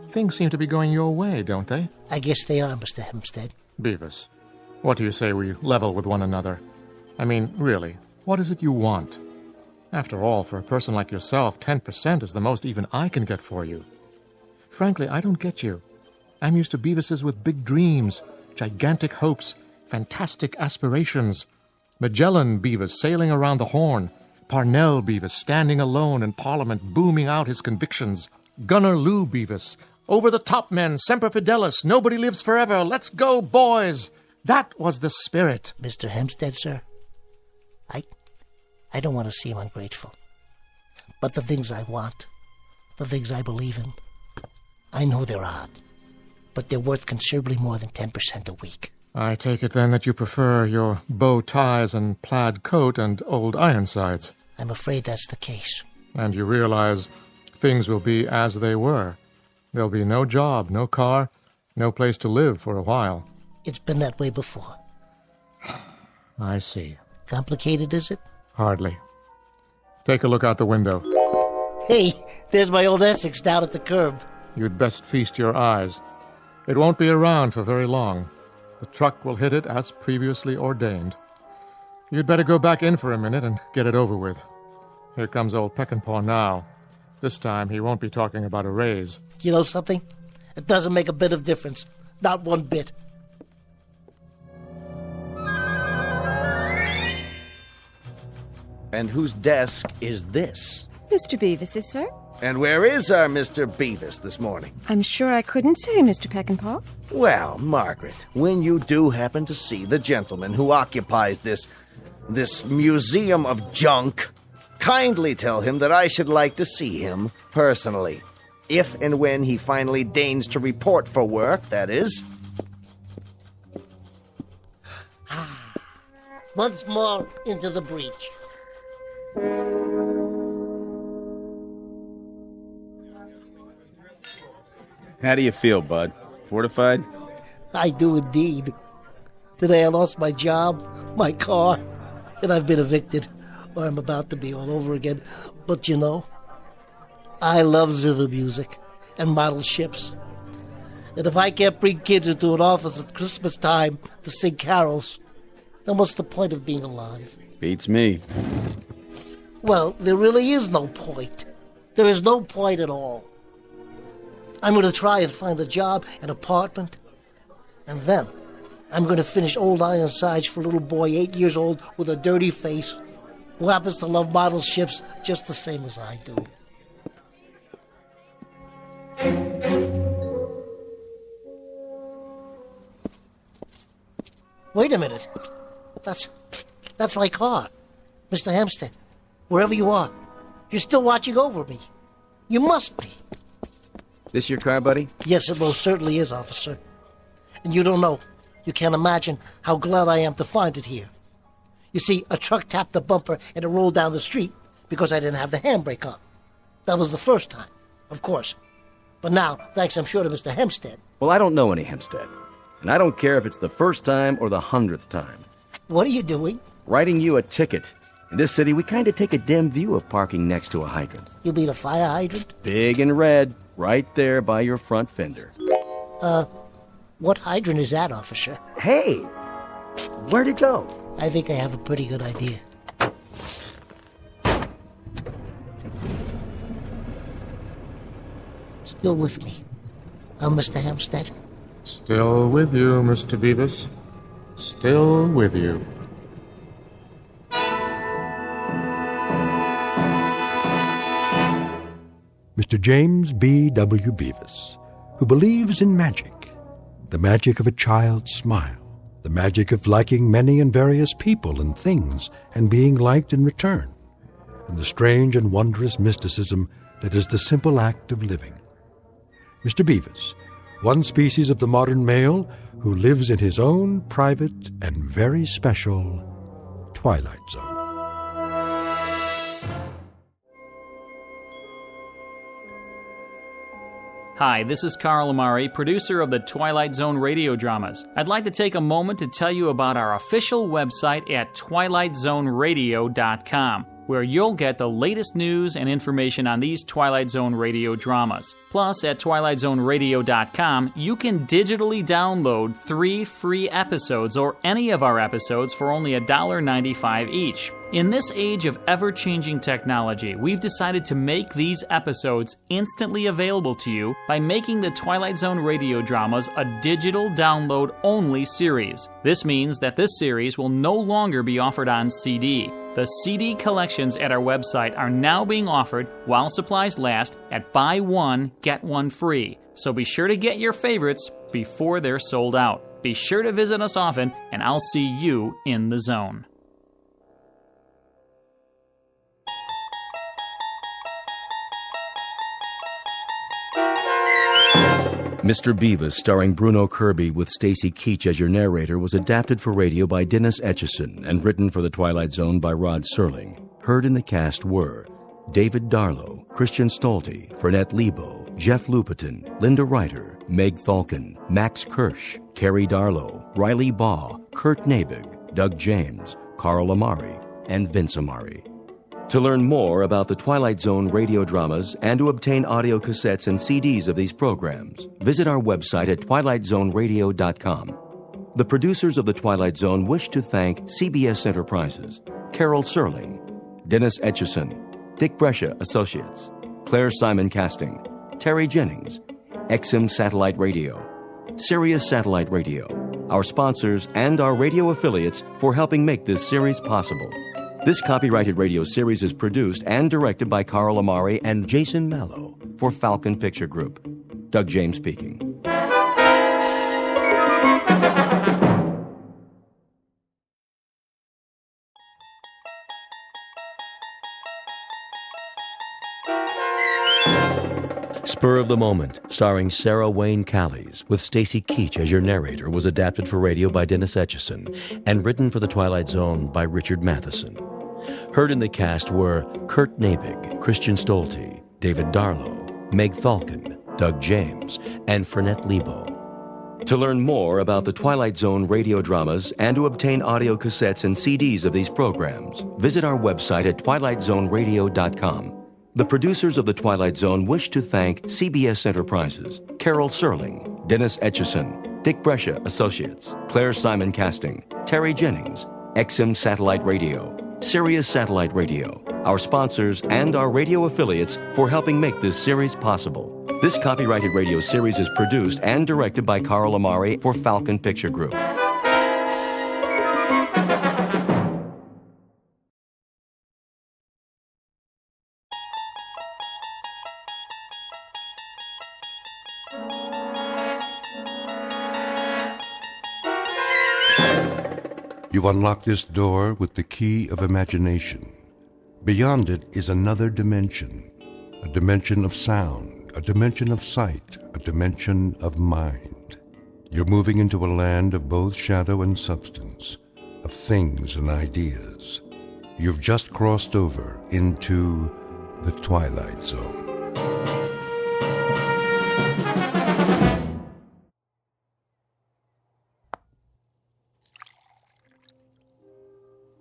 S10: Things seem to be going your way, don't they?
S22: I guess they are, Mr. Hempstead.
S10: Beavis, what do you say we level with one another? I mean, really, what is it you want? After all, for a person like yourself, 10% is the most even I can get for you. Frankly, I don't get you. I'm used to Beavises with big dreams, gigantic hopes, fantastic aspirations. Magellan Beavis sailing around the Horn. Parnell Beavis standing alone in Parliament booming out his convictions. Gunner Lou Beavis. Over the top men, Semper Fidelis, nobody lives forever, let's go, boys! That was the spirit.
S22: Mr. Hempstead, sir, I don't want to seem ungrateful. But the things I want, the things I believe in, I know they're odd, but they're worth considerably more than 10% a week.
S10: I take it then that you prefer your bow ties and plaid coat and old Ironsides.
S22: I'm afraid that's the case.
S10: And you realize things will be as they were. There'll be no job, no car, no place to live for a while.
S22: It's been that way before.
S10: I see.
S22: Complicated, is it?
S10: Hardly. Take a look out the window.
S22: Hey, there's my old Essex down at the curb.
S10: You'd best feast your eyes. It won't be around for very long. The truck will hit it as previously ordained. You'd better go back in for a minute and get it over with. Here comes old Peckinpah now. This time he won't be talking about a raise.
S22: You know something? It doesn't make a bit of difference. Not one bit.
S5: And whose desk is this?
S12: Mr. Beavis's, sir.
S5: And where is our Mr. Beavis this morning?
S12: I'm sure I couldn't say, Mr. Peckinpah.
S5: Well, Margaret, when you do happen to see the gentleman who occupies this museum of junk, kindly tell him that I should like to see him personally. If and when he finally deigns to report for work, that is.
S22: Once more into the breach.
S6: How do you feel, bud? Fortified?
S22: I do indeed. Today I lost my job, my car, and I've been evicted, or I'm about to be all over again. But you know, I love zither music and model ships. And if I can't bring kids into an office at Christmas time to sing carols, then what's the point of being alive?
S6: Beats me.
S22: Well, there really is no point. There is no point at all. I'm going to try and find a job, an apartment, and then I'm going to finish Old Ironsides for a little boy 8 years old with a dirty face who happens to love model ships just the same as I do. Wait a minute. That's my car. Mr. Hempstead, wherever you are, you're still watching over me. You must be.
S24: This your car, buddy?
S22: Yes, it most certainly is, officer. And you don't know. You can't imagine how glad I am to find it here. You see, a truck tapped the bumper and it rolled down the street because I didn't have the handbrake on. That was the first time, of course. But now, thanks I'm sure to Mr. Hempstead.
S24: Well, I don't know any Hempstead. And I don't care if it's the first time or the 100th time.
S22: What are you doing?
S24: Writing you a ticket. In this city, we kind of take a dim view of parking next to a hydrant.
S22: You mean a fire hydrant?
S24: Big and red, right there by your front fender.
S22: What hydrant is that, officer?
S24: Hey! Where'd it go?
S22: I think I have a pretty good idea. Still with me, Mr. Hempstead?
S10: Still with you, Mr. Beavis. Still with you.
S1: Mr. James B.W. Beavis, who believes in magic. The magic of a child's smile. The magic of liking many and various people and things and being liked in return. And the strange and wondrous mysticism that is the simple act of living. Mr. Beavis, one species of the modern male who lives in his own private and very special Twilight Zone.
S14: Hi, this is Carl Amari, producer of the Twilight Zone radio dramas. I'd like to take a moment to tell you about our official website at twilightzoneradio.com, where you'll get the latest news and information on these Twilight Zone radio dramas. Plus, at twilightzoneradio.com, you can digitally download 3 free episodes or any of our episodes for only $1.95 each. In this age of ever-changing technology, we've decided to make these episodes instantly available to you by making the Twilight Zone radio dramas a digital download-only series. This means that this series will no longer be offered on CD. The CD collections at our website are now being offered, while supplies last, at buy one, get one free. So be sure to get your favorites before they're sold out. Be sure to visit us often, and I'll see you in the zone.
S16: Mr. Beavis, starring Bruno Kirby with Stacy Keach as your narrator, was adapted for radio by Dennis Etchison and written for The Twilight Zone by Rod Serling. Heard in the cast were David Darlow, Christian Stolte, Fernette Lebo, Jeff Lupetin, Linda Ryder, Meg Falcon, Max Kirsch, Carrie Darlow, Riley Baugh, Kurt Nabig, Doug James, Carl Amari, and Vince Amari. To learn more about the Twilight Zone radio dramas and to obtain audio cassettes and CDs of these programs, visit our website at twilightzoneradio.com. The producers of The Twilight Zone wish to thank CBS Enterprises, Carol Serling, Dennis Etchison, Dick Brescia Associates, Claire Simon Casting, Terry Jennings, XM Satellite Radio, Sirius Satellite Radio, our sponsors, and our radio affiliates for helping make this series possible. This copyrighted radio series is produced and directed by Carl Amari and Jason Mallow for Falcon Picture Group. Doug James speaking. Spur of the Moment, starring Sarah Wayne Callies, with Stacy Keach as your narrator, was adapted for radio by Dennis Etchison and written for The Twilight Zone by Richard Matheson. Heard in the cast were Kurt Nabig, Christian Stolte, David Darlow, Meg Falcon, Doug James, and Fernette Lebo. To learn more about the Twilight Zone radio dramas and to obtain audio cassettes and CDs of these programs, visit our website at twilightzoneradio.com. The producers of The Twilight Zone wish to thank CBS Enterprises, Carol Serling, Dennis Etchison, Dick Brescia Associates, Claire Simon Casting, Terry Jennings, XM Satellite Radio, Sirius Satellite Radio, our sponsors, and our radio affiliates for helping make this series possible. This copyrighted radio series is produced and directed by Carl Amari for Falcon Picture Group.
S1: You unlock this door with the key of imagination. Beyond it is another dimension, a dimension of sound, a dimension of sight, a dimension of mind. You're moving into a land of both shadow and substance, of things and ideas. You've just crossed over into the Twilight Zone.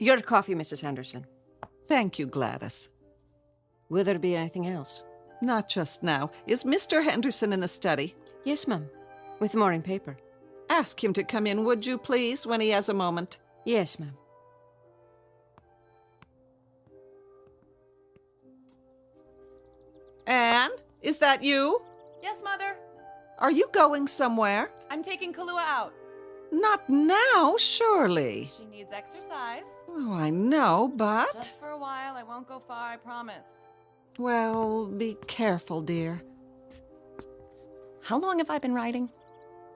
S12: Your coffee, Mrs. Henderson.
S20: Thank you, Gladys.
S12: Will there be anything else?
S20: Not just now. Is Mr. Henderson in the study?
S12: Yes, ma'am. With the morning paper.
S20: Ask him to come in, would you, please, when he has a moment?
S12: Yes, ma'am.
S20: Anne, is that you?
S17: Yes, Mother.
S20: Are you going somewhere?
S17: I'm taking Kahlua out.
S20: Not now, surely.
S17: She needs exercise.
S20: Oh, I know, but...
S17: Just for a while. I won't go far, I promise.
S20: Well, be careful, dear.
S17: How long have I been riding?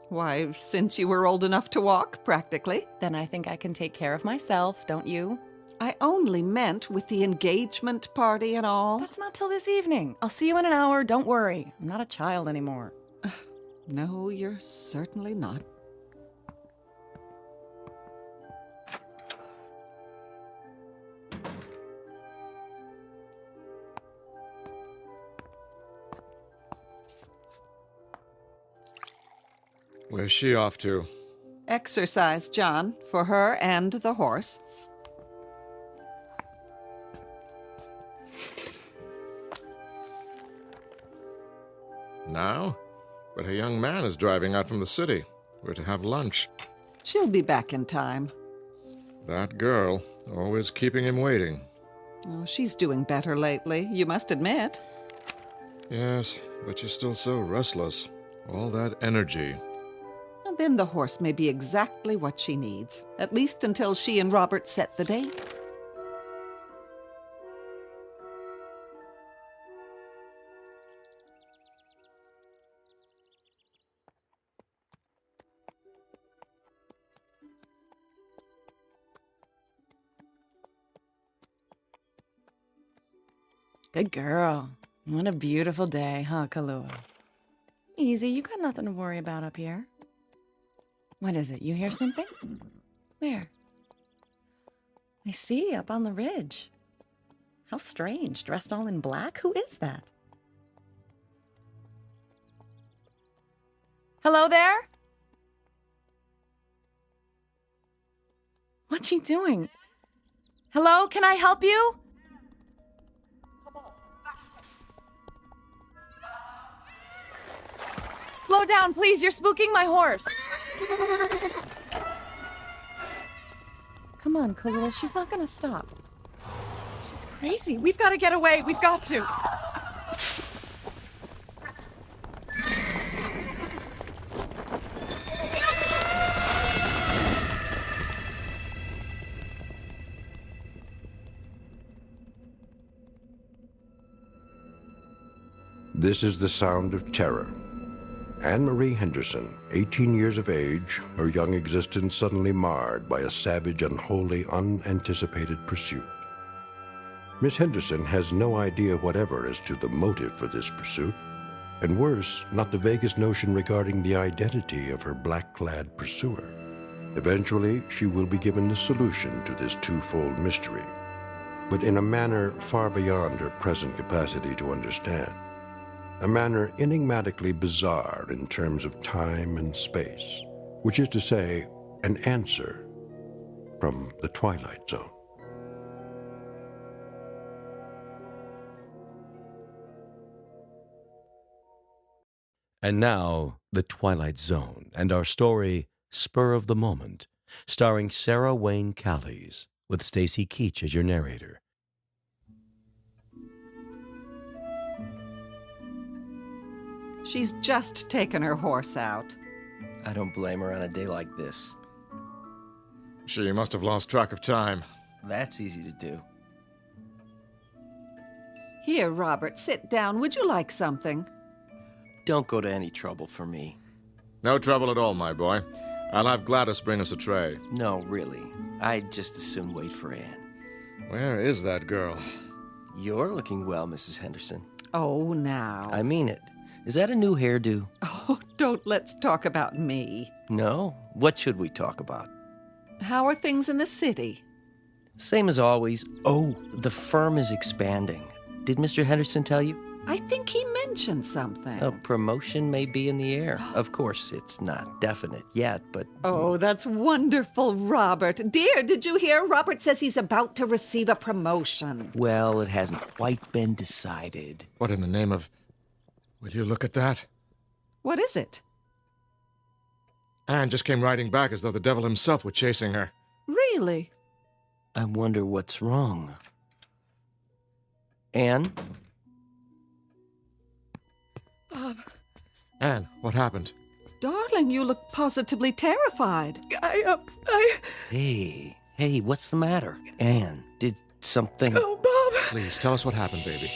S20: Why, since you were old enough to walk, practically.
S17: Then I think I can take care of myself, don't you?
S20: I only meant with the engagement party and all.
S17: That's not till this evening. I'll see you in an hour, don't worry. I'm not a child anymore.
S20: No, you're certainly not.
S10: Where's she off to?
S20: Exercise, John, for her and the horse.
S10: Now? But a young man is driving out from the city. We're to have lunch.
S20: She'll be back in time.
S10: That girl, always keeping him waiting.
S20: Oh, she's doing better lately, you must admit.
S10: Yes, but she's still so restless. All that energy.
S20: And then the horse may be exactly what she needs, at least until she and Robert set the date.
S17: Good girl. What a beautiful day, huh, Kalua? Easy, you got nothing to worry about up here. What is it? You hear something? Where? I see, up on the ridge. How strange, dressed all in black. Who is that? Hello there? What's she doing? Hello, can I help you? Slow down, please. You're spooking my horse. Come on, Kalua. She's not gonna stop. She's crazy. We've got to get away. We've got to.
S1: This is the sound of terror. Anne-Marie Henderson, 18 years of age, her young existence suddenly marred by a savage and wholly unanticipated pursuit. Miss Henderson has no idea whatever as to the motive for this pursuit, and worse, not the vaguest notion regarding the identity of her black-clad pursuer. Eventually, she will be given the solution to this twofold mystery, but in a manner far beyond her present capacity to understand. A manner enigmatically bizarre in terms of time and space, which is to say, an answer from the Twilight Zone.
S16: And now, The Twilight Zone, and our story, Spur of the Moment, starring Sarah Wayne Callies, with Stacy Keach as your narrator.
S20: She's just taken her horse out.
S21: I don't blame her on a day like this.
S10: She must have lost track of time.
S21: That's easy to do.
S20: Here, Robert, sit down. Would you like something?
S21: Don't go to any trouble for me.
S10: No trouble at all, my boy. I'll have Gladys bring us a tray.
S21: No, really. I'd just as soon wait for Anne.
S10: Where is that girl?
S21: You're looking well, Mrs. Henderson.
S20: Oh, now.
S21: I mean it. Is that a new hairdo?
S20: Oh, don't let's talk about me.
S21: No? What should we talk about?
S20: How are things in the city?
S21: Same as always. Oh, the firm is expanding. Did Mr. Henderson tell you?
S20: I think he mentioned something.
S21: A promotion may be in the air. Of course, it's not definite yet, but...
S20: Oh, that's wonderful, Robert. Dear, did you hear? Robert says he's about to receive a promotion.
S21: Well, it hasn't quite been decided.
S10: What in the name of... Will you look at that?
S20: What is it?
S10: Anne just came riding back as though the devil himself were chasing her.
S20: Really?
S21: I wonder what's wrong. Anne?
S17: Bob.
S10: Anne, what happened?
S20: Darling, you look positively terrified.
S21: Hey, what's the matter? Anne, did something...
S17: Oh, Bob.
S10: Please, tell us what happened, baby.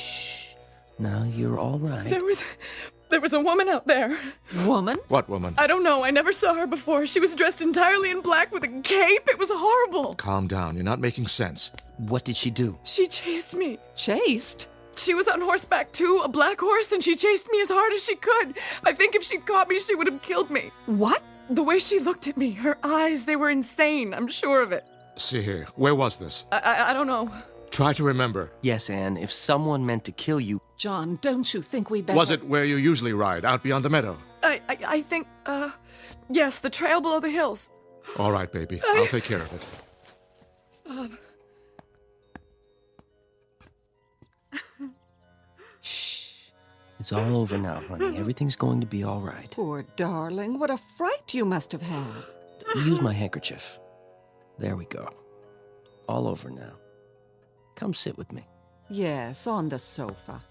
S21: Now you're all right.
S17: There was a woman out there.
S20: Woman?
S10: What woman?
S17: I don't know. I never saw her before. She was dressed entirely in black with a cape. It was horrible.
S10: Calm down. You're not making sense.
S21: What did she do?
S17: She chased me.
S20: Chased?
S17: She was on horseback too, a black horse, and she chased me as hard as she could. I think if she'd caught me, she would have killed me.
S20: What?
S17: The way she looked at me, her eyes, they were insane. I'm sure of it.
S10: See here. Where was this?
S17: I don't know.
S10: Try to remember.
S21: Yes, Anne, if someone meant to kill you...
S20: John, don't you think we better...
S10: Was it where you usually ride, out beyond the meadow?
S17: I think, yes, the trail below the hills.
S10: All right, baby. I'll take care of it.
S21: Shh. It's all over now, honey. Everything's going to be all right.
S20: Poor darling. What a fright you must have had.
S21: Use my handkerchief. There we go. All over now. Come sit with me.
S20: Yes, on the sofa.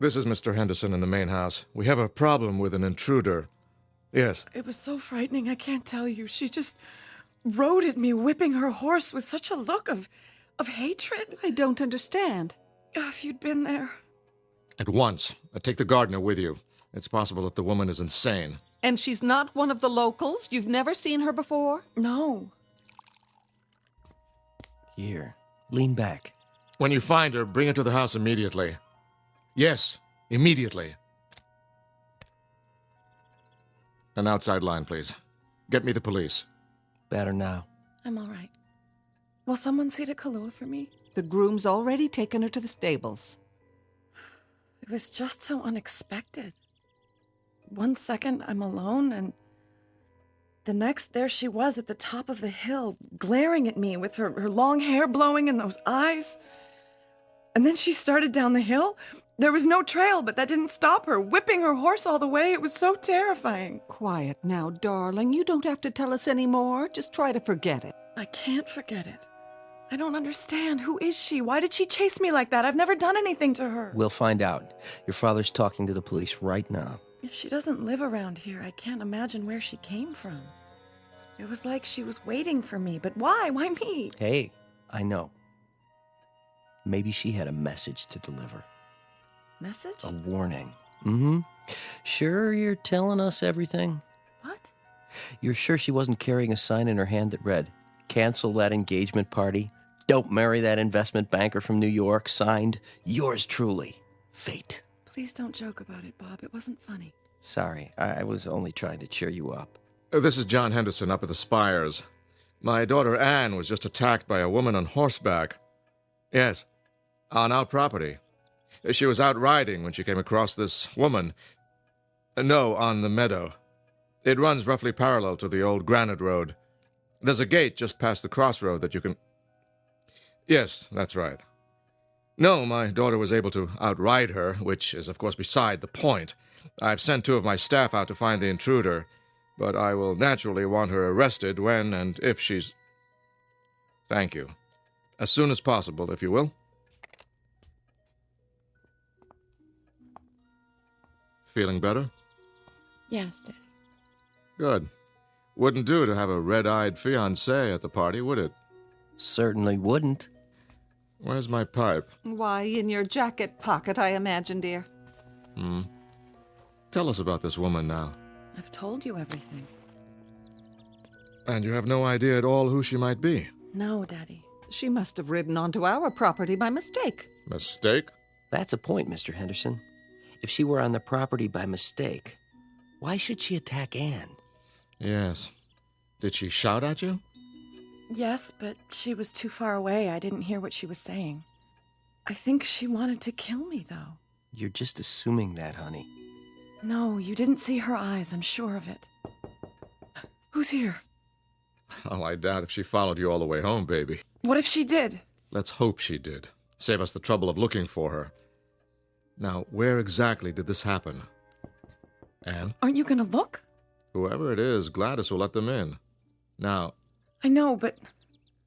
S10: This is Mr. Henderson in the main house. We have a problem with an intruder. Yes.
S17: It was so frightening, I can't tell you. She just rode at me, whipping her horse with such a look of hatred.
S20: I don't understand.
S17: If you'd been there.
S10: At once. Take the gardener with you. It's possible that the woman is insane.
S20: And she's not one of the locals? You've never seen her before?
S17: No.
S21: Here, lean back.
S10: When you find her, bring her to the house immediately. Yes, immediately. An outside line, please. Get me the police.
S21: Better now.
S17: I'm all right. Will someone see to Kahlua for me?
S20: The groom's already taken her to the stables.
S17: It was just so unexpected. 1 second, I'm alone, and the next, there she was at the top of the hill, glaring at me with her long hair blowing and those eyes. And then she started down the hill. There was no trail, but that didn't stop her, whipping her horse all the way. It was so terrifying.
S20: Quiet now, darling. You don't have to tell us any more. Just try to forget it.
S17: I can't forget it. I don't understand. Who is she? Why did she chase me like that? I've never done anything to her.
S21: We'll find out. Your father's talking to the police right now.
S17: If she doesn't live around here, I can't imagine where she came from. It was like she was waiting for me, but why? Why me?
S21: Hey, I know. Maybe she had a message to deliver.
S17: Message?
S21: A warning. Mm-hmm. Sure you're telling us everything?
S17: What?
S21: You're sure she wasn't carrying a sign in her hand that read, "Cancel that engagement party. Don't marry that investment banker from New York. Signed, yours truly, Fate."
S17: Please don't joke about it, Bob. It wasn't funny.
S21: Sorry, I was only trying to cheer you up.
S10: This is John Henderson up at the Spires. My daughter Anne was just attacked by a woman on horseback. Yes, on our property. She was out riding when she came across this woman. No, on the meadow. It runs roughly parallel to the old granite road. There's a gate just past the crossroad that you can... Yes, that's right. No, my daughter was able to outride her, which is, of course, beside the point. I've sent 2 of my staff out to find the intruder, but I will naturally want her arrested when and if she's... Thank you. As soon as possible, if you will. Feeling better?
S17: Yes, Daddy.
S10: Good. Wouldn't do to have a red-eyed fiancé at the party, would it?
S21: Certainly wouldn't.
S10: Where's my pipe?
S20: Why, in your jacket pocket, I imagine, dear.
S10: Tell us about this woman now.
S17: I've told you everything.
S10: And you have no idea at all who she might be?
S17: No, Daddy.
S20: She must have ridden onto our property by mistake.
S10: Mistake?
S21: That's a point, Mr. Henderson. If she were on the property by mistake, why should she attack Anne?
S10: Yes. Did she shout at you?
S17: Yes, but she was too far away. I didn't hear what she was saying. I think she wanted to kill me, though.
S21: You're just assuming that, honey.
S17: No, you didn't see her eyes. I'm sure of it. Who's here?
S10: Oh, I doubt if she followed you all the way home, baby.
S17: What if she did?
S10: Let's hope she did. Save us the trouble of looking for her. Now, where exactly did this happen? Anne?
S17: Aren't you gonna look?
S10: Whoever it is, Gladys will let them in. Now...
S17: I know, but...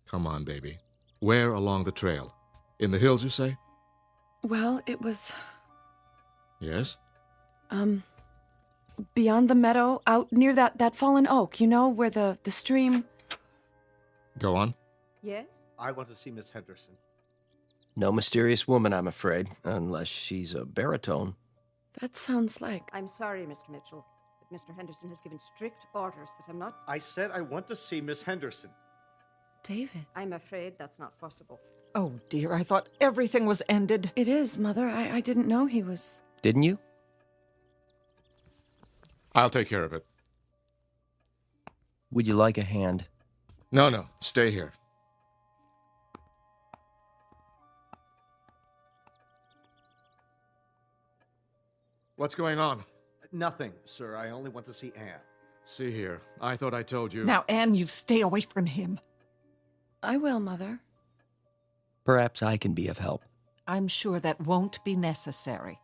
S10: Come on, baby. Where along the trail? In the hills, you say?
S17: Well, it was...
S10: Yes?
S17: Beyond the meadow, out near that fallen oak, you know, where the stream...
S10: Go on.
S12: Yes?
S7: I want to see Miss Henderson.
S21: No mysterious woman, I'm afraid, unless she's a baritone.
S17: That sounds like...
S12: I'm sorry, Mr. Mitchell, but Mr. Henderson has given strict orders that I'm not...
S7: I said I want to see Miss Henderson.
S17: David.
S12: I'm afraid that's not possible.
S20: Oh, dear, I thought everything was ended.
S17: It is, Mother. I didn't know he was...
S21: Didn't you?
S10: I'll take care of it.
S21: Would you like a hand?
S10: No, stay here. What's going on?
S7: Nothing, sir. I only want to see Anne.
S10: See here. I thought I told you...
S20: Now, Anne, you stay away from him.
S17: I will, Mother.
S21: Perhaps I can be of help.
S20: I'm sure that won't be necessary.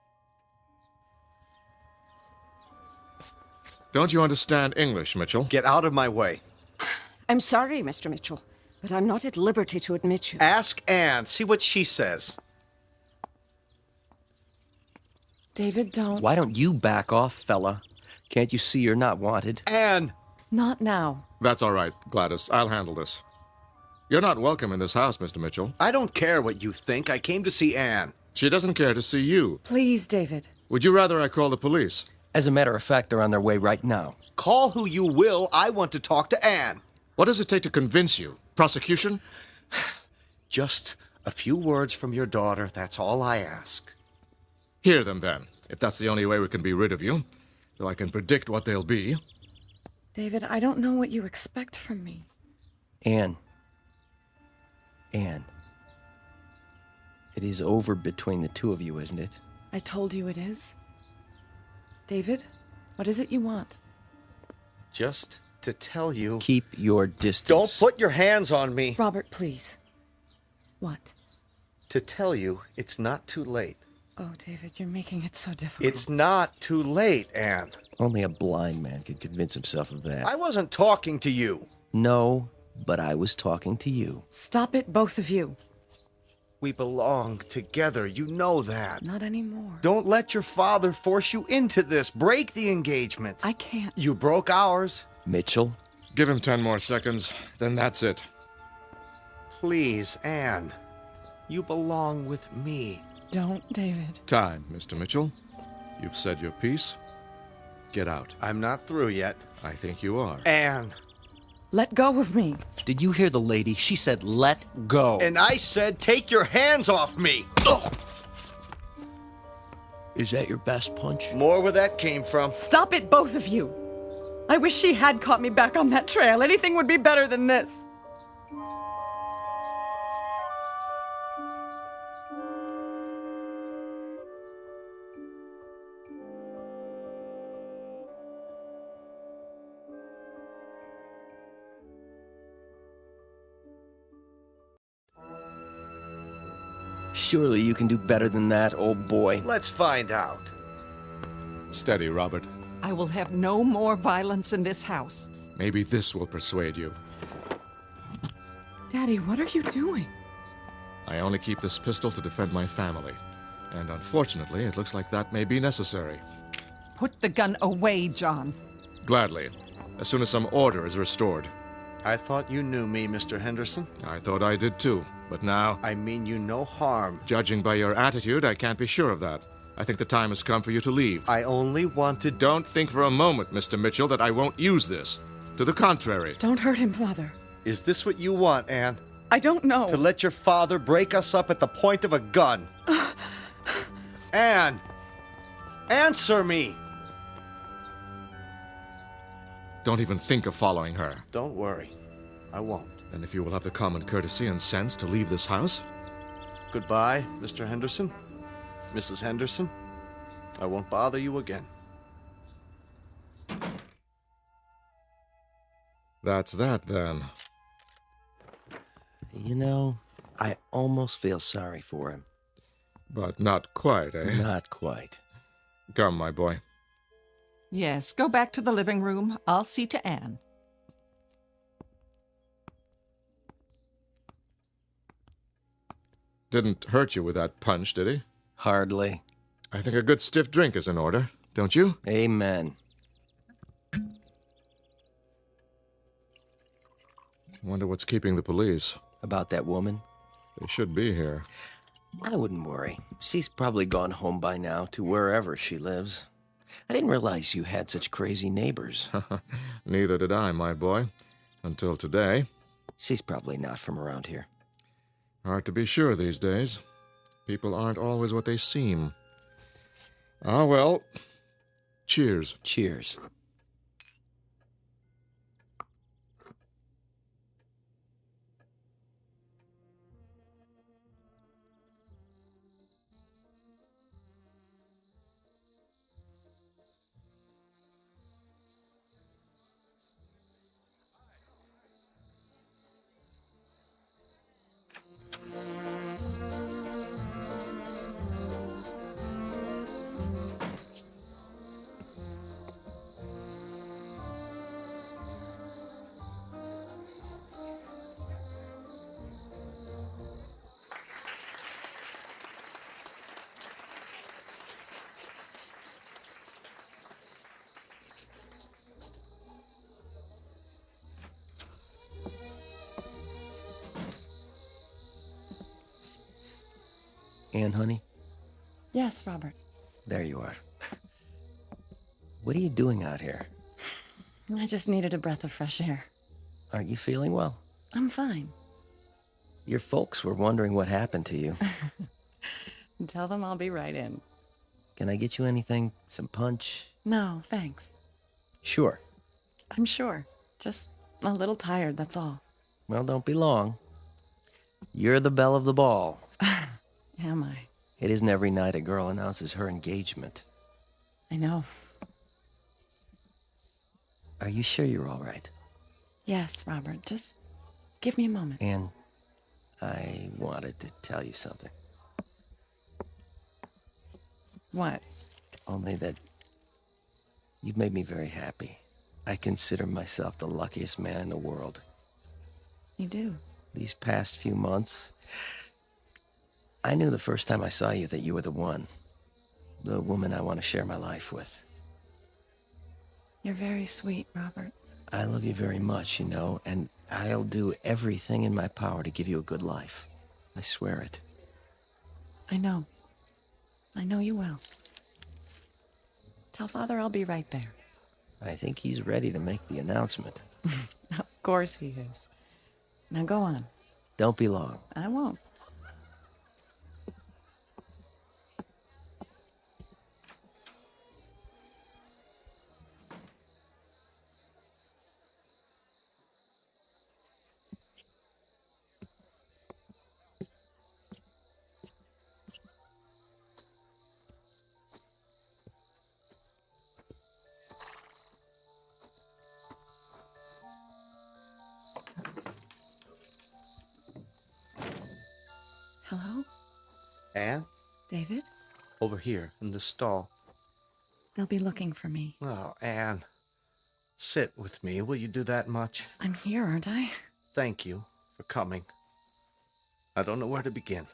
S10: Don't you understand English, Mitchell?
S7: Get out of my way.
S12: I'm sorry, Mr. Mitchell, but I'm not at liberty to admit you.
S7: Ask Anne. See what she says.
S17: David, don't...
S21: Why don't you back off, fella? Can't you see you're not wanted?
S7: Anne!
S17: Not now.
S10: That's all right, Gladys. I'll handle this. You're not welcome in this house, Mr. Mitchell.
S7: I don't care what you think. I came to see Anne.
S10: She doesn't care to see you.
S17: Please, David.
S10: Would you rather I call the police?
S21: As a matter of fact, they're on their way right now.
S7: Call who you will. I want to talk to Anne.
S10: What does it take to convince you? Prosecution?
S7: Just a few words from your daughter. That's all I ask.
S10: Hear them, then, if that's the only way we can be rid of you. Though I can predict what they'll be.
S17: David, I don't know what you expect from me.
S21: Anne. Anne. It is over between the two of you, isn't it?
S17: I told you it is. David, what is it you want?
S7: Just to tell you...
S21: Keep your distance.
S7: Don't put your hands on me.
S17: Robert, please. What?
S7: To tell you it's not too late.
S17: Oh, David, you're making it so difficult.
S7: It's not too late, Anne.
S21: Only a blind man could convince himself of that.
S7: I wasn't talking to you.
S21: No, but I was talking to you.
S17: Stop it, both of you.
S7: We belong together. You know that.
S17: Not anymore.
S7: Don't let your father force you into this. Break the engagement.
S17: I can't.
S7: You broke ours.
S21: Mitchell?
S10: Give him 10 more seconds, then that's it.
S7: Please, Anne. You belong with me.
S17: Don't, David.
S10: Time, Mr. Mitchell. You've said your piece. Get out.
S7: I'm not through yet.
S10: I think you are.
S7: Anne.
S17: Let go of me.
S21: Did you hear the lady? She said, let go.
S7: And I said, take your hands off me. Ugh.
S21: Is that your best punch?
S7: More where that came from.
S17: Stop it, both of you. I wish she had caught me back on that trail. Anything would be better than this.
S21: Surely you can do better than that, old boy.
S7: Let's find out.
S10: Steady, Robert.
S20: I will have no more violence in this house.
S10: Maybe this will persuade you.
S17: Daddy, what are you doing?
S10: I only keep this pistol to defend my family. And unfortunately, it looks like that may be necessary.
S20: Put the gun away, John.
S10: Gladly. As soon as some order is restored.
S7: I thought you knew me, Mr. Henderson.
S10: I thought I did too, but now...
S7: I mean you no harm.
S10: Judging by your attitude, I can't be sure of that. I think the time has come for you to leave.
S7: I only wanted...
S10: Don't think for a moment, Mr. Mitchell, that I won't use this. To the contrary.
S17: Don't hurt him, Father.
S7: Is this what you want, Anne?
S17: I don't know.
S7: To let your father break us up at the point of a gun? Anne! Answer me!
S10: Don't even think of following her.
S7: Don't worry. I won't.
S10: And if you will have the common courtesy and sense to leave this house?
S7: Goodbye, Mr. Henderson. Mrs. Henderson. I won't bother you again.
S10: That's that, then.
S21: You know, I almost feel sorry for him.
S10: But not quite, eh?
S21: Not quite.
S10: Come, my boy.
S20: Yes, go back to the living room. I'll see to Anne.
S10: Didn't hurt you with that punch, did he?
S21: Hardly.
S10: I think a good stiff drink is in order, don't you?
S21: Amen.
S10: Wonder what's keeping the police.
S21: About that woman?
S10: They should be here.
S21: I wouldn't worry. She's probably gone home by now to wherever she lives. I didn't realize you had such crazy neighbors.
S10: Neither did I, my boy. Until today.
S21: She's probably not from around here.
S10: Hard to be sure these days. People aren't always what they seem. Ah, well. Cheers.
S21: Cheers. Anne, honey?
S17: Yes, Robert.
S21: There you are. What are you doing out here?
S17: I just needed a breath of fresh air.
S21: Aren't you feeling well?
S17: I'm fine.
S21: Your folks were wondering what happened to you.
S17: Tell them I'll be right in.
S21: Can I get you anything? Some punch?
S17: No, thanks.
S21: Sure.
S17: I'm sure. Just a little tired, that's all.
S21: Well, don't be long. You're the belle of the ball.
S17: Am I?
S21: It isn't every night a girl announces her engagement.
S17: I know.
S21: Are you sure you're all right?
S17: Yes, Robert. Just give me a moment.
S21: Anne, I wanted to tell you something.
S17: What?
S21: Only that you've made me very happy. I consider myself the luckiest man in the world.
S17: You do?
S21: These past few months, I knew the first time I saw you that you were the one. The woman I want to share my life with.
S17: You're very sweet, Robert.
S21: I love you very much, you know, and I'll do everything in my power to give you a good life. I swear it.
S17: I know. I know you will. Tell Father I'll be right there.
S21: I think he's ready to make the announcement.
S17: Of course he is. Now go on.
S21: Don't be long.
S17: I won't. Hello?
S7: Anne?
S17: David?
S7: Over here, in the stall.
S17: They'll be looking for me.
S7: Oh, Anne. Sit with me. Will you do that much?
S17: I'm here, aren't I?
S7: Thank you for coming. I don't know where to begin.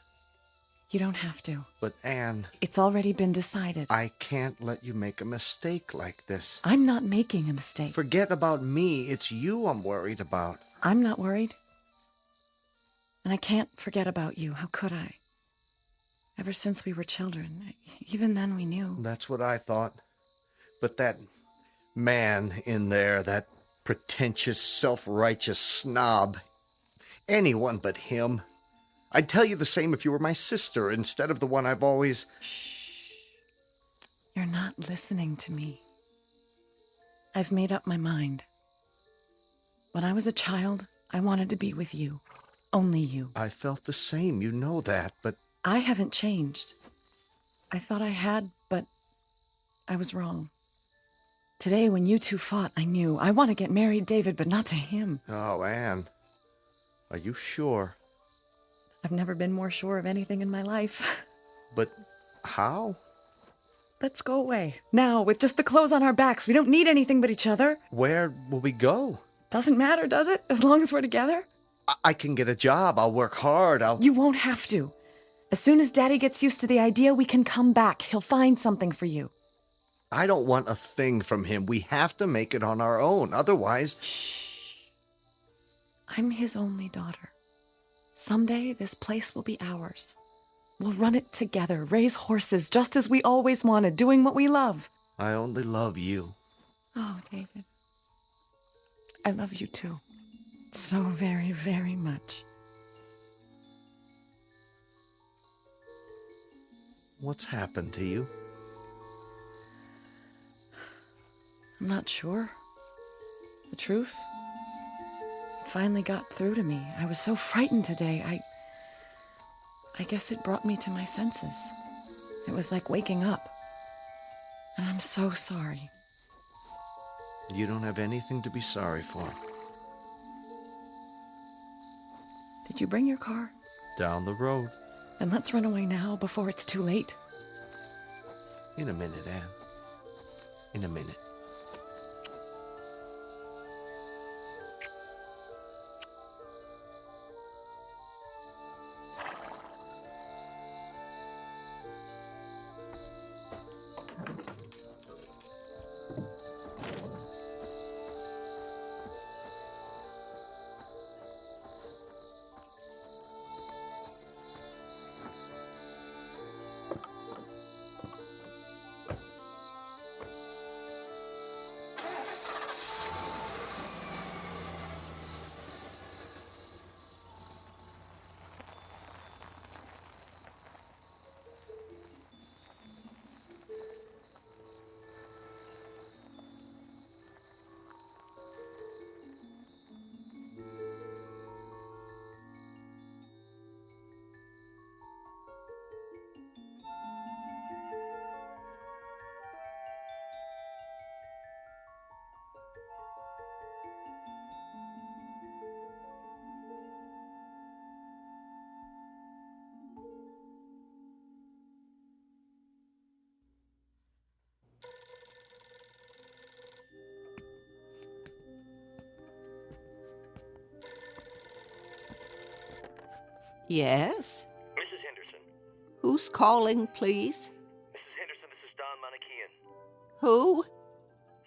S17: You don't have to.
S7: But, Anne...
S17: It's already been decided.
S7: I can't let you make a mistake like this.
S17: I'm not making a mistake.
S7: Forget about me. It's you I'm worried about.
S17: I'm not worried. And I can't forget about you. How could I? Ever since we were children. Even then we knew.
S7: That's what I thought. But that man in there, that pretentious, self-righteous snob, anyone but him. I'd tell you the same if you were my sister instead of the one I've always...
S17: Shh. You're not listening to me. I've made up my mind. When I was a child, I wanted to be with you. Only you.
S7: I felt the same, you know that, but...
S17: I haven't changed. I thought I had, but I was wrong. Today, when you two fought, I knew. I want to get married, David, but not to him.
S7: Oh, Anne. Are you sure?
S17: I've never been more sure of anything in my life.
S7: But how?
S17: Let's go away. Now, with just the clothes on our backs. We don't need anything but each other.
S7: Where will we go?
S17: Doesn't matter, does it? As long as we're together?
S7: I can get a job. I'll work hard.
S17: You won't have to. As soon as Daddy gets used to the idea, we can come back. He'll find something for you.
S7: I don't want a thing from him. We have to make it on our own. Otherwise...
S17: Shh. I'm his only daughter. Someday, this place will be ours. We'll run it together, raise horses, just as we always wanted, doing what we love.
S7: I only love you.
S17: Oh, David. I love you too. So very, very much.
S7: What's happened to you?
S17: I'm not sure. The truth? It finally got through to me. I was so frightened today. I guess it brought me to my senses. It was like waking up. And I'm so sorry.
S7: You don't have anything to be sorry for.
S17: Did you bring your car?
S7: Down the road.
S17: Then let's run away now before it's too late.
S7: In a minute, Anne. In a minute.
S20: Yes?
S8: Mrs. Henderson.
S20: Who's calling, please?
S8: Mrs. Henderson, this is Don Manichean.
S20: Who?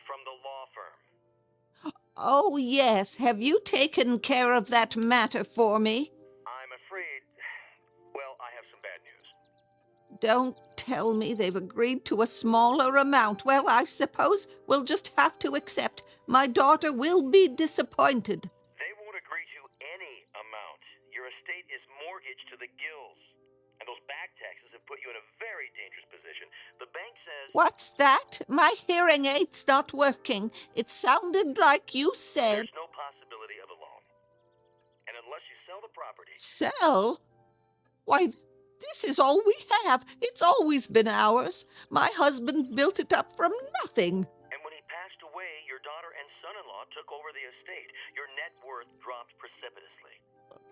S8: From the law firm.
S20: Oh, yes. Have you taken care of that matter for me?
S8: I'm afraid... Well, I have some bad news.
S20: Don't tell me they've agreed to a smaller amount. Well, I suppose we'll just have to accept. My daughter will be disappointed.
S8: They won't agree to any amount. Your estate is mortgaged to the gills. And those back taxes have put you in a very dangerous position. The bank says...
S20: What's that? My hearing aid's not working. It sounded like you said...
S8: There's no possibility of a loan. And unless you sell the property...
S20: Sell? Why, this is all we have. It's always been ours. My husband built it up from nothing.
S8: And when he passed away, your daughter and son-in-law took over the estate. Your net worth dropped precipitously.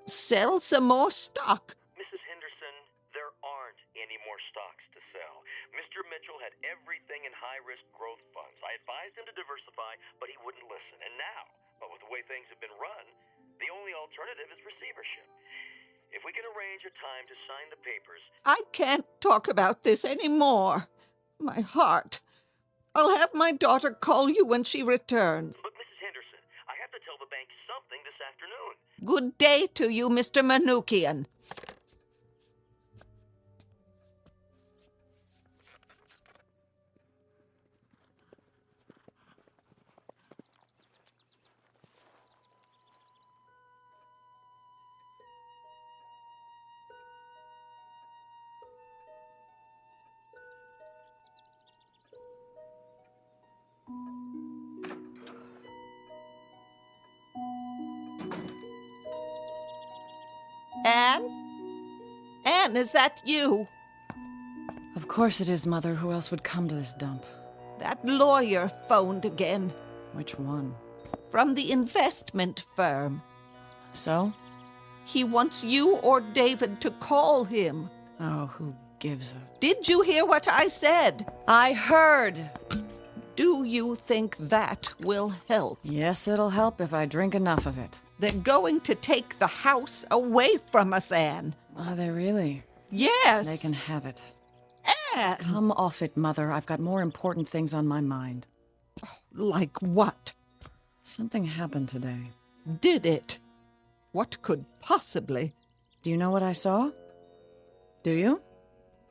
S20: Sell some more stock.
S8: Mrs. Henderson, there aren't any more stocks to sell. Mr. Mitchell had everything in high-risk growth funds. I advised him to diversify, but he wouldn't listen. And now, well, with the way things have been run, the only alternative is receivership. If we can arrange a time to sign the papers...
S20: I can't talk about this anymore. My heart. I'll have my daughter call you when she returns.
S8: But, Mrs. Henderson, I have to tell the bank something this afternoon.
S20: Good day to you, Mr. Manukian. Anne? Anne, is that you?
S17: Of course it is, Mother. Who else would come to this dump?
S20: That lawyer phoned again.
S17: Which one?
S20: From the investment firm.
S17: So?
S20: He wants you or David to call him.
S17: Oh, who gives a...
S20: Did you hear what I said?
S17: I heard!
S20: Do you think that will help?
S17: Yes, it'll help if I drink enough of it.
S20: They're going to take the house away from us, Anne.
S17: Are they really?
S20: Yes.
S17: They can have it.
S20: Anne!
S17: Come off it, Mother. I've got more important things on my mind.
S20: Oh, like what?
S17: Something happened today.
S20: Did it? What could possibly?
S17: Do you know what I saw? Do you?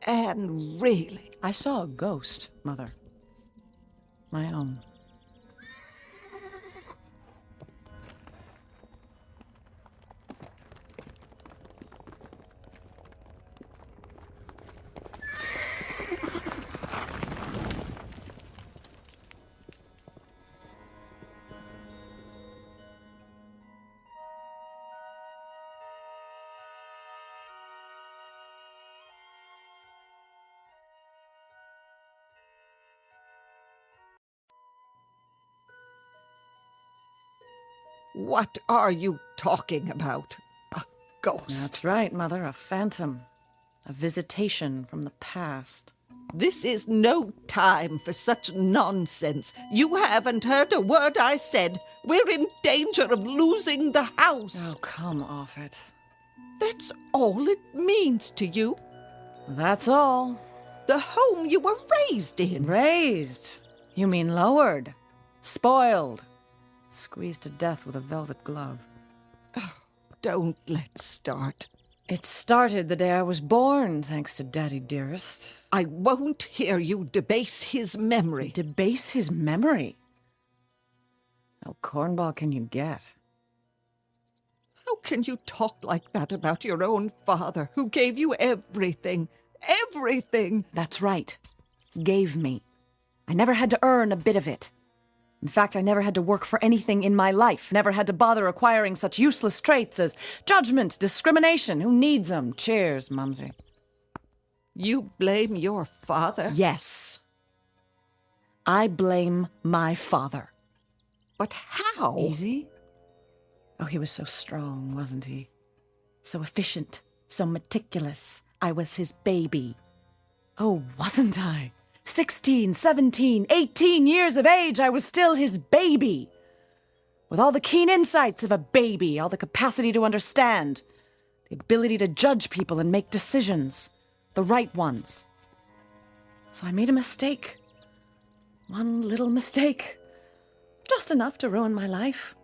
S20: Anne, really?
S17: I saw a ghost, Mother. My own.
S20: What are you talking about? A ghost?
S17: That's right, Mother. A phantom. A visitation from the past.
S20: This is no time for such nonsense. You haven't heard a word I said. We're in danger of losing the house.
S17: Oh, come off it.
S20: That's all it means to you?
S17: That's all.
S20: The home you were raised in.
S17: Raised? You mean lowered? Spoiled? Squeezed to death with a velvet glove.
S20: Oh, don't let's start.
S17: It started the day I was born, thanks to Daddy dearest.
S20: I won't hear you debase his memory.
S17: Debase his memory? How cornball can you get?
S20: How can you talk like that about your own father, who gave you everything? Everything!
S17: That's right. Gave me. I never had to earn a bit of it. In fact, I never had to work for anything in my life, never had to bother acquiring such useless traits as judgment, discrimination. Who needs them? Cheers, Mumsy.
S20: You blame your father?
S17: Yes. I blame my father.
S20: But how?
S17: Easy? Oh, he was so strong, wasn't he? So efficient, so meticulous. I was his baby. Oh, wasn't I? 16, 17, 18 years of age, I was still his baby. With all the keen insights of a baby, all the capacity to understand, The ability to judge people and make decisions. The right ones. So I made a mistake. One little mistake. Just enough to ruin my life.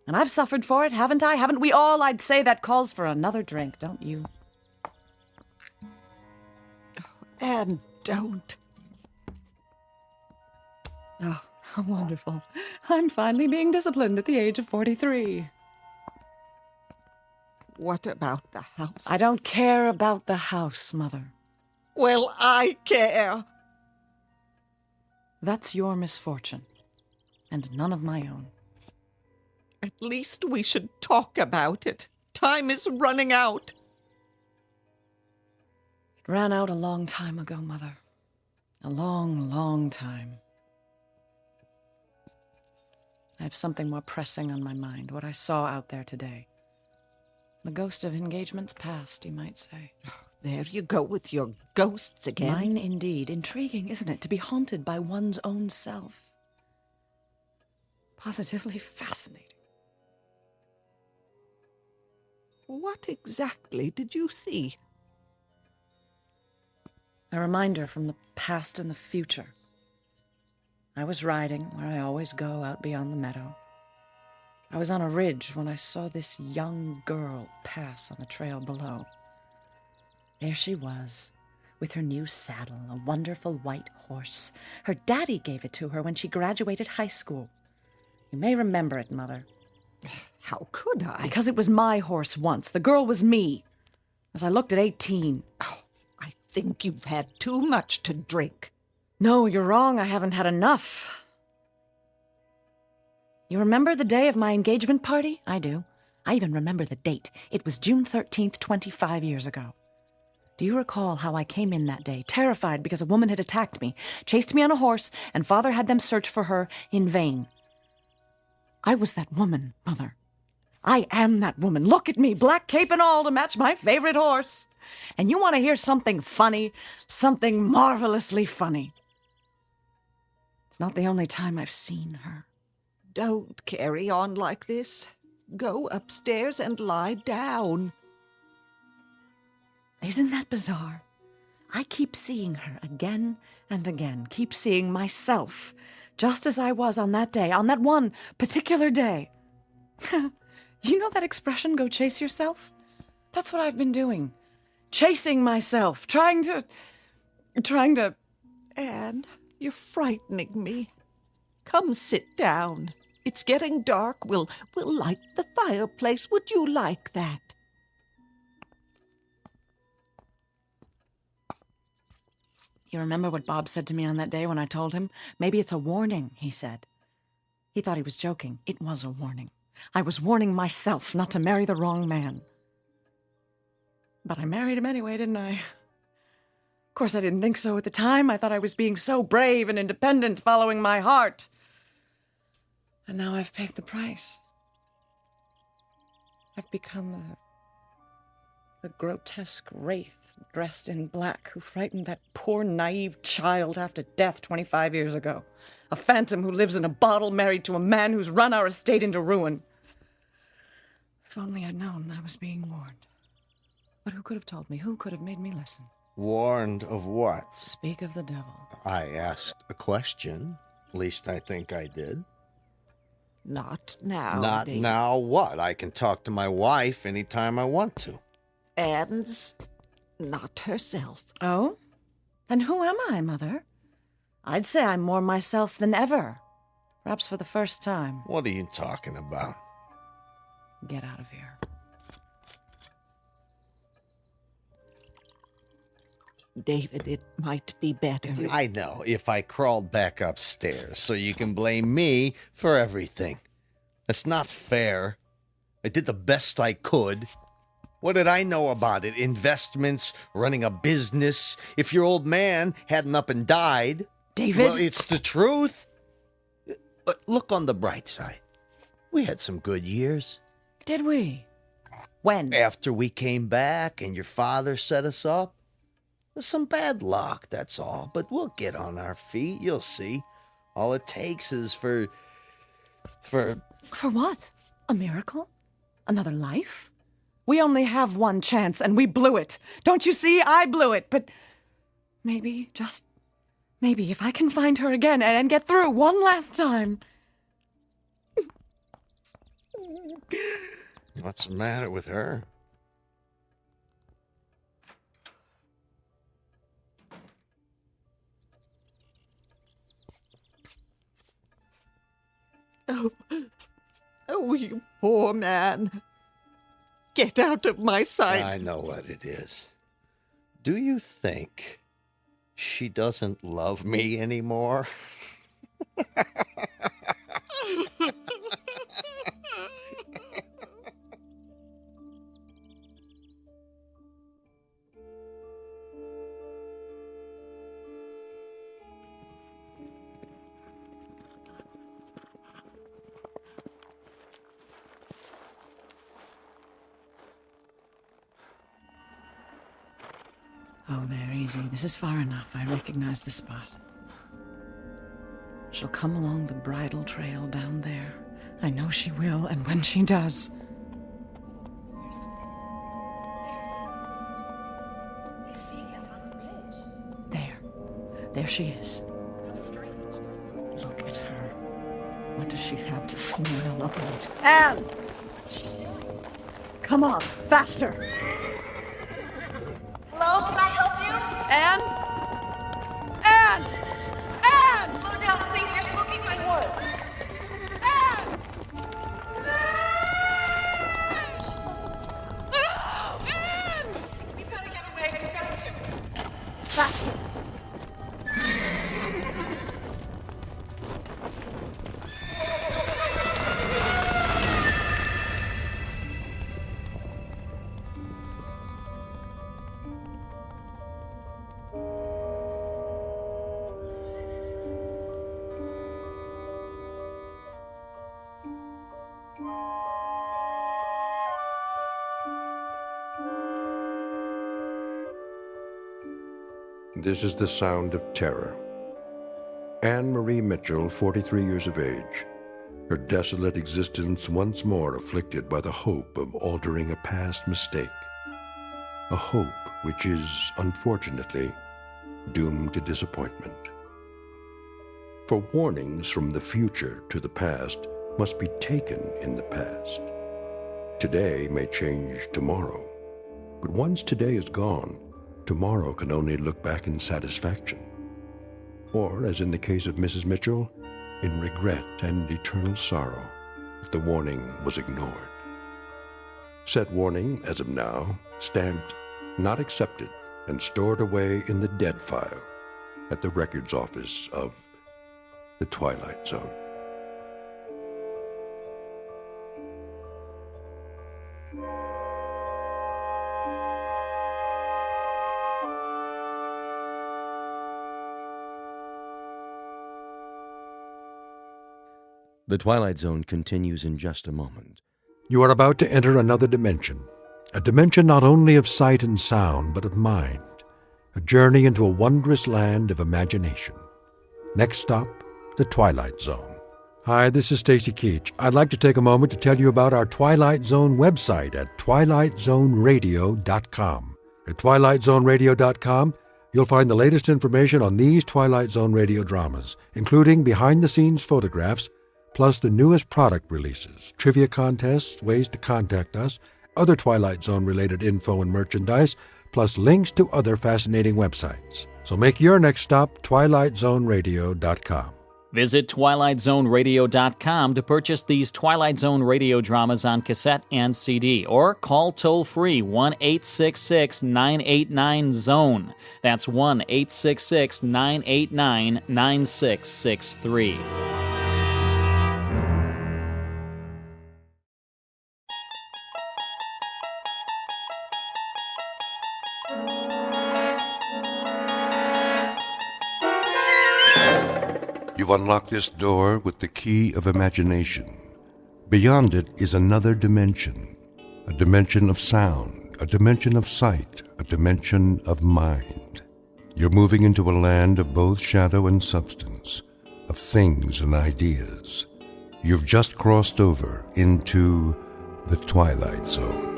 S17: And I've suffered for it, haven't I? Haven't we all? I'd say that calls for another drink, don't you?
S20: Anne, don't.
S17: Oh, how wonderful. I'm finally being disciplined at the age of 43.
S20: What about the house?
S17: I don't care about the house, Mother.
S20: Well, I care.
S17: That's your misfortune, and none of my own.
S20: At least we should talk about it. Time is running out.
S17: It ran out a long time ago, Mother. A long, long time. I have something more pressing on my mind, what I saw out there today. The ghost of engagements past, you might say.
S20: There you go with your ghosts again.
S17: Mine indeed. Intriguing, isn't it, to be haunted by one's own self? Positively fascinating.
S20: What exactly did you see?
S17: A reminder from the past and the future. I was riding where I always go out beyond the meadow. I was on a ridge when I saw this young girl pass on the trail below. There she was, with her new saddle, a wonderful white horse. Her daddy gave it to her when she graduated high school. You may remember it, Mother.
S20: How could I?
S17: Because it was my horse once. The girl was me. As I looked at 18.
S20: Oh, I think you've had too much to drink.
S17: No, you're wrong. I haven't had enough. You remember the day of my engagement party? I do. I even remember the date. It was June 13th, 25 years ago. Do you recall how I came in that day, terrified because a woman had attacked me, chased me on a horse, and Father had them search for her in vain? I was that woman, Mother. I am that woman. Look at me, black cape and all, to match my favorite horse. And you want to hear something funny? Something marvelously funny. It's not the only time I've seen her.
S20: Don't carry on like this. Go upstairs and lie down.
S17: Isn't that bizarre? I keep seeing her again and again. Keep seeing myself, just as I was on that day, on that one particular day. You know that expression, go chase yourself? That's what I've been doing. Chasing myself, trying to...
S20: Anne, you're frightening me. Come sit down. It's getting dark. We'll light the fireplace. Would you like that?
S17: You remember what Bob said to me on that day when I told him? Maybe it's a warning, he said. He thought he was joking. It was a warning. I was warning myself not to marry the wrong man. But I married him anyway, didn't I? Of course, I didn't think so at the time. I thought I was being so brave and independent, following my heart. And now I've paid the price. I've become the grotesque wraith dressed in black who frightened that poor, naive child half to death 25 years ago. A phantom who lives in a bottle married to a man who's run our estate into ruin. If only I'd known I was being warned. But who could have told me? Who could have made me listen?
S7: Warned of what?
S17: Speak of the devil.
S7: I asked a question. At least I think I did.
S20: Not now.
S7: Not
S20: David.
S7: now what? I can talk to my wife anytime I want to.
S20: Anne's not herself.
S17: Oh? Then who am I, Mother? I'd say I'm more myself than ever. Perhaps for the first time.
S7: What are you talking about?
S17: Get out of here.
S20: David, it might be better.
S7: I know, if I crawled back upstairs so you can blame me for everything. That's not fair. I did the best I could. What did I know about it? Investments, running a business. If your old man hadn't up and died...
S17: David?
S7: Well, it's the truth. Look on the bright side. We had some good years.
S17: Did we? When?
S7: After we came back and your father set us up. Some bad luck, that's all. But we'll get on our feet, you'll see. All it takes is for...
S17: For what? A miracle? Another life? We only have one chance, and we blew it. Don't you see? I blew it. But maybe, just maybe, if I can find her again and get through one last time.
S7: What's the matter with her?
S20: Oh, you poor man. Get out of my sight.
S7: I know what it is. Do you think she doesn't love me anymore?
S17: Oh, there, easy. This is far enough. I recognize the spot. She'll come along the bridle trail down there. I know she will, and when she does... There she is. Look at her. What does she have to smile about? Anne! What's she doing? Come on, faster!
S15: Hello, can I help you?
S17: Anne? Anne! Anne!
S15: Slow down, please. You're spooking my horse.
S17: Anne! Anne! We've got to get away. We've got to. Faster!
S1: This is the sound of terror. Anne Marie Mitchell, 43 years of age, her desolate existence once more afflicted by the hope of altering a past mistake. A hope which is, unfortunately, doomed to disappointment. For warnings from the future to the past must be taken in the past. Today may change tomorrow, but once today is gone, tomorrow can only look back in satisfaction. Or, as in the case of Mrs. Mitchell, in regret and eternal sorrow that the warning was ignored. Said warning, as of now, stamped not accepted and stored away in the dead file at the records office of the Twilight Zone.
S16: The Twilight Zone continues in just a moment.
S1: You are about to enter another dimension, a dimension not only of sight and sound, but of mind, a journey into a wondrous land of imagination. Next stop, the Twilight Zone. Hi, this is Stacy Keach. I'd like to take a moment to tell you about our Twilight Zone website at twilightzoneradio.com. At twilightzoneradio.com, you'll find the latest information on these Twilight Zone radio dramas, including behind-the-scenes photographs, plus the newest product releases, trivia contests, ways to contact us, other Twilight Zone-related info and merchandise, plus links to other fascinating websites. So make your next stop twilightzoneradio.com.
S14: Visit twilightzoneradio.com to purchase these Twilight Zone radio dramas on cassette and CD, or call toll-free 1-866-989-ZONE. That's 1-866-989-9663.
S1: You unlock this door with the key of imagination. Beyond it is another dimension, a dimension of sound, a dimension of sight, a dimension of mind. You're moving into a land of both shadow and substance, of things and ideas. You've just crossed over into the Twilight Zone.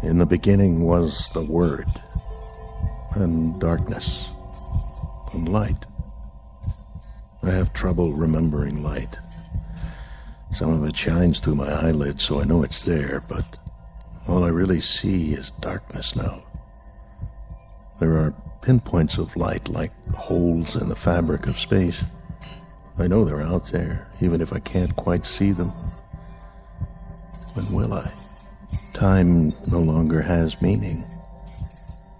S11: In the beginning was the Word, and darkness, and light. I have trouble remembering light. Some of it shines through my eyelids, so I know it's there, but all I really see is darkness now. There are pinpoints of light like holes in the fabric of space. I know they're out there, even if I can't quite see them. When will I? Time no longer has meaning,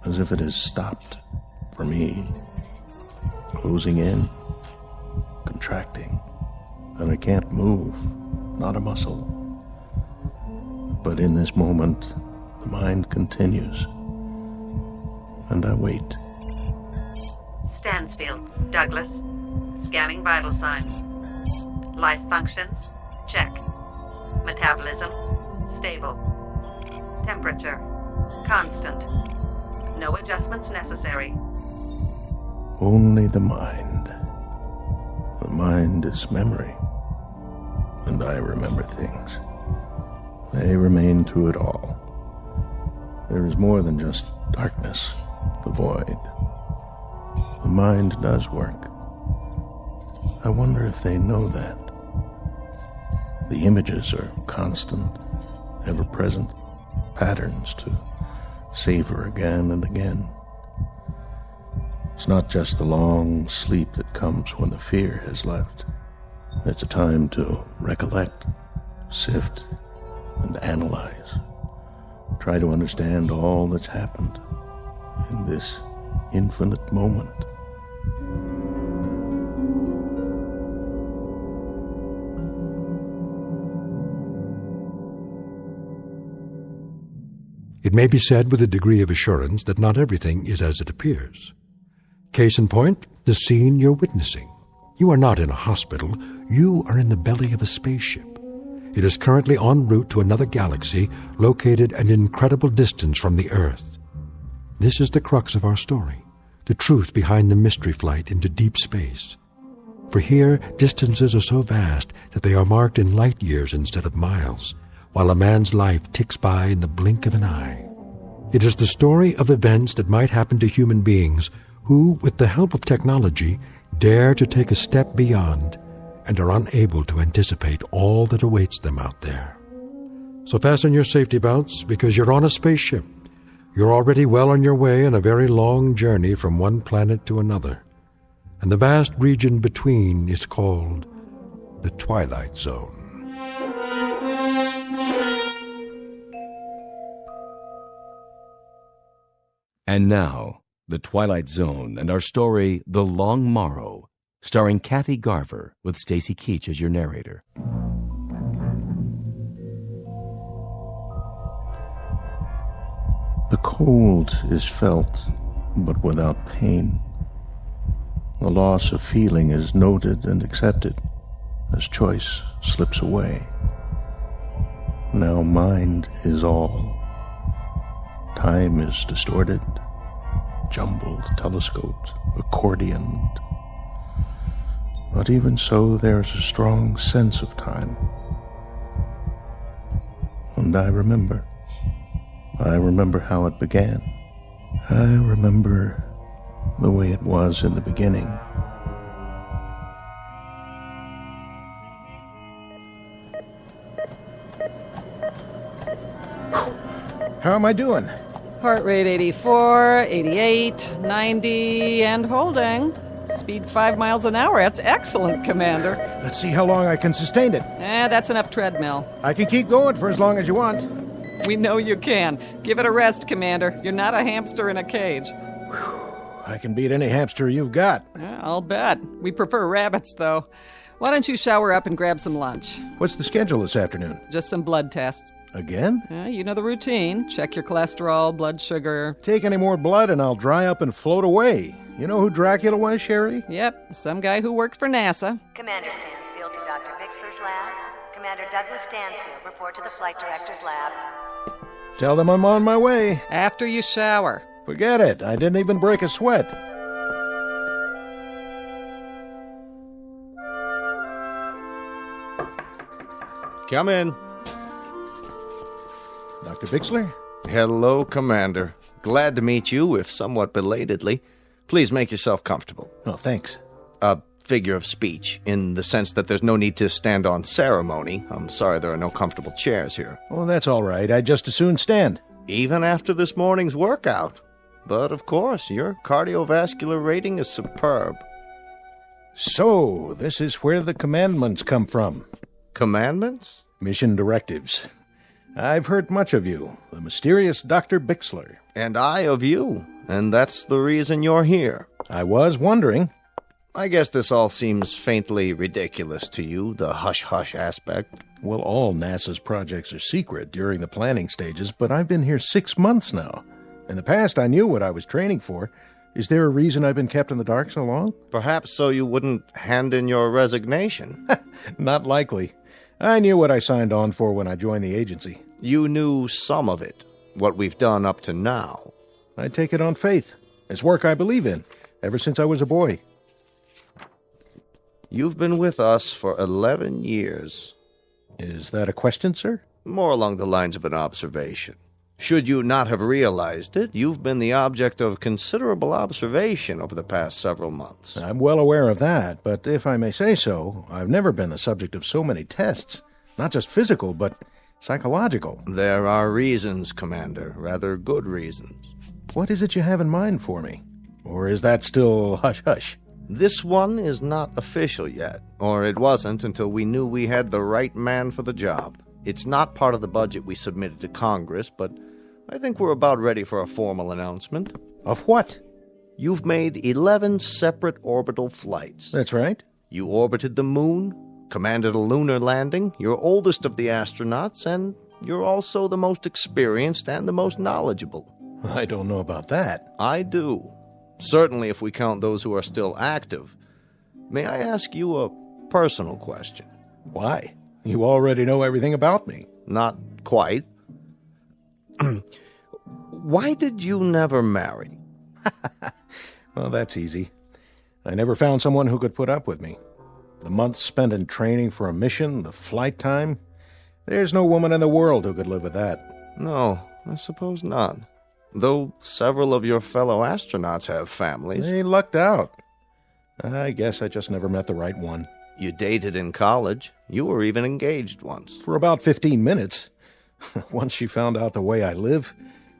S11: as if it has stopped for me, closing in, contracting, and I can't move, not a muscle. But in this moment, the mind continues, and I wait.
S13: Stansfield, Douglas. Scanning vital signs. Life functions, check. Metabolism, stable. Temperature, constant. No adjustments necessary.
S11: Only the mind. The mind is memory, and I remember things. They remain through it all. There is more than just darkness, the void. The mind does work. I wonder if they know that. The images are constant, ever present, patterns to savor again and again. It's not just the long sleep that comes when the fear has left. It's a time to recollect, sift, and analyze. Try to understand all that's happened in this infinite moment.
S1: It may be said with a degree of assurance that not everything is as it appears. Case in point, the scene you're witnessing. You are not in a hospital. You are in the belly of a spaceship. It is currently en route to another galaxy located an incredible distance from the Earth. This is the crux of our story, the truth behind the mystery flight into deep space. For here, distances are so vast that they are marked in light years instead of miles, while a man's life ticks by in the blink of an eye. It is the story of events that might happen to human beings who, with the help of technology, dare to take a step beyond and are unable to anticipate all that awaits them out there. So fasten your safety belts, because you're on a spaceship. You're already well on your way on a very long journey from one planet to another. And the vast region between is called the Twilight Zone.
S16: And now, The Twilight Zone and our story, The Long Morrow, starring Kathy Garver with Stacy Keach as your narrator.
S11: The cold is felt, but without pain. The loss of feeling is noted and accepted as choice slips away. Now mind is all. Time is distorted, jumbled, telescoped, accordioned. But even so, there's a strong sense of time. And I remember. I remember how it began. I remember the way it was in the beginning.
S18: How am I doing?
S17: Heart rate 84, 88, 90, and holding. Speed 5 miles an hour. That's excellent, Commander.
S18: Let's see how long I can sustain it.
S17: That's enough treadmill.
S18: I can keep going for as long as you want.
S17: We know you can. Give it a rest, Commander. You're not a hamster in a cage.
S18: I can beat any hamster you've got.
S17: I'll bet. We prefer rabbits, though. Why don't you shower up and grab some lunch?
S18: What's the schedule this afternoon?
S17: Just some blood tests.
S18: Again?
S17: You know the routine. Check your cholesterol, blood sugar.
S18: Take any more blood and I'll dry up and float away. You know who Dracula was, Sherry?
S17: Yep, some guy who worked for NASA.
S19: Commander Stansfield to Dr. Bixler's lab. Commander Douglas Stansfield, report to the flight director's lab.
S18: Tell them I'm on my way.
S17: After you shower.
S18: Forget it. I didn't even break a sweat.
S7: Come in.
S18: Dr. Bixler?
S7: Hello, Commander. Glad to meet you, if somewhat belatedly. Please make yourself comfortable.
S18: Oh, thanks.
S7: A figure of speech, in the sense that there's no need to stand on ceremony. I'm sorry there are no comfortable chairs here.
S18: Oh, that's all right. I'd just as soon stand.
S7: Even after this morning's workout. But, of course, your cardiovascular rating is superb.
S18: So, this is where the commandments come from.
S7: Commandments?
S18: Mission directives. I've heard much of you, the mysterious Dr. Bixler.
S7: And I of you, and that's the reason you're here.
S18: I was wondering.
S7: I guess this all seems faintly ridiculous to you, the hush-hush aspect.
S18: Well, all NASA's projects are secret during the planning stages, but I've been here 6 months now. In the past, I knew what I was training for. Is there a reason I've been kept in the dark so long?
S7: Perhaps so you wouldn't hand in your resignation.
S18: Not likely. I knew what I signed on for when I joined the agency.
S7: You knew some of it, what we've done up to now.
S18: I take it on faith. It's work I believe in, ever since I was a boy.
S7: You've been with us for 11 years.
S18: Is that a question, sir?
S7: More along the lines of an observation. Should you not have realized it, you've been the object of considerable observation over the past several months.
S18: I'm well aware of that, but if I may say so, I've never been the subject of so many tests. Not just physical, but psychological.
S7: There are reasons, Commander, rather good reasons.
S18: What is it you have in mind for me? Or is that still hush-hush?
S7: This one is not official yet, or it wasn't until we knew we had the right man for the job. It's not part of the budget we submitted to Congress, but I think we're about ready for a formal announcement.
S18: Of what?
S7: You've made 11 separate orbital flights.
S18: That's right.
S7: You orbited the moon, commanded a lunar landing, you're oldest of the astronauts, and you're also the most experienced and the most knowledgeable.
S18: I don't know about that.
S7: I do. Certainly if we count those who are still active. May I ask you a personal question?
S18: Why? You already know everything about me.
S7: Not quite. Why did you never marry?
S18: Well, that's easy. I never found someone who could put up with me. The months spent in training for a mission, the flight time, there's no woman in the world who could live with that.
S7: No, I suppose not. Though several of your fellow astronauts have families.
S18: They lucked out. I guess I just never met the right one.
S7: You dated in college. You were even engaged once.
S18: For about 15 minutes. Once she found out the way I live,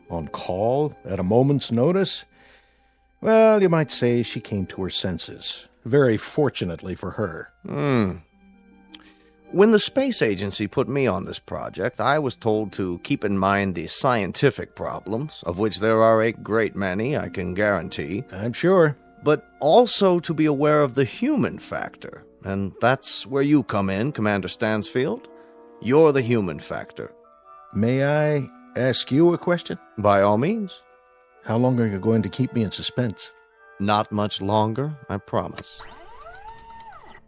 S18: on call, at a moment's notice, well, you might say she came to her senses. Very fortunately for her.
S7: When the space agency put me on this project, I was told to keep in mind the scientific problems, of which there are a great many, I can guarantee.
S18: I'm sure.
S7: But also to be aware of the human factor. And that's where you come in, Commander Stansfield. You're the human factor.
S18: May I ask you a question?
S7: By all means.
S18: How long are you going to keep me in suspense?
S7: Not much longer, I promise.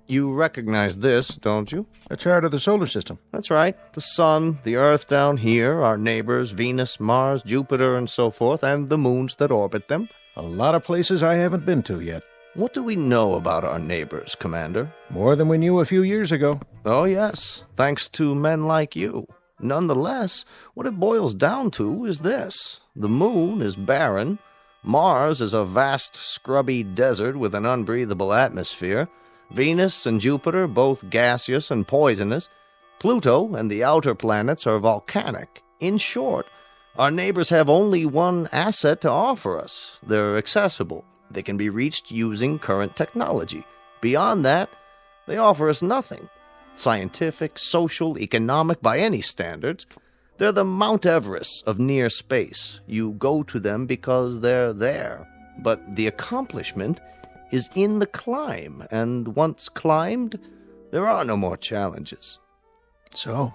S7: You recognize this, don't you?
S18: A chart of the solar system.
S7: That's right. The sun, the Earth down here, our neighbors, Venus, Mars, Jupiter, and so forth, and the moons that orbit them.
S18: A lot of places I haven't been to yet.
S7: What do we know about our neighbors, Commander?
S18: More than we knew a few years ago.
S7: Oh, yes, thanks to men like you. Nonetheless, what it boils down to is this. The moon is barren. Mars is a vast, scrubby desert with an unbreathable atmosphere. Venus and Jupiter, both gaseous and poisonous. Pluto and the outer planets are volcanic. In short, our neighbors have only one asset to offer us. They're accessible. They can be reached using current technology. Beyond that, they offer us nothing. Scientific, social, economic, by any standards. They're the Mount Everest of near space. You go to them because they're there. But the accomplishment is in the climb, and once climbed, there are no more challenges.
S18: So,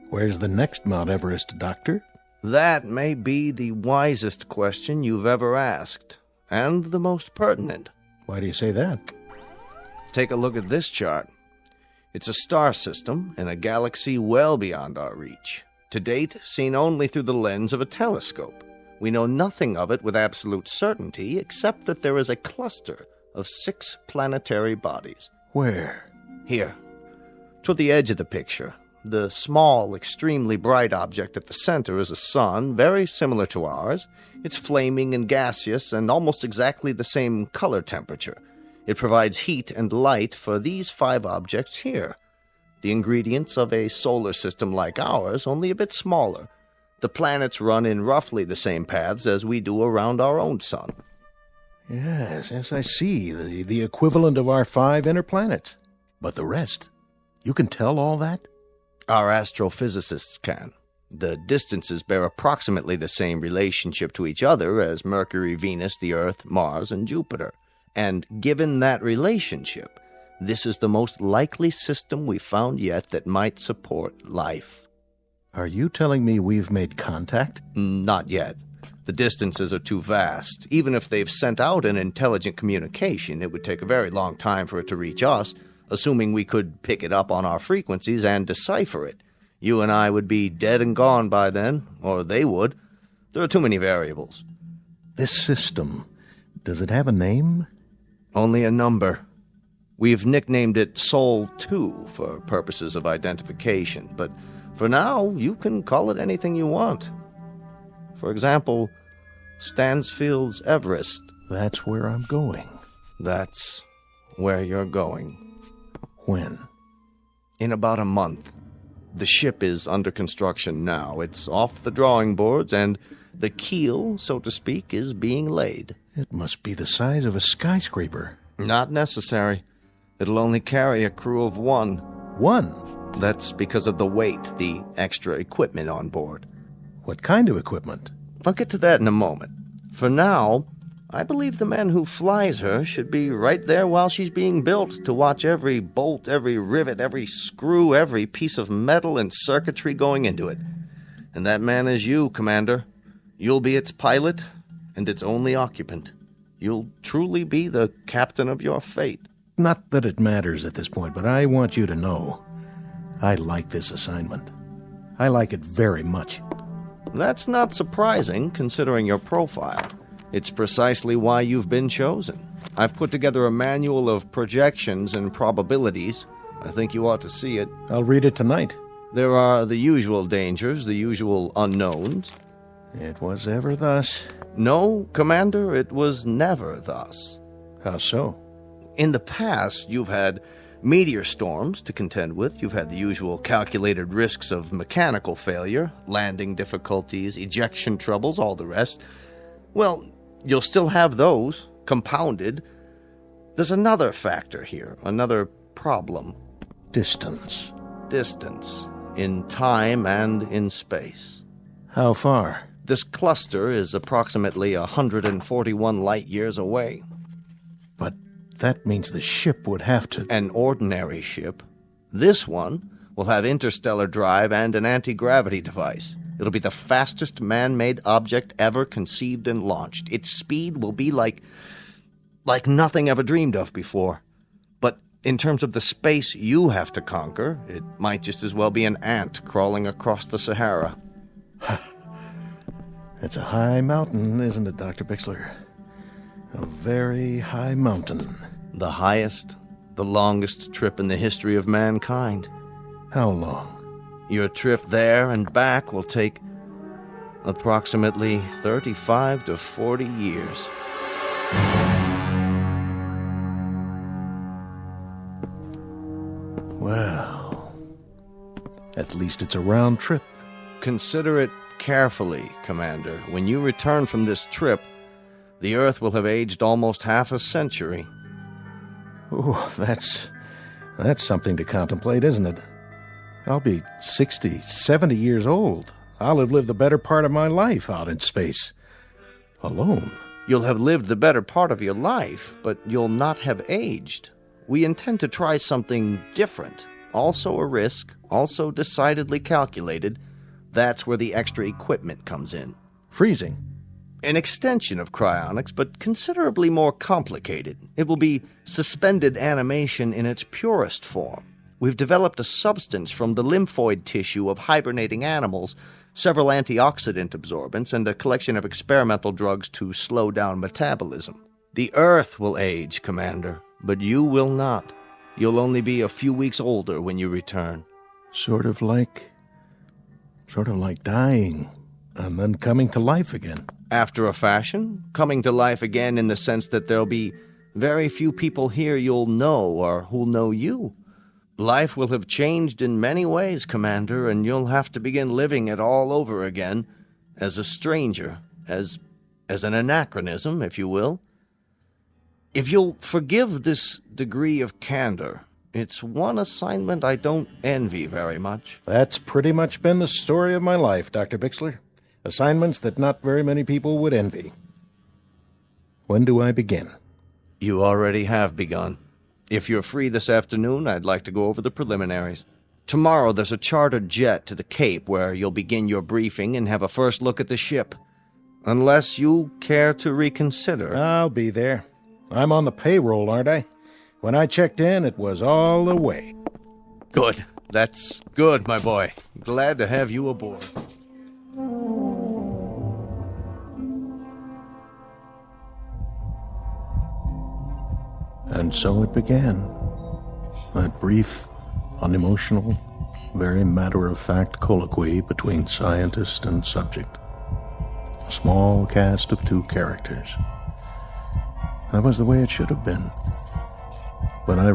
S18: where's the next Mount Everest, Doctor?
S7: That may be the wisest question you've ever asked, and the most pertinent.
S18: Why do you say that?
S7: Take a look at this chart. It's a star system in a galaxy well beyond our reach. To date, seen only through the lens of a telescope. We know nothing of it with absolute certainty, except that there is a cluster of 6 planetary bodies.
S18: Where?
S7: Here, toward the edge of the picture. The small, extremely bright object at the center is a sun, very similar to ours. It's flaming and gaseous and almost exactly the same color temperature. It provides heat and light for these 5 objects here. The ingredients of a solar system like ours, only a bit smaller. The planets run in roughly the same paths as we do around our own sun.
S18: Yes, I see. The equivalent of our 5 inner planets. But the rest? You can tell all that?
S7: Our astrophysicists can. The distances bear approximately the same relationship to each other as Mercury, Venus, the Earth, Mars, and Jupiter. And given that relationship, this is the most likely system we've found yet that might support life.
S18: Are you telling me we've made contact?
S7: Not yet. The distances are too vast. Even if they've sent out an intelligent communication, it would take a very long time for it to reach us, assuming we could pick it up on our frequencies and decipher it. You and I would be dead and gone by then, or they would. There are too many variables.
S18: This system, does it have a name?
S7: Only a number. We've nicknamed it Sol 2 for purposes of identification, but for now, you can call it anything you want. For example, Stansfield's Everest.
S18: That's where I'm going.
S7: That's where you're going.
S18: When?
S7: In about a month. The ship is under construction now. It's off the drawing boards, and the keel, so to speak, is being laid.
S18: It must be the size of a skyscraper.
S7: Not necessary. It'll only carry a crew of 1.
S18: 1?
S7: That's because of the weight, the extra equipment on board.
S18: What kind of equipment?
S7: I'll get to that in a moment. For now, I believe the man who flies her should be right there while she's being built to watch every bolt, every rivet, every screw, every piece of metal and circuitry going into it. And that man is you, Commander. You'll be its pilot and its only occupant. You'll truly be the captain of your fate.
S18: Not that it matters at this point, but I want you to know I like this assignment. I like it very much.
S7: That's not surprising, considering your profile. It's precisely why you've been chosen. I've put together a manual of projections and probabilities. I think you ought to see it.
S18: I'll read it tonight.
S7: There are the usual dangers, the usual unknowns.
S18: It was ever thus.
S7: No, Commander, it was never thus.
S18: How so?
S7: In the past, you've had meteor storms to contend with. You've had the usual calculated risks of mechanical failure, landing difficulties, ejection troubles, all the rest. Well, you'll still have those, compounded. There's another factor here, another problem.
S18: Distance.
S7: Distance, in time and in space.
S18: How far?
S7: This cluster is approximately 141 light years away.
S18: But that means the ship would have to...
S7: An ordinary ship. This one will have interstellar drive and an anti-gravity device. It'll be the fastest man-made object ever conceived and launched. Its speed will be like nothing ever dreamed of before. But in terms of the space you have to conquer, it might just as well be an ant crawling across the Sahara.
S18: It's a high mountain, isn't it, Dr. Bixler? A very high mountain.
S7: The highest, the longest trip in the history of mankind.
S18: How long?
S7: Your trip there and back will take approximately 35 to 40 years.
S18: Well, at least it's a round trip.
S7: Consider it carefully, Commander. When you return from this trip, the Earth will have aged almost half a century.
S18: Oh, that's something to contemplate, isn't it? I'll be 60, 70 years old. I'll have lived the better part of my life out in space. Alone.
S7: You'll have lived the better part of your life, but you'll not have aged. We intend to try something different. Also a risk, also decidedly calculated. That's where the extra equipment comes in.
S18: Freezing.
S7: An extension of cryonics, but considerably more complicated. It will be suspended animation in its purest form. We've developed a substance from the lymphoid tissue of hibernating animals, several antioxidant absorbents, and a collection of experimental drugs to slow down metabolism. The Earth will age, Commander, but you will not. You'll only be a few weeks older when you return.
S11: Sort of like dying and then coming to life again.
S7: After a fashion, coming to life again in the sense that there'll be very few people here you'll know or who'll know you. Life will have changed in many ways, Commander, and you'll have to begin living it all over again as a stranger, as an anachronism, if you will. If you'll forgive this degree of candor, it's one assignment I don't envy very much.
S11: That's pretty much been the story of my life, Dr. Bixler. Assignments that not very many people would envy. When do I begin?
S7: You already have begun. If you're free this afternoon, I'd like to go over the preliminaries. Tomorrow there's a chartered jet to the Cape where you'll begin your briefing and have a first look at the ship. Unless you care to reconsider.
S11: I'll be there. I'm on the payroll, aren't I? When I checked in, it was all the way.
S7: Good. That's good, my boy. Glad to have you aboard.
S11: And so it began. That brief, unemotional, very matter-of-fact colloquy between scientist and subject. A small cast of 2 characters. That was the way it should have been. But I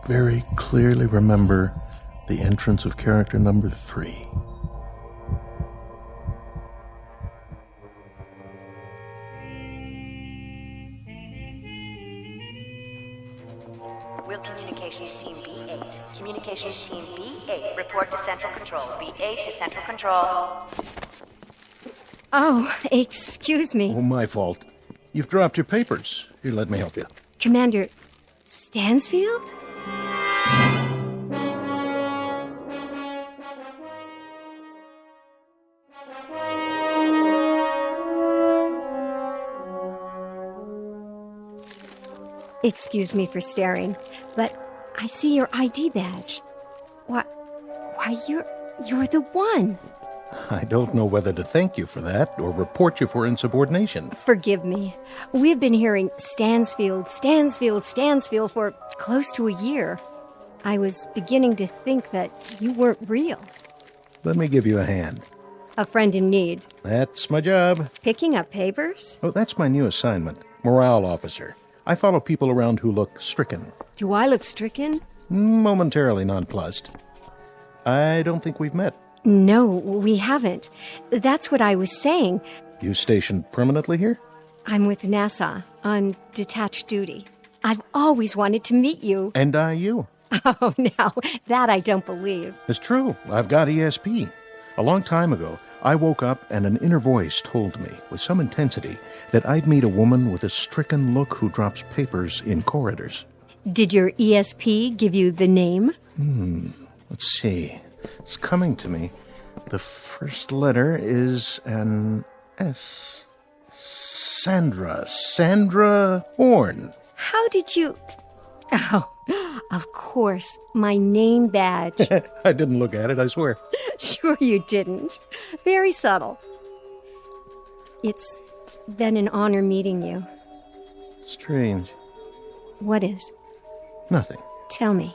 S11: very clearly remember the entrance of character number 3.
S19: Will Communications Team B8. Communications Team B8, report to Central Control. B8 to Central Control.
S12: Oh, excuse me.
S11: Oh, my fault. You've dropped your papers. Here, let me help you.
S12: Commander Stansfield? Excuse me for staring, but I see your ID badge. Why, you're the one.
S11: I don't know whether to thank you for that or report you for insubordination.
S12: Forgive me. We've been hearing Stansfield for close to a year. I was beginning to think that you weren't real.
S11: Let me give you a hand.
S12: A friend in need.
S11: That's my job.
S12: Picking up papers?
S11: Oh, that's my new assignment. Morale officer. I follow people around who look stricken.
S12: Do I look stricken?
S11: Momentarily nonplussed. I don't think we've met.
S12: No, we haven't. That's what I was saying.
S11: You stationed permanently here?
S12: I'm with NASA on detached duty. I've always wanted to meet you.
S11: And I you.
S12: Oh, now, that I don't believe.
S11: It's true. I've got ESP. A long time ago, I woke up and an inner voice told me, with some intensity, that I'd meet a woman with a stricken look who drops papers in corridors.
S12: Did your ESP give you the name?
S11: Let's see. It's coming to me. The first letter is an S. Sandra Horn.
S12: How did you... Oh, of course, my name badge.
S11: I didn't look at it, I swear.
S12: Sure you didn't. Very subtle. It's been an honor meeting you.
S11: Strange.
S12: What is?
S11: Nothing.
S12: Tell me.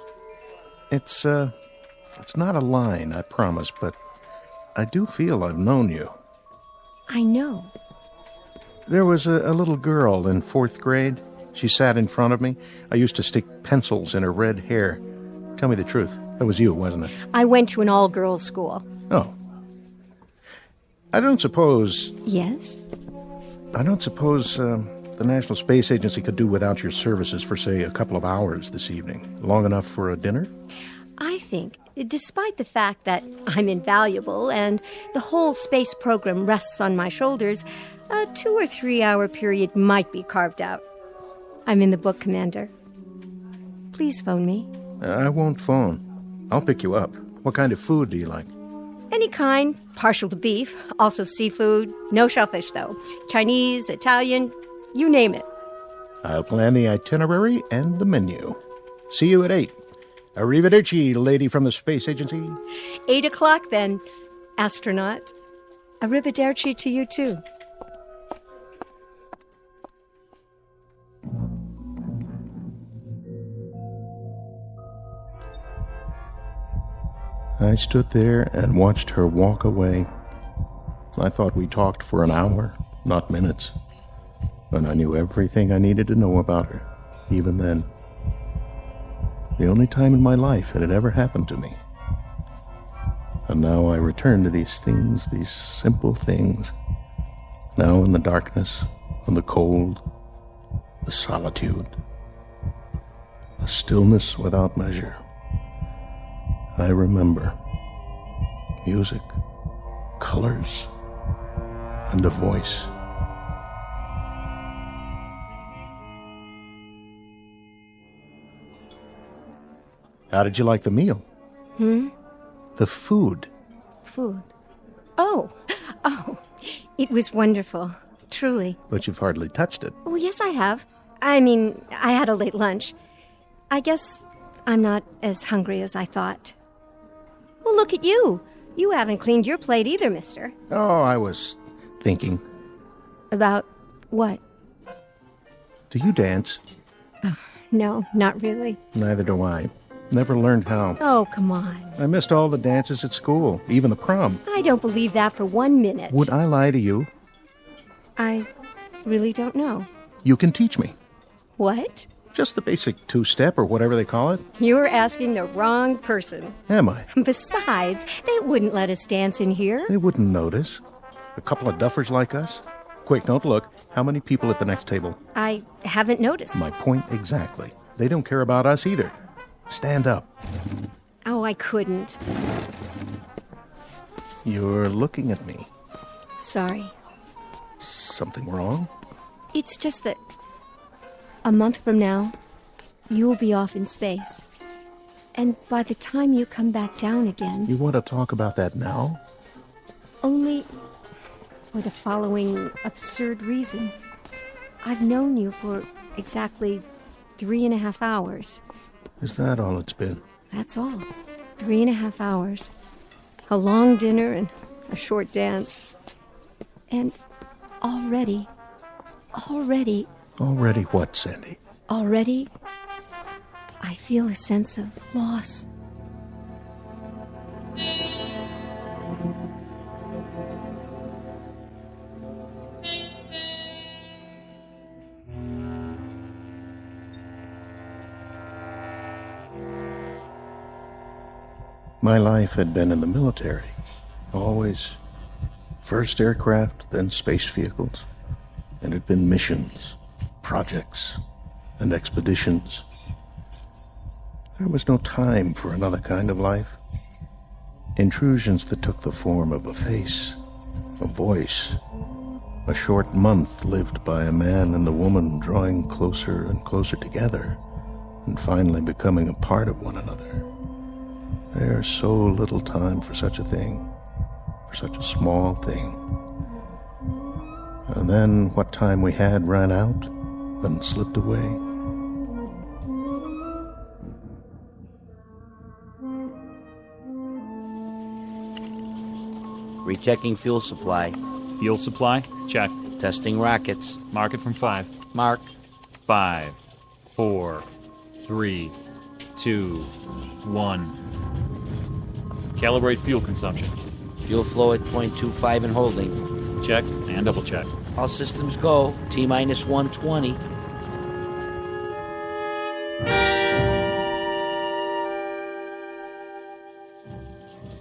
S11: It's not a line, I promise, but I do feel I've known you.
S12: I know.
S11: There was a little girl in 4th grade. She sat in front of me. I used to stick pencils in her red hair. Tell me the truth. That was you, wasn't it?
S12: I went to an all-girls school.
S11: Oh. I don't suppose...
S12: Yes?
S11: I don't suppose the National Space Agency could do without your services for, say, a couple of hours this evening. Long enough for a dinner?
S12: I think, despite the fact that I'm invaluable and the whole space program rests on my shoulders, a 2 or 3 hour period might be carved out. I'm in the book, Commander. Please phone me.
S11: I won't phone. I'll pick you up. What kind of food do you like?
S12: Any kind. Partial to beef. Also seafood. No shellfish, though. Chinese, Italian, you name it.
S11: I'll plan the itinerary and the menu. See you at 8. Arrivederci, lady from the Space Agency.
S12: 8 o'clock, then, astronaut. Arrivederci to you, too.
S18: I stood there and watched her walk away. I thought we talked for an hour, not minutes. And I knew everything I needed to know about her, even then. The only time in my life it had ever happened to me. And now I return to these things, these simple things. Now in the darkness, and the cold, the solitude, the stillness without measure. I remember music, colors, and a voice. How did you like the meal? The food.
S12: Food. Oh, it was wonderful, truly.
S18: But you've hardly touched it.
S12: Oh, yes, I have. I mean, I had a late lunch. I guess I'm not as hungry as I thought. Well, look at you. You haven't cleaned your plate either, mister.
S18: Oh, I was thinking.
S12: About what?
S18: Do you dance?
S12: No, not really.
S18: Neither do I. Never learned how.
S12: Oh, come on.
S18: I missed all the dances at school, even the prom.
S12: I don't believe that for 1 minute.
S18: Would I lie to you?
S12: I really don't know.
S18: You can teach me.
S12: What?
S18: Just the basic two-step or whatever they call it.
S12: You're asking the wrong person.
S18: Am I?
S12: Besides, they wouldn't let us dance in here.
S18: They wouldn't notice. A couple of duffers like us. Quick, don't look. How many people at the next table?
S12: I haven't noticed.
S18: My point exactly. They don't care about us either. Stand up.
S12: Oh, I couldn't.
S18: You're looking at me.
S12: Sorry.
S18: Something wrong?
S12: It's just that a month from now, you'll be off in space. And by the time you come back down again...
S18: You want to talk about that now?
S12: Only for the following absurd reason. I've known you for exactly 3.5 hours.
S18: Is that all it's been?
S12: That's all. 3.5 hours. A long dinner and a short dance. And already...
S18: Already what, Sandy?
S12: Already, I feel a sense of loss.
S18: My life had been in the military. Always. First aircraft, then space vehicles. And it had been missions, projects, and expeditions. There was no time for another kind of life. Intrusions that took the form of a face, a voice. A short month lived by a man and a woman drawing closer and closer together, and finally becoming a part of one another. There's so little time for such a thing, for such a small thing. And then what time we had ran out and slipped away.
S2: Rechecking fuel supply.
S14: Fuel supply? Check.
S2: Testing rockets.
S14: Mark it from 5.
S2: Mark.
S14: 5, 4, 3, 2, 1. Calibrate fuel consumption.
S2: Fuel flow at 0.25 and holding.
S14: Check and double check.
S2: All systems go. T-minus 120.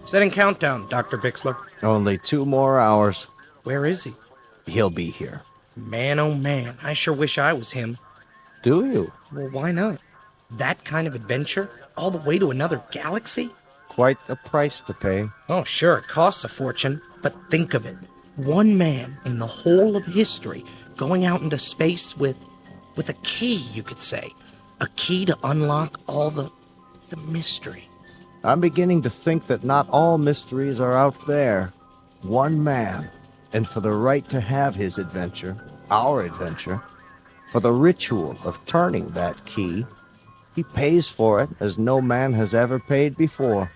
S3: Setting countdown, Dr. Bixler.
S5: Only 2 more hours.
S3: Where is he?
S5: He'll be here.
S3: Man, oh man, I sure wish I was him.
S5: Do you?
S3: Well, why not? That kind of adventure? All the way to another galaxy?
S5: Quite a price to pay.
S3: Oh, sure, it costs a fortune, but think of it. One man in the whole of history going out into space with a key, you could say. A key to unlock all the mysteries.
S5: I'm beginning to think that not all mysteries are out there. One man, and for the right to have his adventure, our adventure, for the ritual of turning that key, he pays for it as no man has ever paid before.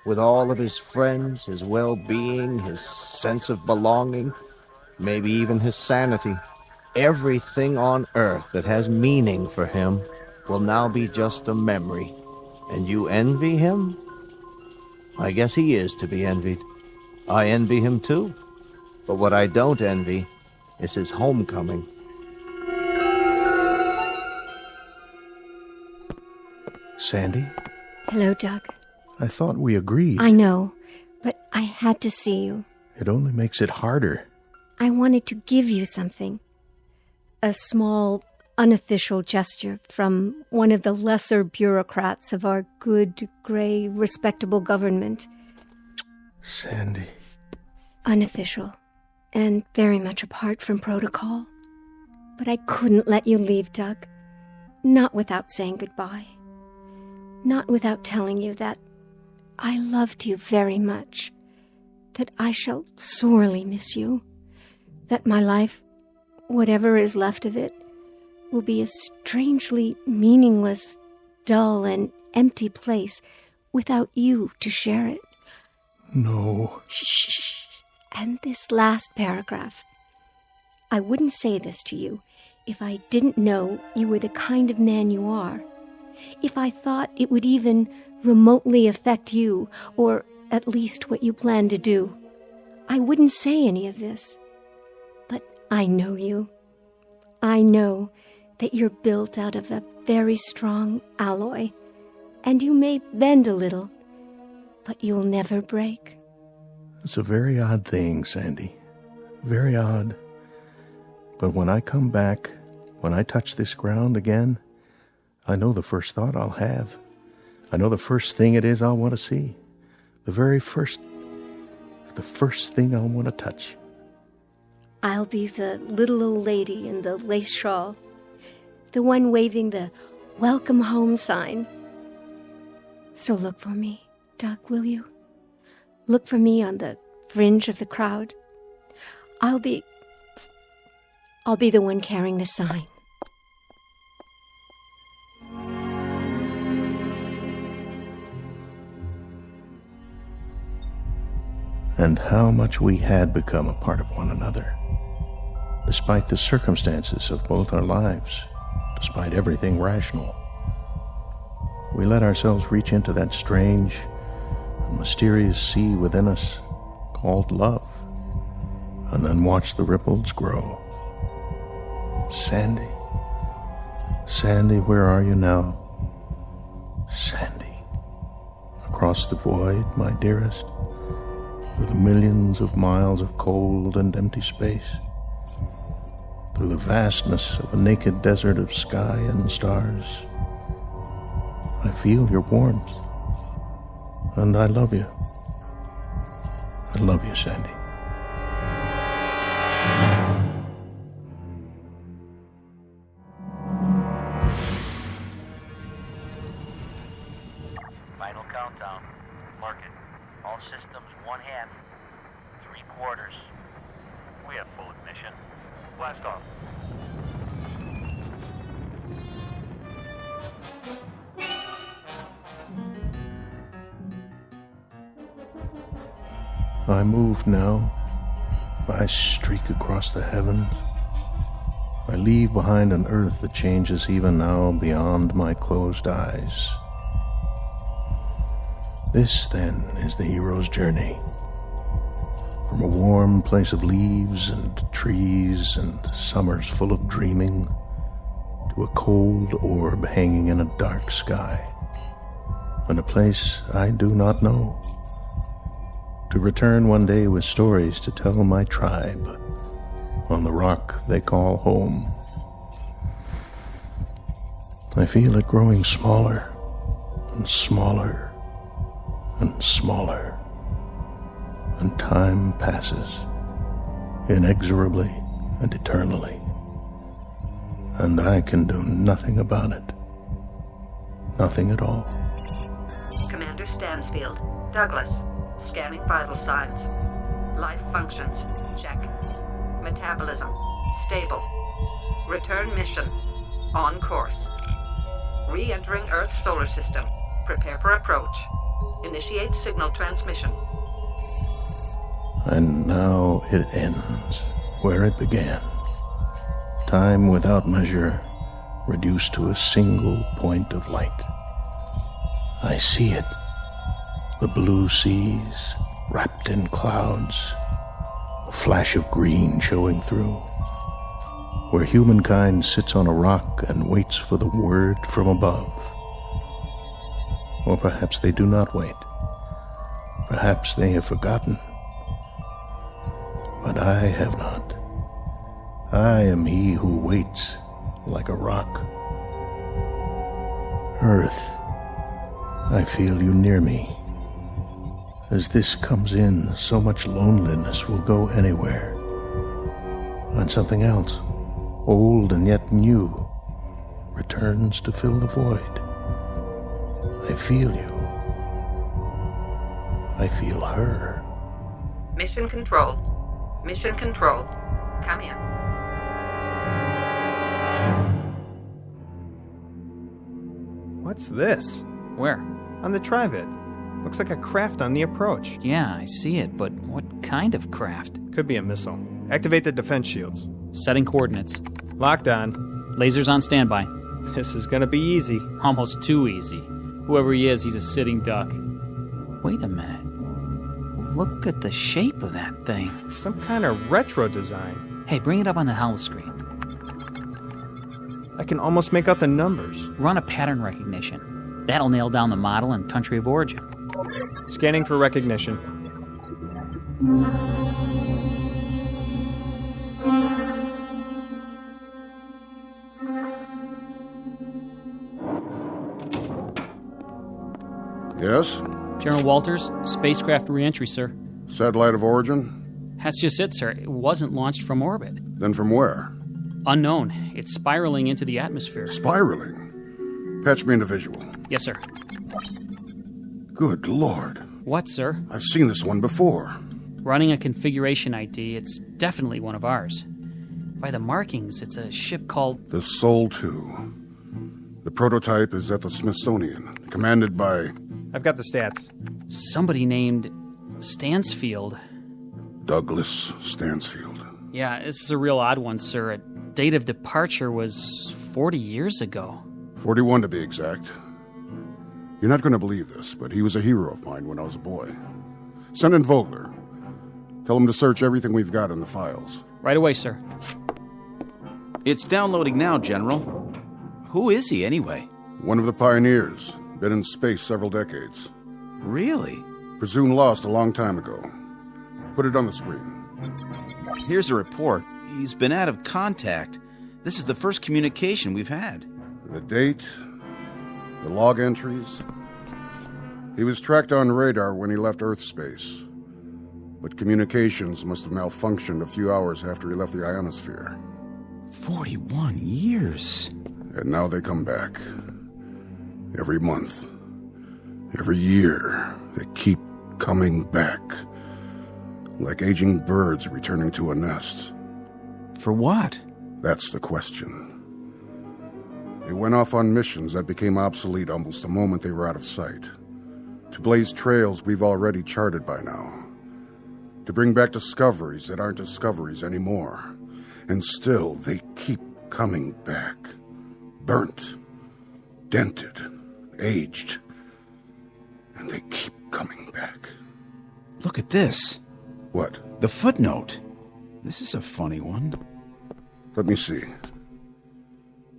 S5: With all of his friends, his well-being, his sense of belonging, maybe even his sanity. Everything on earth that has meaning for him will now be just a memory. And you envy him? I guess he is to be envied. I envy him too. But what I don't envy is his homecoming.
S11: Sandy?
S12: Hello, Doug.
S11: I thought we agreed.
S12: I know, but I had to see you.
S11: It only makes it harder.
S12: I wanted to give you something. A small, unofficial gesture from one of the lesser bureaucrats of our good, gray, respectable government.
S11: Sandy.
S12: Unofficial, and very much apart from protocol. But I couldn't let you leave, Doug. Not without saying goodbye. Not without telling you that I loved you very much. That I shall sorely miss you. That my life, whatever is left of it, will be a strangely meaningless, dull, and empty place without you to share it.
S11: No.
S12: Shh. And this last paragraph. I wouldn't say this to you if I didn't know you were the kind of man you are. If I thought it would even remotely affect you, or at least what you plan to do. I wouldn't say any of this. But I know you. I know that you're built out of a very strong alloy, and you may bend a little, but you'll never break.
S11: It's a very odd thing, Sandy. Very odd. But when I come back, when I touch this ground again, I know the first thought I'll have. I know the first thing it is I'll want to see. The first thing I'll want to touch.
S12: I'll be the little old lady in the lace shawl, the one waving the welcome home sign. So look for me, Doug, will you? Look for me on the fringe of the crowd. I'll be the one carrying the sign.
S11: And how much we had become a part of one another. Despite the circumstances of both our lives, despite everything rational. We let ourselves reach into that strange and mysterious sea within us called love, and then watch the ripples grow. Sandy, where are you now? Sandy, across the void, my dearest, through the millions of miles of cold and empty space, through the vastness of a naked desert of sky and stars. I feel your warmth, and I love you. I love you, Sandy.
S8: Final countdown. Mark it. All systems 1 half, 3/4. We have full ignition. Blast off.
S11: I move now. I streak across the heavens. I leave behind an earth that changes even now beyond my closed eyes. This, then, is the hero's journey. From a warm place of leaves and trees and summers full of dreaming to a cold orb hanging in a dark sky, and a place I do not know. To return one day with stories to tell my tribe on the rock they call home. I feel it growing smaller and smaller and smaller, and time passes inexorably and eternally, and I can do nothing about it. Nothing at all.
S13: Commander Stansfield. Douglas. Scanning vital signs. Life functions. Check. Metabolism. Stable. Return mission. On course. Re-entering Earth's solar system. Prepare for approach. Initiate signal transmission.
S11: And now it ends where it began. Time without measure, reduced to a single point of light. I see it. The blue seas, wrapped in clouds, a flash of green showing through, where humankind sits on a rock and waits for the word from above. Or perhaps they do not wait. Perhaps they have forgotten. But I have not. I am he who waits like a rock. Earth, I feel you near me. As this comes in, so much loneliness will go anywhere. And something else, old and yet new, returns to fill the void. I feel you. I feel her.
S13: Mission Control. Mission Control. Come in.
S4: What's this?
S14: Where?
S4: On the Trivet. Looks like a craft on the approach.
S14: Yeah, I see it, but what kind of craft?
S4: Could be a missile. Activate the defense shields.
S14: Setting coordinates.
S4: Locked on.
S14: Lasers on standby.
S4: This is gonna be easy.
S14: Almost too easy. Whoever he is, he's a sitting duck. Wait a minute. Look at the shape of that thing.
S4: Some kind of retro design.
S14: Hey, bring it up on the holoscreen.
S4: I can almost make out the numbers.
S14: Run a pattern recognition. That'll nail down the model and country of origin.
S4: Scanning for recognition.
S6: Yes?
S14: General Walters, spacecraft reentry, sir.
S6: Satellite of origin?
S14: That's just it, sir. It wasn't launched from orbit.
S6: Then from where?
S14: Unknown. It's spiraling into the atmosphere.
S6: Spiraling? Patch me into visual.
S14: Yes, sir.
S6: Good Lord.
S14: What, sir?
S6: I've seen this one before.
S14: Running a configuration ID, it's definitely one of ours. By the markings, it's a ship called...
S6: The Sol 2. The prototype is at the Smithsonian, commanded by...
S4: I've got the stats.
S14: Somebody named Stansfield.
S6: Douglas Stansfield.
S14: Yeah, this is a real odd one, sir. Date of departure was 40 years ago.
S6: 41 to be exact. You're not going to believe this, but he was a hero of mine when I was a boy. Send in Vogler. Tell him to search everything we've got in the files.
S14: Right away, sir.
S9: It's downloading now, General. Who is he, anyway?
S6: One of the pioneers. Been in space several decades.
S9: Really?
S6: Presumed lost a long time ago. Put it on the screen.
S9: Here's a report. He's been out of contact. This is the first communication we've had.
S6: The date, the log entries. He was tracked on radar when he left Earth space. But communications must have malfunctioned a few hours after he left the ionosphere.
S9: 41 years.
S6: And now they come back. Every month. Every year. They keep coming back. Like aging birds returning to a nest.
S9: For what?
S6: That's the question. They went off on missions that became obsolete almost the moment they were out of sight. To blaze trails we've already charted by now. To bring back discoveries that aren't discoveries anymore. And still, they keep coming back. Burnt. Dented. Aged. And they keep coming back.
S9: Look at this.
S6: What?
S9: The footnote. This is a funny one.
S6: Let me see.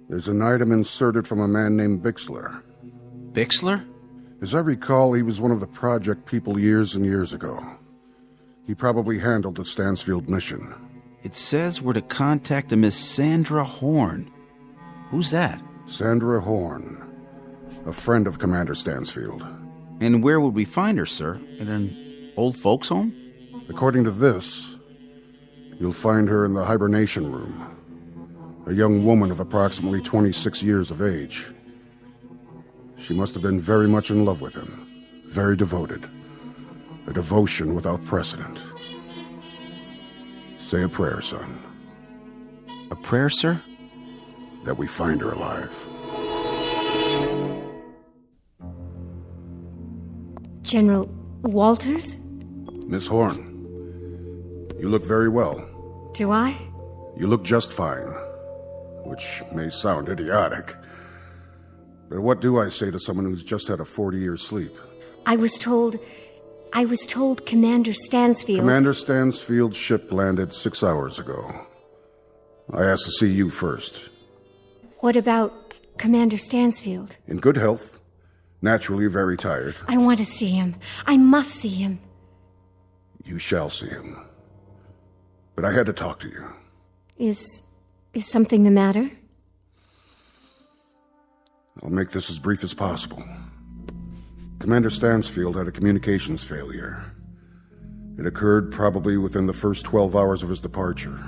S6: There's an item inserted from a man named Bixler.
S9: Bixler?
S6: As I recall, he was one of the project people years and years ago. He probably handled the Stansfield mission.
S9: It says we're to contact a Miss Sandra Horn. Who's that?
S6: Sandra Horn. A friend of Commander Stansfield.
S9: And where would we find her, sir? In an old folks' home?
S6: According to this, you'll find her in the hibernation room. A young woman of approximately 26 years of age. She must have been very much in love with him. Very devoted. A devotion without precedent. Say a prayer, son.
S9: A prayer, sir?
S6: That we find her alive.
S12: General Walters?
S6: Miss Horn, you look very well.
S12: Do I?
S6: You look just fine. Which may sound idiotic. But what do I say to someone who's just had a 40-year sleep?
S12: I was told Commander Stansfield...
S6: Commander Stansfield's ship landed 6 hours ago. I asked to see you first.
S12: What about Commander Stansfield?
S6: In good health. Naturally very tired.
S12: I want to see him. I must see him.
S6: You shall see him. But I had to talk to you.
S12: Is something the matter?
S6: I'll make this as brief as possible. Commander Stansfield had a communications failure. It occurred probably within the first 12 hours of his departure.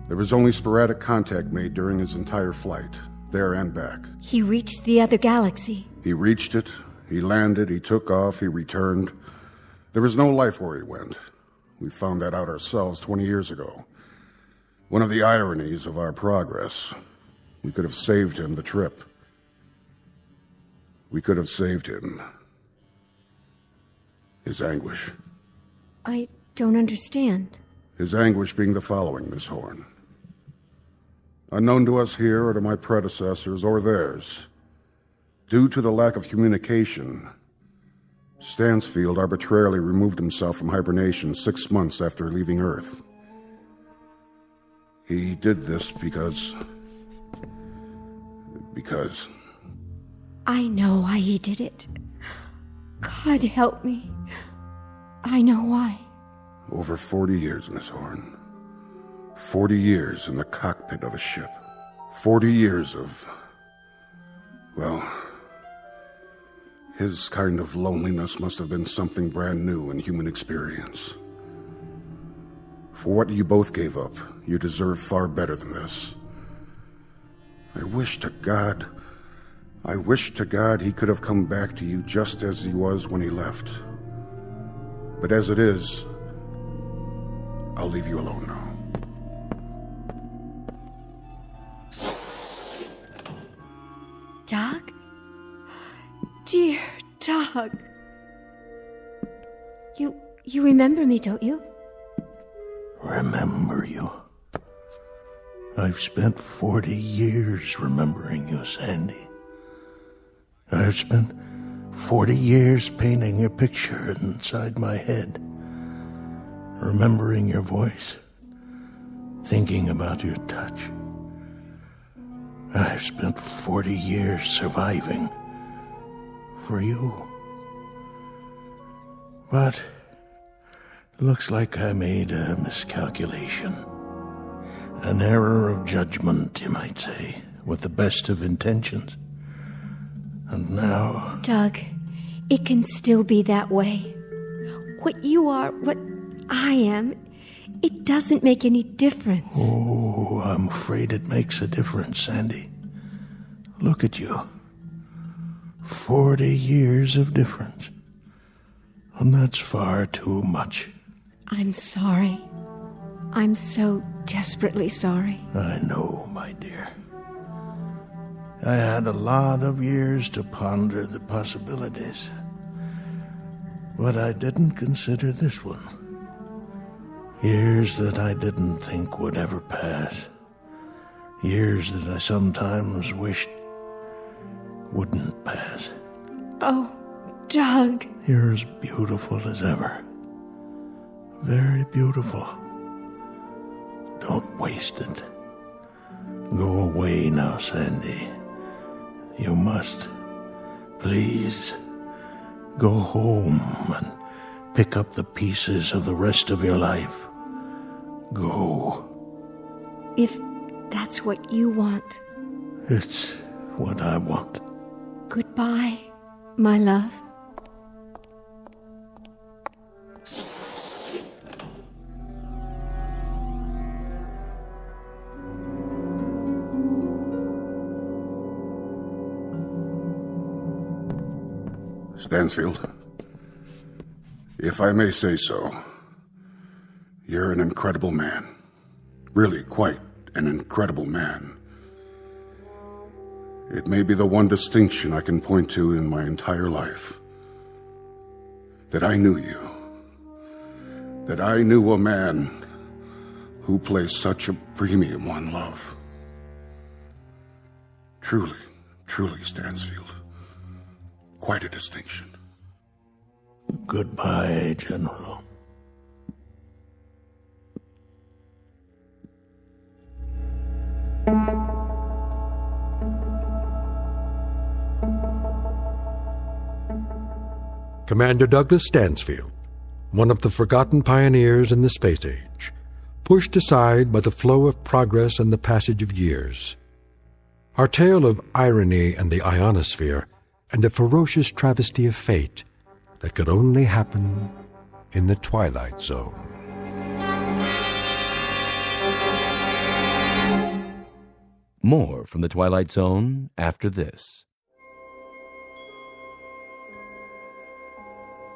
S6: There was only sporadic contact made during his entire flight, there and back.
S12: He reached the other galaxy.
S6: He reached it, he landed, he took off, he returned. There was no life where he went. We found that out ourselves 20 years ago. One of the ironies of our progress. We could have saved him the trip. We could have saved him his anguish.
S12: I don't understand.
S6: His anguish being the following, Miss Horn. Unknown to us here or to my predecessors or theirs, due to the lack of communication, Stansfield arbitrarily removed himself from hibernation 6 months after leaving Earth. He did this because...
S12: I know why he did it. God help me. I know why.
S6: Over 40 years, Miss Horn. 40 years in the cockpit of a ship. 40 years of... well... his kind of loneliness must have been something brand new in human experience. For what you both gave up, you deserve far better than this. I wish to God he could have come back to you just as he was when he left. But as it is, I'll leave you alone now.
S12: Doug? Dear Doug. You remember me, don't you?
S11: Remember you? I've spent 40 years remembering you, Sandy. I've spent 40 years painting your picture inside my head, remembering your voice, thinking about your touch. I've spent 40 years surviving for you. But it looks like I made a miscalculation. An error of judgment, you might say, with the best of intentions. And now...
S12: Doug, it can still be that way. What you are, what I am, it doesn't make any difference.
S11: Oh, I'm afraid it makes a difference, Sandy. Look at you. 40 years of difference. And that's far too much.
S12: I'm sorry. I'm so desperately sorry.
S11: I know, my dear. I had a lot of years to ponder the possibilities. But I didn't consider this one. Years that I didn't think would ever pass. Years that I sometimes wished wouldn't pass.
S12: Oh, Doug.
S11: You're as beautiful as ever. Very beautiful. Don't waste it. Go away now, Sandy. You must. Please. Go home and pick up the pieces of the rest of your life. Go.
S12: If that's what you want.
S11: It's what I want.
S12: Goodbye, my love.
S6: Stansfield, if I may say so, you're an incredible man. Really, quite an incredible man. It may be the one distinction I can point to in my entire life. That I knew you. That I knew a man who placed such a premium on love. Truly, truly, Stansfield. Quite a distinction.
S11: Goodbye, General.
S1: Commander Douglas Stansfield, one of the forgotten pioneers in the space age, pushed aside by the flow of progress and the passage of years. Our tale of irony and the ionosphere and a ferocious travesty of fate that could only happen in the Twilight Zone.
S16: More from the Twilight Zone after this.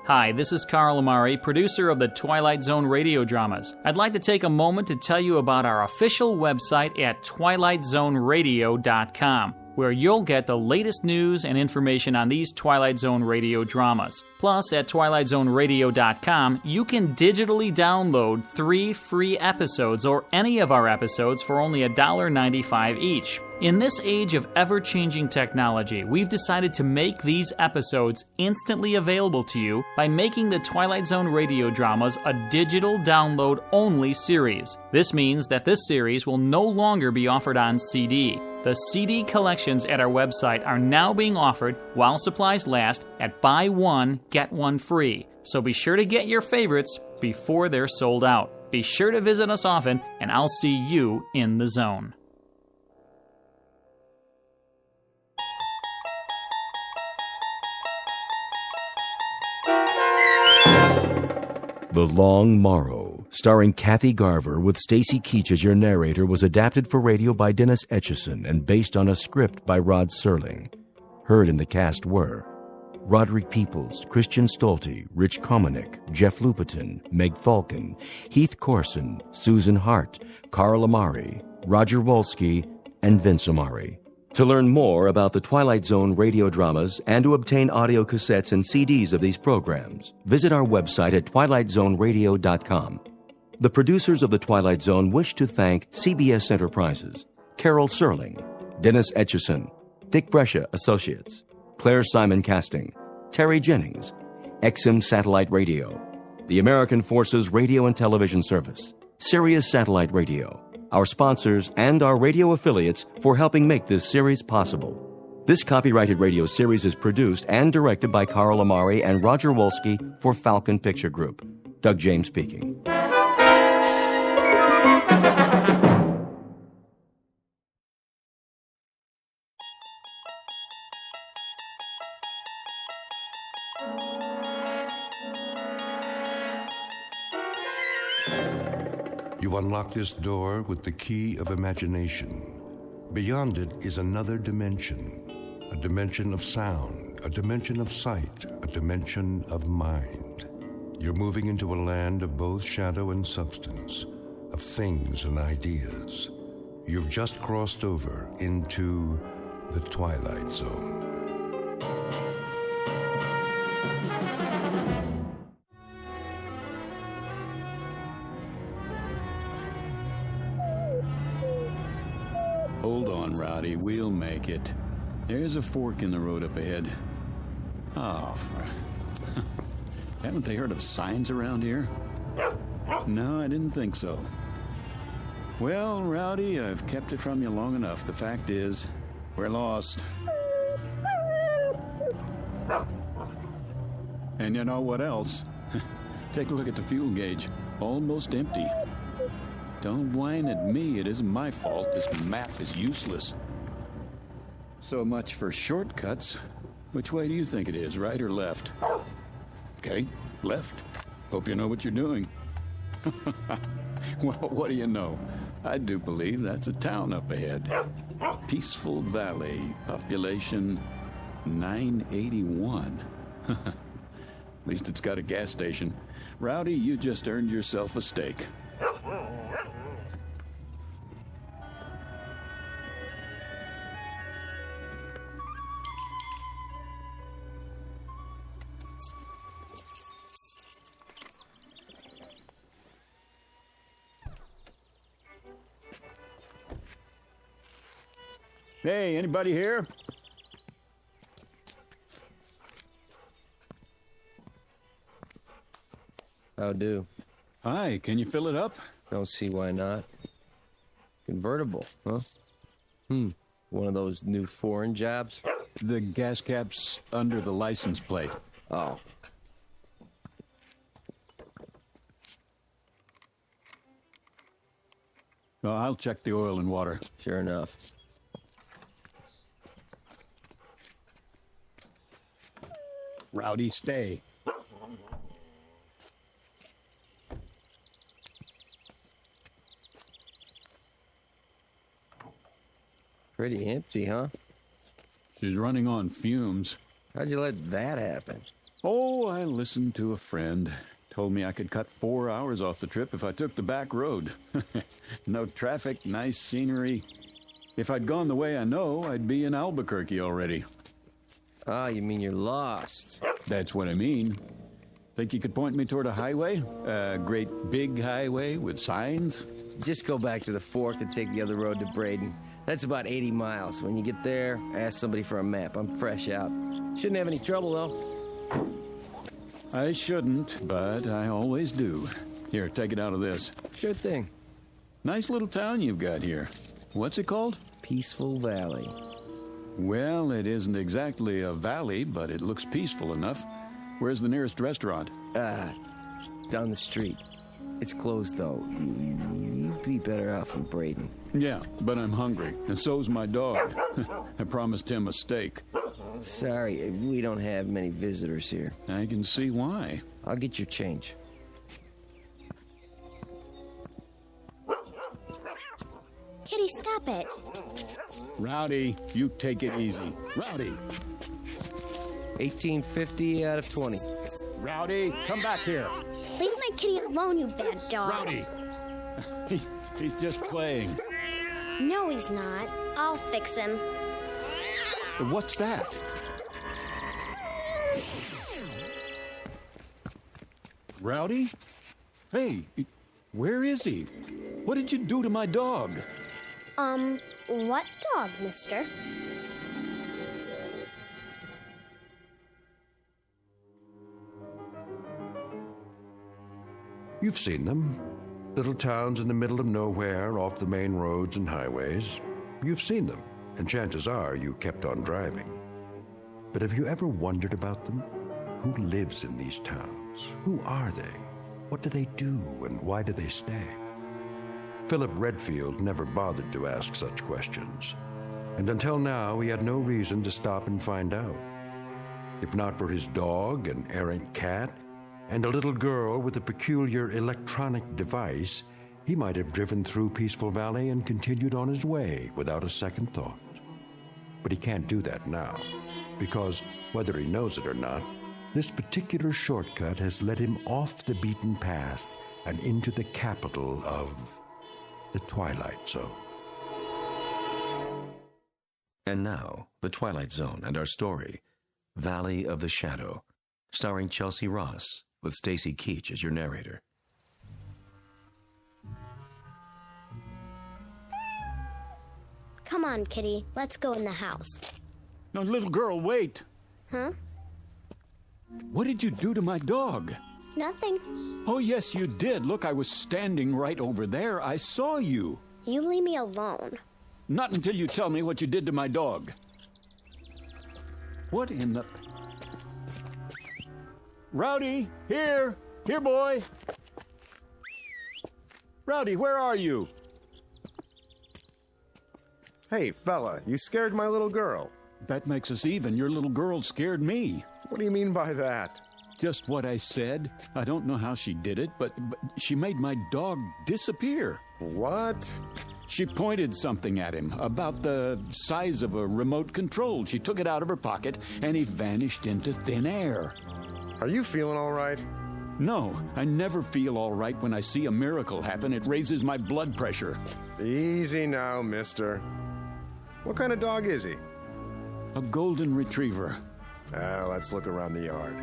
S14: Hi, this is Carl Amari, producer of the Twilight Zone radio dramas. I'd like to take a moment to tell you about our official website at twilightzoneradio.com, where you'll get the latest news and information on these Twilight Zone radio dramas. Plus, at twilightzoneradio.com, you can digitally download 3 free episodes or any of our episodes for only $1.95 each. In this age of ever-changing technology, we've decided to make these episodes instantly available to you by making the Twilight Zone radio dramas a digital download-only series. This means that this series will no longer be offered on CD. The CD collections at our website are now being offered while supplies last at buy one, get one free. So be sure to get your favorites before they're sold out. Be sure to visit us often, and I'll see you in the zone.
S16: The Long Morrow, starring Kathy Garver with Stacy Keach as your narrator, was adapted for radio by Dennis Etchison and based on a script by Rod Serling. Heard in the cast were Roderick Peoples, Christian Stolte, Rich Komanek, Jeff Lupetin, Meg Falcon, Heath Corson, Susan Hart, Carl Amari, Roger Wolski, and Vince Amari. To learn more about the Twilight Zone radio dramas and to obtain audio cassettes and CDs of these programs, visit our website at twilightzoneradio.com. The producers of The Twilight Zone wish to thank CBS Enterprises, Carol Serling, Dennis Etchison, Dick Brescia Associates, Claire Simon Casting, Terry Jennings, XM Satellite Radio, the American Forces Radio and Television Service, Sirius Satellite Radio, our sponsors, and our radio affiliates for helping make this series possible. This copyrighted radio series is produced and directed by Carl Amari and Roger Wolski for Falcon Picture Group. Doug James speaking.
S1: You unlock this door with the key of imagination. Beyond it is another dimension, a dimension of sound, a dimension of sight, a dimension of mind. You're moving into a land of both shadow and substance, of things and ideas. You've just crossed over into the Twilight Zone.
S10: Hold on, Rowdy. We'll make it. There's a fork in the road up ahead. Oh, haven't they heard of signs around here? No, I didn't think so. Well, Rowdy, I've kept it from you long enough. The fact is, we're lost. And you know what else? Take a look at the fuel gauge. Almost empty. Don't whine at me. It isn't my fault. This map is useless. So much for shortcuts. Which way do you think it is, right or left? Okay, left. Hope you know what you're doing. Well, what do you know? I do believe that's a town up ahead. Peaceful Valley, population 981. At least it's got a gas station. Rowdy, you just earned yourself a steak. Hey, anybody here?
S21: How do?
S10: Hi, can you fill it up?
S21: Don't see why not. Convertible, huh? One of those new foreign jobs?
S10: The gas cap's under the license plate.
S21: Oh.
S10: Well, I'll check the oil and water.
S21: Sure enough.
S10: Rowdy, stay.
S21: Pretty empty, huh?
S10: She's running on fumes.
S21: How'd you let that happen?
S10: Oh, I listened to a friend. Told me I could cut 4 hours off the trip if I took the back road. No traffic, nice scenery. If I'd gone the way I know, I'd be in Albuquerque already.
S21: Ah, you mean you're lost?
S10: That's what I mean. Think you could point me toward a highway? A great big highway with signs?
S21: Just go back to the fork and take the other road to Braden. That's about 80 miles. When you get there, ask somebody for a map. I'm fresh out. Shouldn't have any trouble, though.
S10: I shouldn't, but I always do. Here, take it out of this.
S21: Sure thing.
S10: Nice little town you've got here. What's it called?
S21: Peaceful Valley.
S10: Well, it isn't exactly a valley, but it looks peaceful enough. Where's the nearest restaurant?
S21: Down the street. It's closed, though. You'd be better off in Braden.
S10: Yeah, but I'm hungry, and so's my dog. I promised him a steak.
S21: Sorry, we don't have many visitors here.
S10: I can see why.
S21: I'll get your change.
S22: Kitty, stop it.
S10: Rowdy, you take it easy. Rowdy!
S21: 1850 out of 20.
S10: Rowdy, come back here.
S22: Leave my kitty alone, you bad dog.
S10: Rowdy! He's just playing.
S22: No, he's not. I'll fix him.
S10: What's that? Rowdy? Hey, where is he? What did you do to my dog?
S22: What dog, mister?
S1: You've seen them. Little towns in the middle of nowhere, off the main roads and highways. You've seen them, and chances are you kept on driving. But have you ever wondered about them? Who lives in these towns? Who are they? What do they do, and why do they stay? Philip Redfield never bothered to ask such questions, and until now he had no reason to stop and find out. If not for his dog, an errant cat, and a little girl with a peculiar electronic device, he might have driven through Peaceful Valley and continued on his way without a second thought. But he can't do that now, because, whether he knows it or not, this particular shortcut has led him off the beaten path and into the capital of the Twilight Zone.
S16: And now, the Twilight Zone and our story, Valley of the Shadow, starring Chelsea Ross, with Stacy Keach as your narrator.
S22: Come on, Kitty. Let's go in the house.
S10: No, little girl, wait.
S22: Huh?
S10: What did you do to my dog?
S22: Nothing.
S10: Oh, yes, you did. Look, I was standing right over there. I saw you.
S22: You leave me alone.
S10: Not until you tell me what you did to my dog. What in the... Rowdy, here! Here, boy! Rowdy, where are you?
S4: Hey, fella, you scared my little girl.
S10: That makes us even. Your little girl scared me.
S4: What do you mean by that?
S10: Just what I said. I don't know how she did it, but she made my dog disappear.
S4: What?
S10: She pointed something at him about the size of a remote control. She took it out of her pocket, and he vanished into thin air.
S4: Are you feeling all right?
S10: No, I never feel all right when I see a miracle happen. It raises my blood pressure.
S4: Easy now, mister. What kind of dog is he?
S10: A golden retriever.
S4: Let's look around the yard.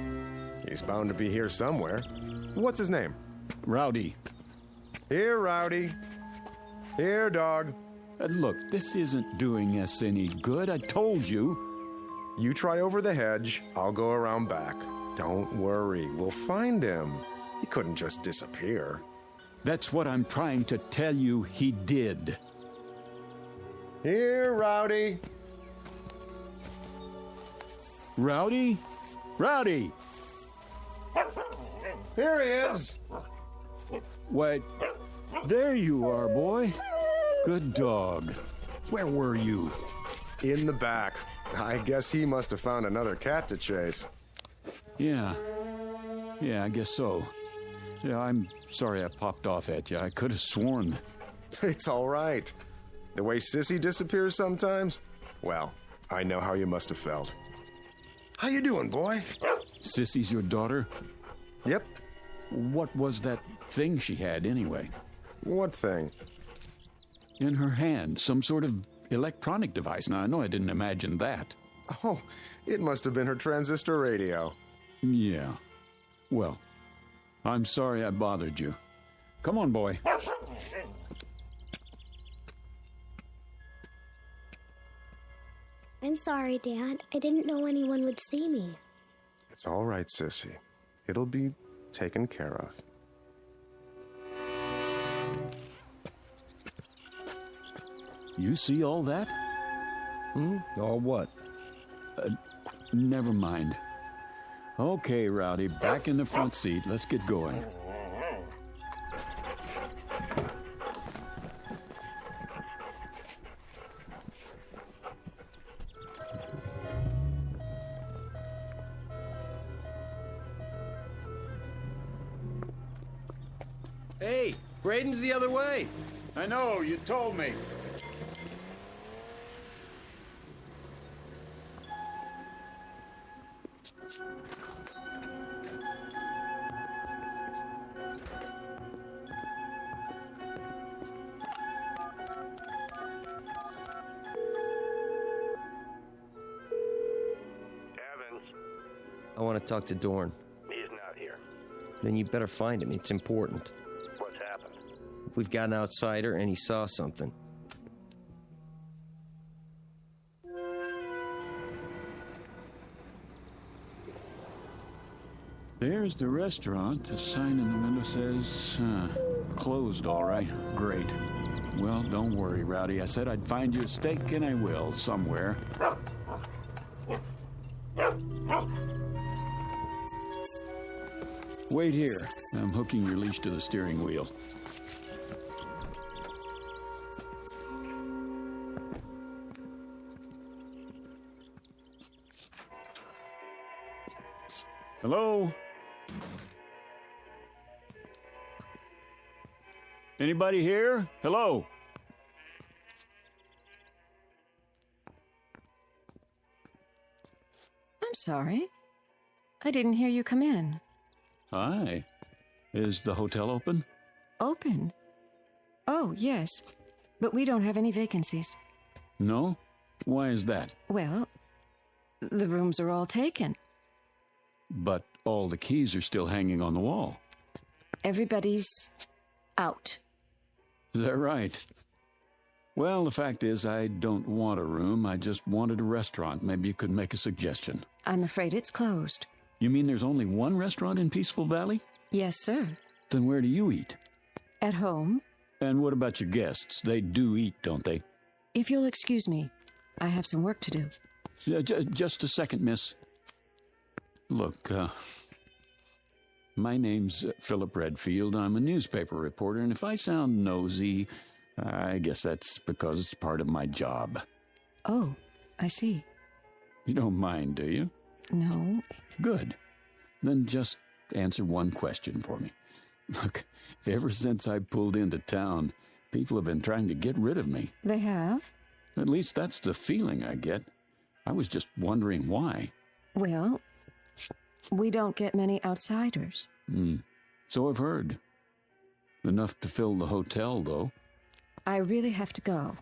S4: He's bound to be here somewhere. What's his name?
S10: Rowdy.
S4: Here, Rowdy. Here, dog.
S10: Look, this isn't doing us any good. I told you.
S4: You try over the hedge. I'll go around back. Don't worry. We'll find him. He couldn't just disappear.
S10: That's what I'm trying to tell you he did.
S4: Here, Rowdy.
S10: Rowdy? Rowdy!
S4: Here he is.
S10: Wait, there you are, boy. Good dog. Where were you?
S4: In the back. I guess he must have found another cat to chase.
S10: Yeah, I guess so. Yeah, I'm sorry I popped off at you. I could have sworn.
S4: It's all right. The way Sissy disappears sometimes? Well, I know how you must have felt. How you doing, boy?
S10: Sissy's your daughter?
S4: Yep.
S10: What was that thing she had, anyway?
S4: What thing?
S10: In her hand, some sort of electronic device. Now, I know I didn't imagine that.
S4: Oh, it must have been her transistor radio.
S10: Yeah. Well, I'm sorry I bothered you. Come on, boy.
S22: I'm sorry, Dad. I didn't know anyone would see me.
S4: It's all right, Sissy. It'll be taken care of.
S10: You see all that?
S21: All what?
S10: Never mind. Okay, Rowdy, back in the front seat. Let's get going.
S21: Hey, Braden's the other way.
S10: I know, you told me.
S21: I want to talk to Dorn.
S8: He's not here.
S21: Then you better find him. It's important.
S8: What's happened?
S21: We've got an outsider, and he saw something.
S10: There's the restaurant. The sign in the window says, closed, all right. Great. Well, don't worry, Rowdy. I said I'd find you a steak, and I will, somewhere. Wait here. I'm hooking your leash to the steering wheel. Hello? Anybody here? Hello?
S15: I'm sorry. I didn't hear you come in.
S10: Hi. Is the hotel open?
S15: Open? Oh, yes. But we don't have any vacancies.
S10: No? Why is that?
S15: Well, the rooms are all taken.
S10: But all the keys are still hanging on the wall.
S15: Everybody's out.
S10: Is that right? Well, the fact is, I don't want a room. I just wanted a restaurant. Maybe you could make a suggestion.
S15: I'm afraid it's closed.
S10: You mean there's only one restaurant in Peaceful Valley?
S15: Yes, sir.
S10: Then where do you eat?
S15: At home.
S10: And what about your guests? They do eat, don't they?
S15: If you'll excuse me, I have some work to do.
S10: Just a second, miss. Look, my name's Philip Redfield. I'm a newspaper reporter, and if I sound nosy, I guess that's because it's part of my job.
S15: Oh, I see.
S10: You don't mind, do you?
S15: No.
S10: Good. Then just answer one question for me. Look, ever since I pulled into town, people have been trying to get rid of me.
S15: They have?
S10: At least that's the feeling I get. I was just wondering why.
S15: Well, we don't get many outsiders.
S10: So I've heard. Enough to fill the hotel, though.
S15: I really have to go.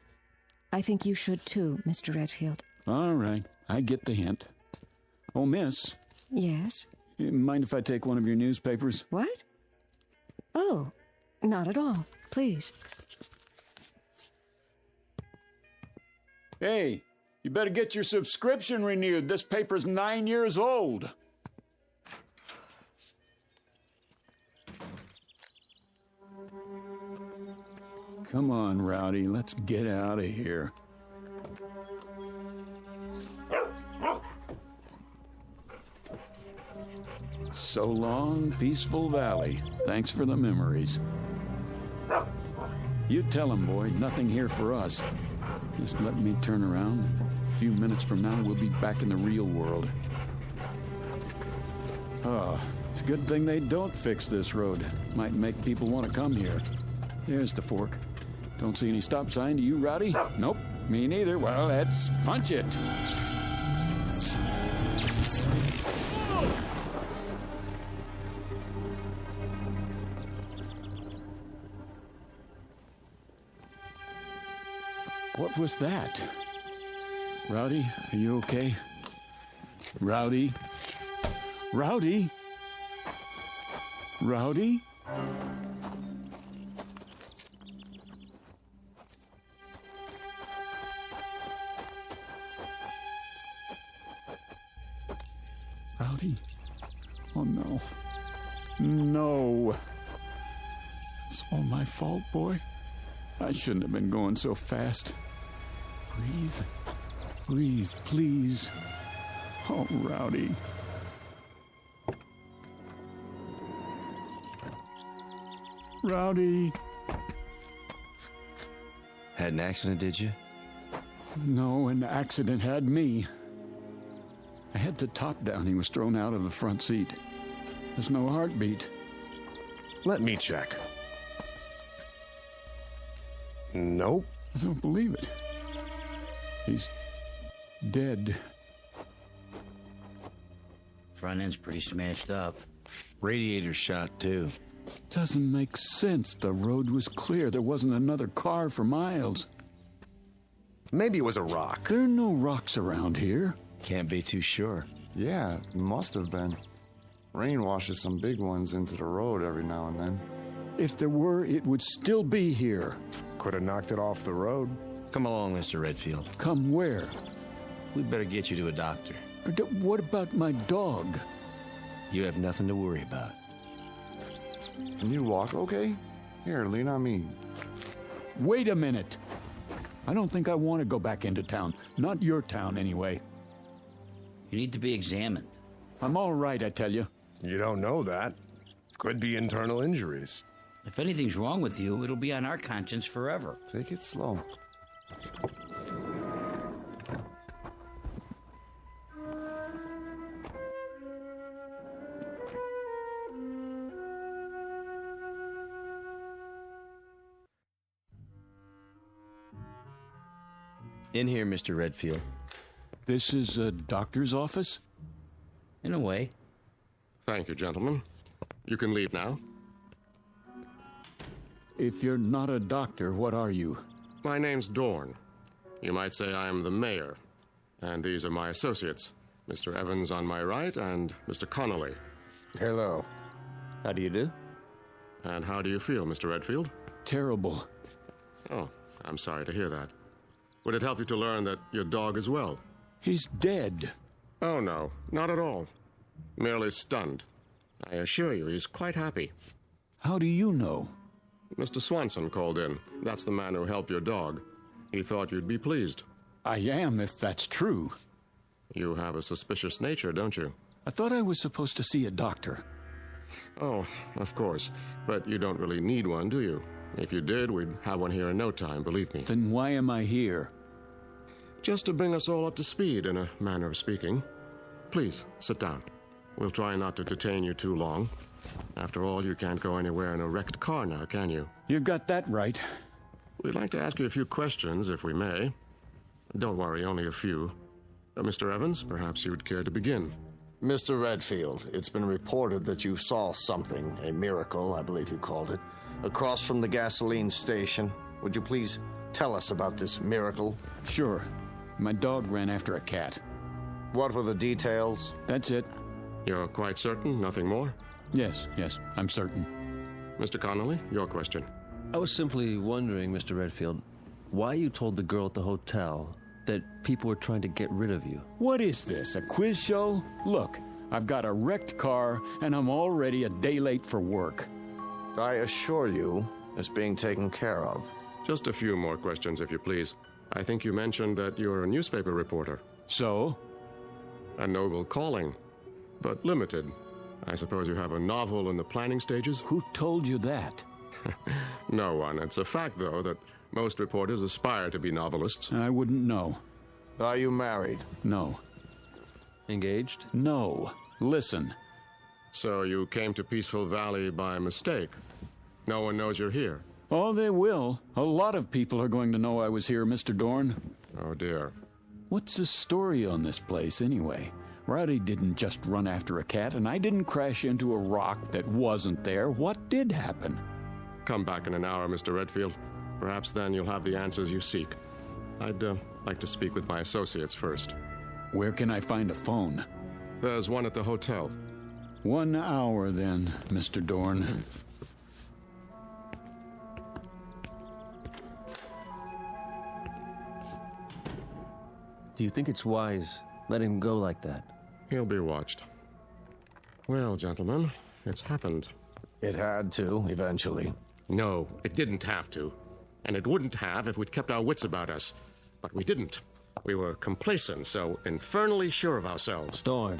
S15: I think you should too, Mr. Redfield.
S10: All right. I get the hint. Oh, miss.
S15: Yes?
S10: Mind if I take one of your newspapers?
S15: What? Oh, not at all. Please.
S10: Hey, you better get your subscription renewed. This paper's 9 years old. Come on, Rowdy, let's get out of here. So long, Peaceful Valley. Thanks for the memories. You tell him, boy, nothing here for us. Just let me turn around. A few minutes from now, we'll be back in the real world. Oh, it's a good thing they don't fix this road. Might make people want to come here. There's the fork. Don't see any stop sign. Do you, Rowdy? Nope, me neither. Well, let's punch it. What was that? Rowdy, are you okay? Rowdy? Rowdy? Rowdy? Rowdy? Oh, no. No. It's all my fault, boy. I shouldn't have been going so fast. Breathe. Please, please. Oh, Rowdy. Rowdy.
S17: Had an accident, did you?
S10: No, an accident had me. I had the top down. He was thrown out of the front seat. There's no heartbeat.
S4: Let me check. Nope.
S10: I don't believe it. He's dead.
S2: Front end's pretty smashed up.
S17: Radiator shot, too.
S10: Doesn't make sense. The road was clear. There wasn't another car for miles.
S4: Maybe it was a rock.
S10: There are no rocks around here.
S17: Can't be too sure.
S20: Yeah, must have been. Rain washes some big ones into the road every now and then.
S10: If there were, it would still be here.
S4: Could have knocked it off the road.
S17: Come along, Mr. Redfield.
S10: Come where?
S17: We'd better get you to a doctor.
S10: What about my dog?
S17: You have nothing to worry about.
S20: Can you walk okay? Here, lean on me.
S10: Wait a minute. I don't think I want to go back into town. Not your town, anyway.
S2: You need to be examined.
S10: I'm all right, I tell you.
S4: You don't know that. Could be internal injuries.
S2: If anything's wrong with you, it'll be on our conscience forever.
S20: Take it slow.
S17: In here, Mr. Redfield.
S10: This is a doctor's office?
S2: In a way.
S23: Thank you, gentlemen. You can leave now.
S10: If you're not a doctor, what are you?
S23: My name's Dorn. You might say I am the mayor. And these are my associates, Mr. Evans on my right and Mr. Connolly.
S17: Hello. How do you do?
S23: And how do you feel, Mr. Redfield?
S10: Terrible.
S23: Oh, I'm sorry to hear that. Would it help you to learn that your dog is well?
S10: He's dead.
S23: Oh, no, not at all. Merely stunned. I assure you, he's quite happy.
S10: How do you know?
S23: Mr. Swanson called in. That's the man who helped your dog. He thought you'd be pleased.
S10: I am, if that's true.
S23: You have a suspicious nature, don't you?
S10: I thought I was supposed to see a doctor.
S23: Oh, of course. But you don't really need one, do you? If you did, we'd have one here in no time, believe me.
S10: Then why am I here?
S23: Just to bring us all up to speed, in a manner of speaking. Please, sit down. We'll try not to detain you too long. After all, you can't go anywhere in a wrecked car now, can you?
S10: You got that right.
S23: We'd like to ask you a few questions, if we may. Don't worry, only a few. Mr. Evans, perhaps you would care to begin.
S5: Mr. Redfield, it's been reported that you saw something, a miracle, I believe you called it, across from the gasoline station. Would you please tell us about this miracle?
S10: Sure. My dog ran after a cat.
S5: What were the details?
S10: That's it.
S23: You're quite certain? Nothing more?
S10: Yes, I'm certain.
S23: Mr. Connolly, your question.
S24: I was simply wondering, Mr. Redfield, why you told the girl at the hotel that people were trying to get rid of you.
S10: What is this, a quiz show? Look, I've got a wrecked car, and I'm already a day late for work.
S5: I assure you, it's being taken care of.
S23: Just a few more questions, if you please. I think you mentioned that you're a newspaper reporter.
S10: So?
S23: A noble calling, but limited. I suppose you have a novel in the planning stages?
S10: Who told you that?
S23: No one. It's a fact, though, that most reporters aspire to be novelists.
S10: I wouldn't know.
S5: Are you married?
S10: No.
S24: Engaged?
S10: No. Listen.
S23: So you came to Peaceful Valley by mistake? No one knows you're here?
S10: Oh, they will. A lot of people are going to know I was here, Mr. Dorn.
S23: Oh, dear.
S10: What's the story on this place, anyway? Rowdy didn't just run after a cat, and I didn't crash into a rock that wasn't there. What did happen?
S23: Come back in an hour, Mr. Redfield. Perhaps then you'll have the answers you seek. I'd like to speak with my associates first.
S10: Where can I find a phone?
S23: There's one at the hotel.
S10: 1 hour, then, Mr. Dorn.
S24: Do you think it's wise letting him go like that?
S23: He'll be watched. Well, gentlemen, it's happened.
S5: It had to, eventually.
S23: No, it didn't have to. And it wouldn't have if we'd kept our wits about us. But we didn't. We were complacent, so infernally sure of ourselves.
S24: Dorn.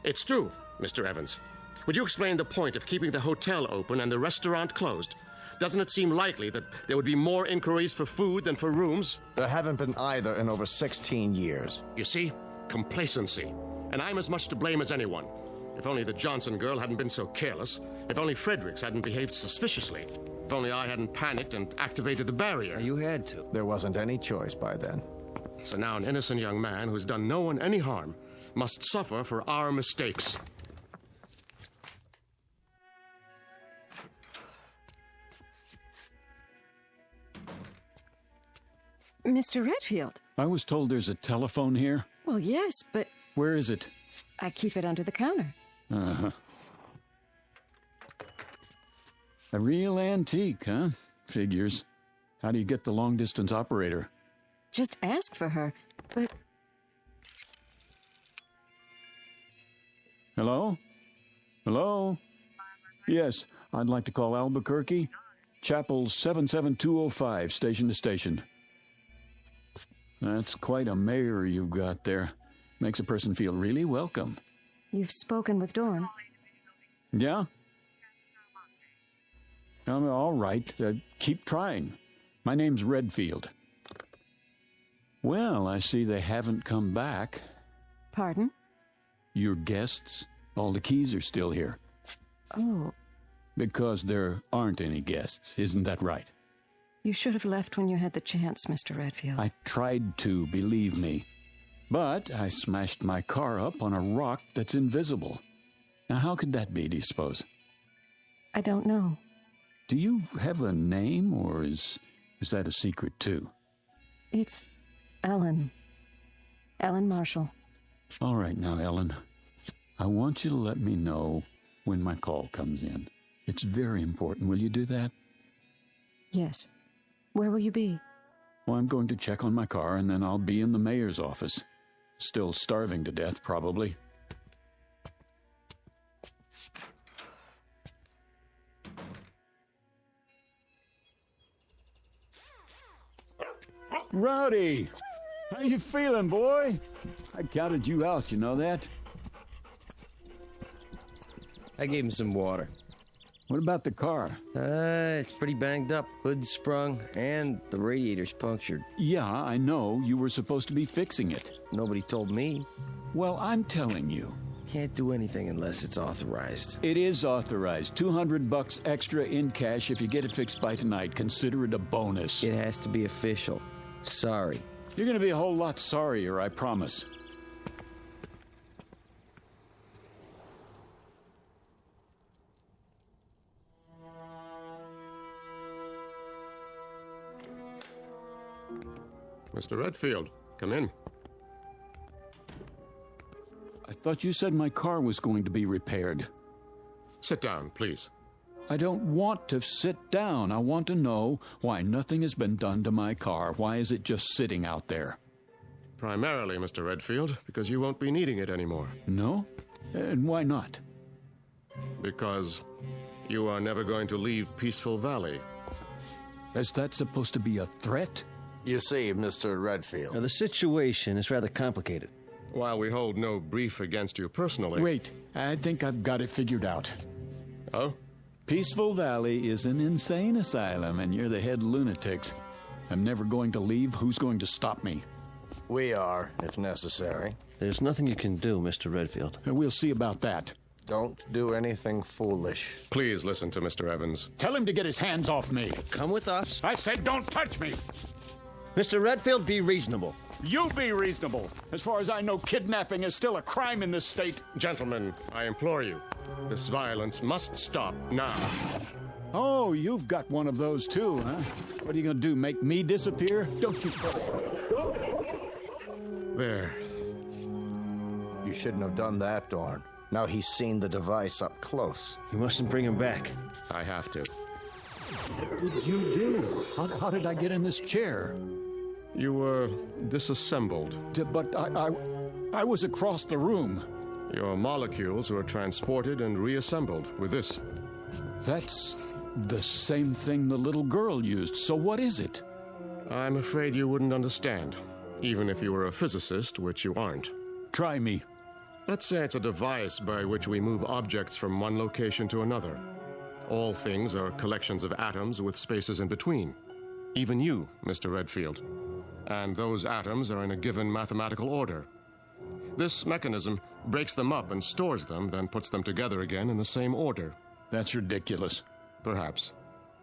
S23: It's true, Mr. Evans. Would you explain the point of keeping the hotel open and the restaurant closed? Doesn't it seem likely that there would be more inquiries for food than for rooms?
S5: There haven't been either in over 16 years.
S23: You see? Complacency. And I'm as much to blame as anyone. If only the Johnson girl hadn't been so careless. If only Fredericks hadn't behaved suspiciously. If only I hadn't panicked and activated the barrier.
S24: You had to.
S5: There wasn't any choice by then.
S23: So now an innocent young man who's done no one any harm must suffer for our mistakes.
S15: Mr. Redfield.
S10: I was told there's a telephone here.
S15: Well, yes, but
S10: Where is it?
S15: I keep it under the counter.
S10: Uh-huh. A real antique, huh? Figures. How do you get the long-distance operator?
S15: Just ask for her, but...
S10: Hello? Hello? Yes, I'd like to call Albuquerque. Chapel 77205, station to station. That's quite a mayor you've got there. Makes a person feel really welcome.
S15: You've spoken with Dorn.
S10: Yeah? All right. Keep trying. My name's Redfield. Well, I see they haven't come back.
S15: Pardon?
S10: Your guests? All the keys are still here.
S15: Oh.
S10: Because there aren't any guests, isn't that right?
S15: You should have left when you had the chance, Mr. Redfield.
S10: I tried to, believe me. But I smashed my car up on a rock that's invisible. Now, how could that be, do you suppose?
S15: I don't know.
S10: Do you have a name, or is that a secret, too?
S15: It's Ellen. Ellen Marshall.
S10: All right now, Ellen. I want you to let me know when my call comes in. It's very important. Will you do that?
S15: Yes. Where will you be?
S10: Well, I'm going to check on my car, and then I'll be in the mayor's office. Still starving to death, probably. Rowdy! How you feeling, boy? I counted you out, you know that?
S21: I gave him some water.
S10: What about the car?
S21: It's pretty banged up. Hood's sprung, and the radiator's punctured.
S10: Yeah, I know. You were supposed to be fixing it.
S21: Nobody told me.
S10: Well, I'm telling you.
S21: Can't do anything unless it's authorized.
S10: It is authorized. $200 extra in cash if you get it fixed by tonight. Consider it a bonus.
S21: It has to be official. Sorry.
S10: You're going to be a whole lot sorrier, I promise.
S23: Mr. Redfield, come in.
S10: I thought you said my car was going to be repaired.
S23: Sit down, please.
S10: I don't want to sit down. I want to know why nothing has been done to my car. Why is it just sitting out there?
S23: Primarily, Mr. Redfield, because you won't be needing it anymore.
S10: No? And why not?
S23: Because you are never going to leave Peaceful Valley.
S10: Is that supposed to be a threat?
S11: You see, Mr. Redfield.
S24: Now, the situation is rather complicated.
S23: While we hold no brief against you personally...
S10: Wait, I think I've got it figured out.
S23: Oh?
S10: Peaceful Valley is an insane asylum, and you're the head lunatics. I'm never going to leave. Who's going to stop me?
S11: We are, if necessary.
S24: There's nothing you can do, Mr. Redfield.
S10: We'll see about that.
S11: Don't do anything foolish.
S23: Please listen to Mr. Evans.
S10: Tell him to get his hands off me.
S24: Come with us.
S10: I said don't touch me.
S24: Mr. Redfield, be reasonable.
S10: You be reasonable. As far as I know, kidnapping is still a crime in this state.
S23: Gentlemen, I implore you. This violence must stop now.
S10: Oh, you've got one of those too, huh? What are you going to do, make me disappear? Don't you...
S23: There.
S11: You shouldn't have done that, Dorn. Now he's seen the device up close.
S24: You mustn't bring him back.
S23: I have to.
S10: What did you do? How did I get in this chair?
S23: You were disassembled.
S10: But I was across the room.
S23: Your molecules were transported and reassembled with this.
S10: That's the same thing the little girl used. So what is it?
S23: I'm afraid you wouldn't understand, even if you were a physicist, which you aren't.
S10: Try me.
S23: Let's say it's a device by which we move objects from one location to another. All things are collections of atoms with spaces in between. Even you, Mr. Redfield. And those atoms are in a given mathematical order. This mechanism breaks them up and stores them, then puts them together again in the same order.
S10: That's ridiculous.
S23: Perhaps.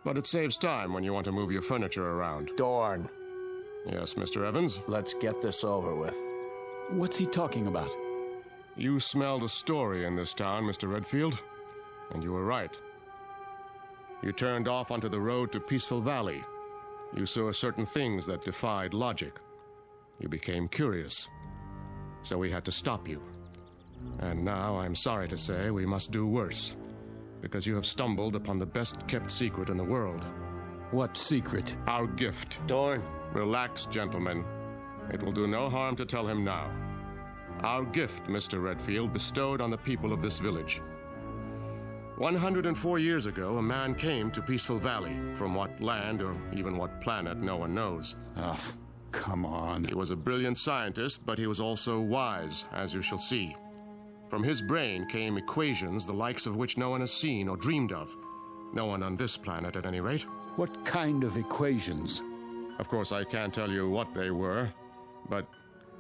S23: But it saves time when you want to move your furniture around.
S11: Dorn.
S23: Yes, Mr. Evans?
S11: Let's get this over with.
S10: What's he talking about?
S23: You smelled a story in this town, Mr. Redfield. And you were right. You turned off onto the road to Peaceful Valley. You saw certain things that defied logic. You became curious. So we had to stop you. And now, I'm sorry to say, we must do worse. Because you have stumbled upon the best-kept secret in the world.
S10: What secret?
S23: Our gift.
S24: Dorn.
S23: Relax, gentlemen. It will do no harm to tell him now. Our gift, Mr. Redfield, bestowed on the people of this village. 104 years ago, a man came to Peaceful Valley. From what land or even what planet, no one knows.
S10: Oh, come on.
S23: He was a brilliant scientist, but he was also wise, as you shall see. From his brain came equations the likes of which no one has seen or dreamed of. No one on this planet, at any rate.
S10: What kind of equations?
S23: Of course, I can't tell you what they were, but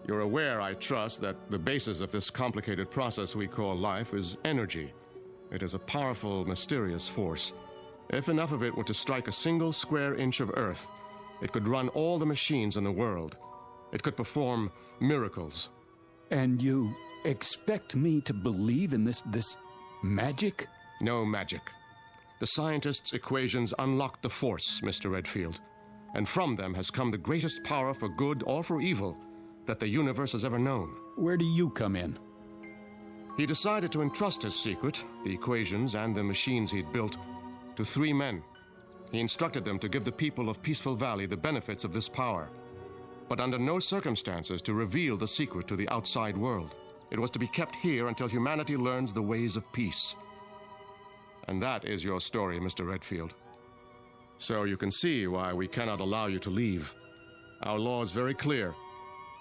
S23: you're aware, I trust, that the basis of this complicated process we call life is energy. It is a powerful, mysterious force. If enough of it were to strike a single square inch of Earth, it could run all the machines in the world. It could perform miracles.
S10: And you expect me to believe in this magic?
S23: No magic. The scientists' equations unlocked the force, Mr. Redfield. And from them has come the greatest power for good or for evil that the universe has ever known.
S10: Where do you come in?
S23: He decided to entrust his secret, the equations and the machines he'd built, to 3 men. He instructed them to give the people of Peaceful Valley the benefits of this power, but under no circumstances to reveal the secret to the outside world. It was to be kept here until humanity learns the ways of peace. And that is your story, Mr. Redfield. So you can see why we cannot allow you to leave. Our law is very clear.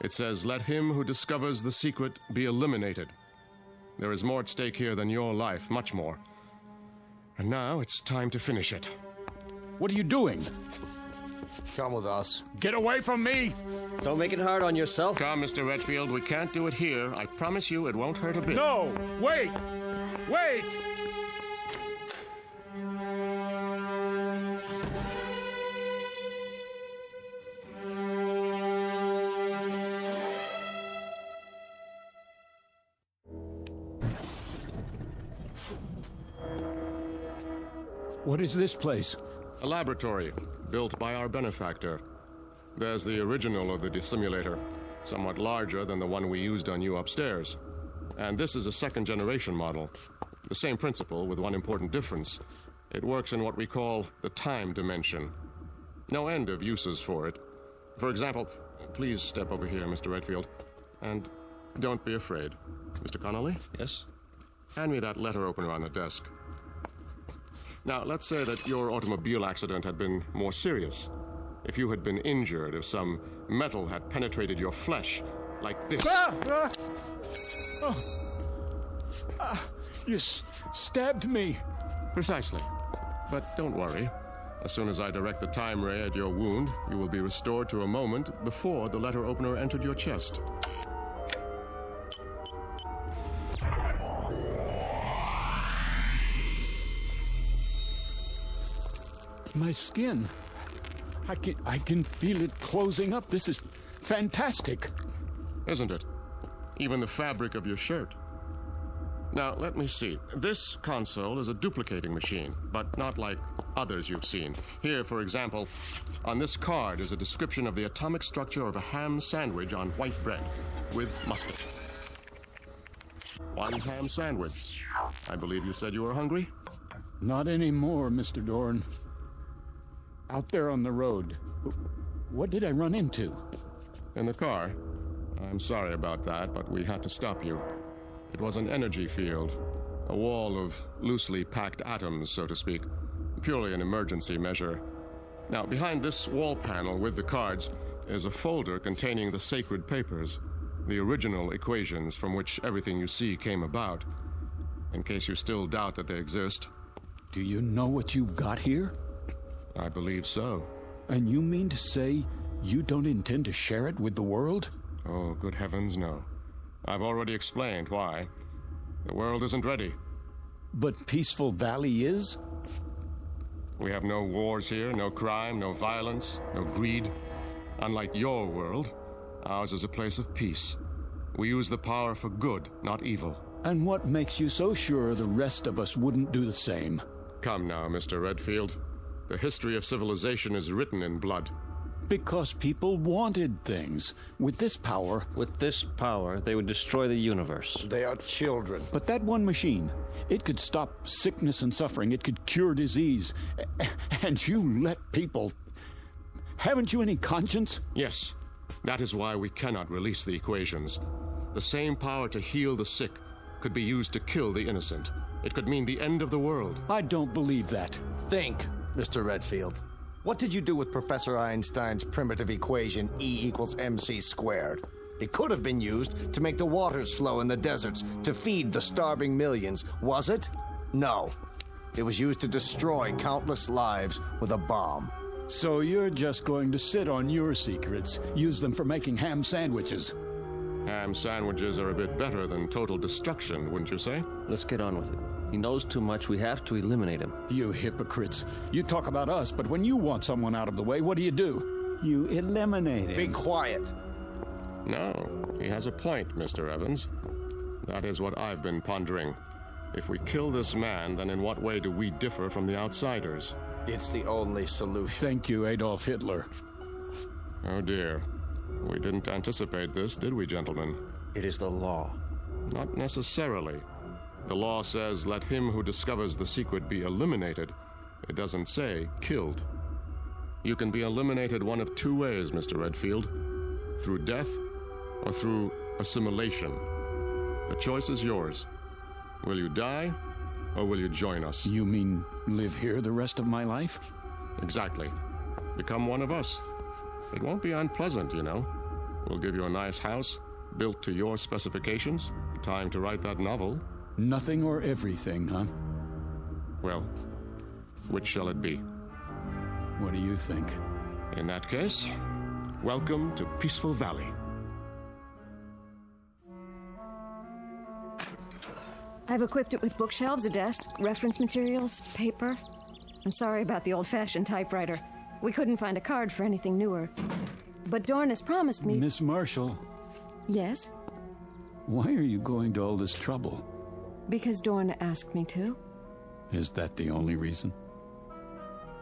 S23: It says, let him who discovers the secret be eliminated. There is more at stake here than your life, much more. And now it's time to finish it.
S10: What are you doing?
S11: Come with us.
S10: Get away from me!
S24: Don't make it hard on yourself.
S23: Come, Mr. Redfield, we can't do it here. I promise you it won't hurt a bit.
S10: No! Wait! Wait! What is this place?
S23: A laboratory, built by our benefactor. There's the original of the dissimulator, somewhat larger than the one we used on you upstairs. And this is a second-generation model. The same principle, with one important difference. It works in what we call the time dimension. No end of uses for it. For example, please step over here, Mr. Redfield. And don't be afraid. Mr. Connolly?
S24: Yes?
S23: Hand me that letter opener on the desk. Now, let's say that your automobile accident had been more serious. If you had been injured, if some metal had penetrated your flesh, like this.
S10: You stabbed me.
S23: Precisely. But don't worry. As soon as I direct the time ray at your wound, you will be restored to a moment before the letter opener entered your chest.
S10: My skin. I can feel it closing up. This is fantastic.
S23: Isn't it? Even the fabric of your shirt. Now, let me see. This console is a duplicating machine, but not like others you've seen. Here, for example, on this card is a description of the atomic structure of a ham sandwich on white bread with mustard. One ham sandwich. I believe you said you were hungry?
S10: Not anymore, Mr. Dorn. Out there on the road, what did I run into?
S23: In the car. I'm sorry about that, but we had to stop you. It was an energy field, a wall of loosely packed atoms, so to speak. Purely an emergency measure. Now, behind this wall panel with the cards is a folder containing the sacred papers, the original equations from which everything you see came about, in case you still doubt that they exist.
S10: Do you know what you've got here?
S23: I believe so.
S10: And you mean to say you don't intend to share it with the world?
S23: Oh, good heavens, no. I've already explained why. The world isn't ready.
S10: But Peaceful Valley is?
S23: We have no wars here, no crime, no violence, no greed. Unlike your world, ours is a place of peace. We use the power for good, not evil.
S10: And what makes you so sure the rest of us wouldn't do the same?
S23: Come now, Mr. Redfield. The history of civilization is written in blood.
S10: Because people wanted things. With this power,
S24: they would destroy the universe.
S5: They are children.
S10: But that one machine, it could stop sickness and suffering. It could cure disease. And you let people... Haven't you any conscience?
S23: Yes. That is why we cannot release the equations. The same power to heal the sick could be used to kill the innocent. It could mean the end of the world.
S10: I don't believe that.
S5: Think, Mr. Redfield. What did you do with Professor Einstein's primitive equation E = mc squared? It could have been used to make the waters flow in the deserts to feed the starving millions, was it? No. It was used to destroy countless lives with a bomb.
S10: So you're just going to sit on your secrets, use them for making ham sandwiches.
S23: Ham sandwiches are a bit better than total destruction, wouldn't you say?
S24: Let's get on with it. He knows too much. We have to eliminate him.
S10: You hypocrites. You talk about us, but when you want someone out of the way, what do? You eliminate him.
S5: Be quiet.
S23: No, he has a point, Mr. Evans. That is what I've been pondering. If we kill this man, then in what way do we differ from the outsiders?
S5: It's the only solution.
S10: Thank you, Adolf Hitler.
S23: Oh dear. We didn't anticipate this, did we, gentlemen?
S24: It is the law.
S23: Not necessarily. The law says, let him who discovers the secret be eliminated. It doesn't say killed. You can be eliminated one of two ways, Mr. Redfield. Through death or through assimilation. The choice is yours. Will you die or will you join us?
S10: You mean live here the rest of my life?
S23: Exactly. Become one of us. It won't be unpleasant, you know. We'll give you a nice house, built to your specifications. Time to write that novel.
S10: Nothing or everything, huh?
S23: Well, which shall it be?
S10: What do you think?
S23: In that case, welcome to Peaceful Valley.
S15: I've equipped it with bookshelves, a desk, reference materials, paper. I'm sorry about the old-fashioned typewriter. We couldn't find a card for anything newer. But Dorn has promised me...
S10: Miss Marshall.
S15: Yes?
S10: Why are you going to all this trouble?
S15: Because Dorn asked me to.
S10: Is that the only reason?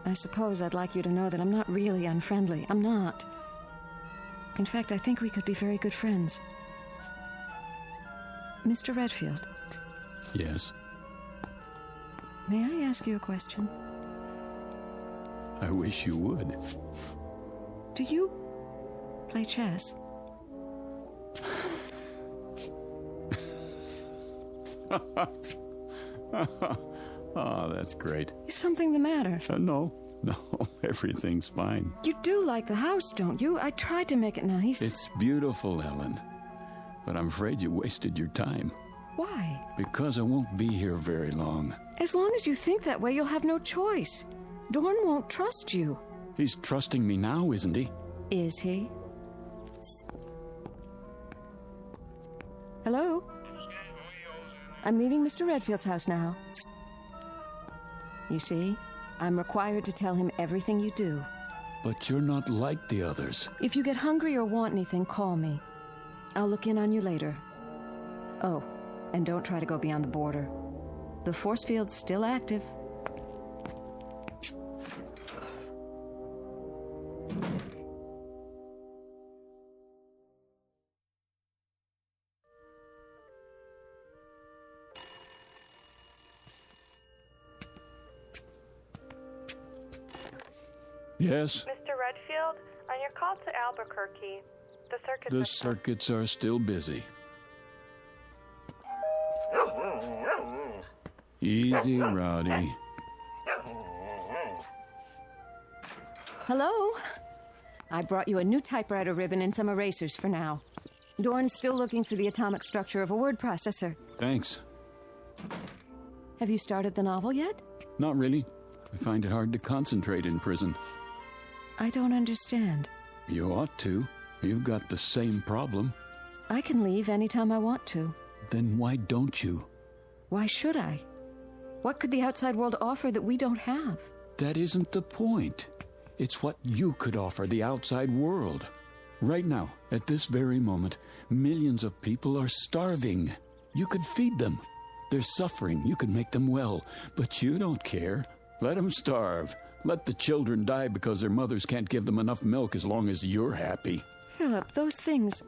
S15: I suppose I'd like you to know that I'm not really unfriendly. I'm not. In fact, I think we could be very good friends. Mr. Redfield.
S10: Yes?
S15: May I ask you a question?
S10: I wish you would.
S15: Do you play chess?
S10: Oh, that's great.
S15: Is something the matter?
S10: No, everything's fine.
S15: You do like the house, don't you? I tried to make it nice.
S10: It's beautiful, Ellen. But I'm afraid you wasted your time.
S15: Why?
S10: Because I won't be here very long.
S15: As long as you think that way, you'll have no choice. Dorn won't trust you.
S10: He's trusting me now, isn't he?
S15: Is he? Hello? I'm leaving Mr. Redfield's house now. You see, I'm required to tell him everything you do.
S10: But you're not like the others.
S15: If you get hungry or want anything, call me. I'll look in on you later. Oh, and don't try to go beyond the border. The force field's still active.
S10: Yes?
S3: Mr. Redfield, on your call to Albuquerque,
S10: The circuits are still busy. Easy, Rowdy.
S15: Hello? I brought you a new typewriter ribbon and some erasers for now. Dorn's still looking for the atomic structure of a word processor.
S10: Thanks.
S15: Have you started the novel yet?
S10: Not really. I find it hard to concentrate in prison.
S15: I don't understand.
S10: You ought to. You've got the same problem.
S15: I can leave anytime I want to.
S10: Then why don't you?
S15: Why should I? What could the outside world offer that we don't have?
S10: That isn't the point. It's what you could offer the outside world. Right now, at this very moment, millions of people are starving. You could feed them. They're suffering. You could make them well. But you don't care. Let them starve. Let the children die because their mothers can't give them enough milk as long as you're happy.
S15: Philip, those things,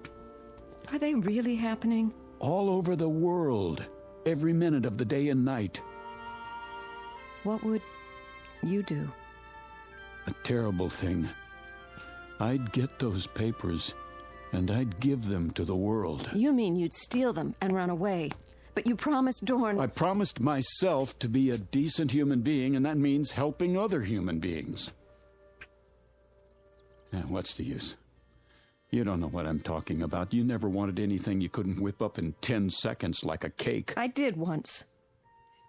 S15: are they really happening?
S10: All over the world. Every minute of the day and night.
S15: What would you do?
S10: A terrible thing. I'd get those papers, and I'd give them to the world.
S15: You mean you'd steal them and run away? But you promised Dorn...
S10: I promised myself to be a decent human being, and that means helping other human beings. And what's the use? You don't know what I'm talking about. You never wanted anything you couldn't whip up in 10 seconds like a cake.
S15: I did once.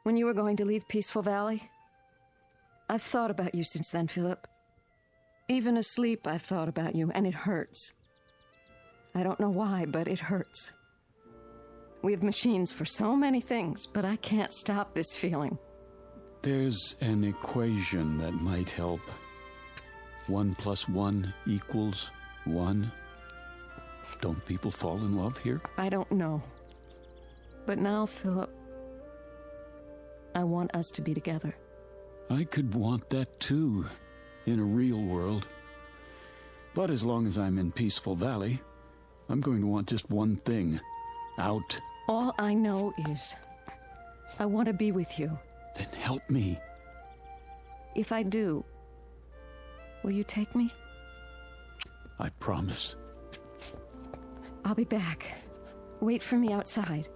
S15: When you were going to leave Peaceful Valley. I've thought about you since then, Philip. Even asleep, I've thought about you, and it hurts. I don't know why, but it hurts. We have machines for so many things, but I can't stop this feeling.
S10: There's an equation that might help. 1 + 1 = 1. Don't people fall in love here?
S15: I don't know. But now, Philip, I want us to be together.
S10: I could want that too, in a real world. But as long as I'm in Peaceful Valley, I'm going to want just one thing. Out.
S15: All I know is I want to be with you.
S10: Then help me.
S15: If I do, will you take me?
S10: I promise.
S15: I'll be back. Wait for me outside.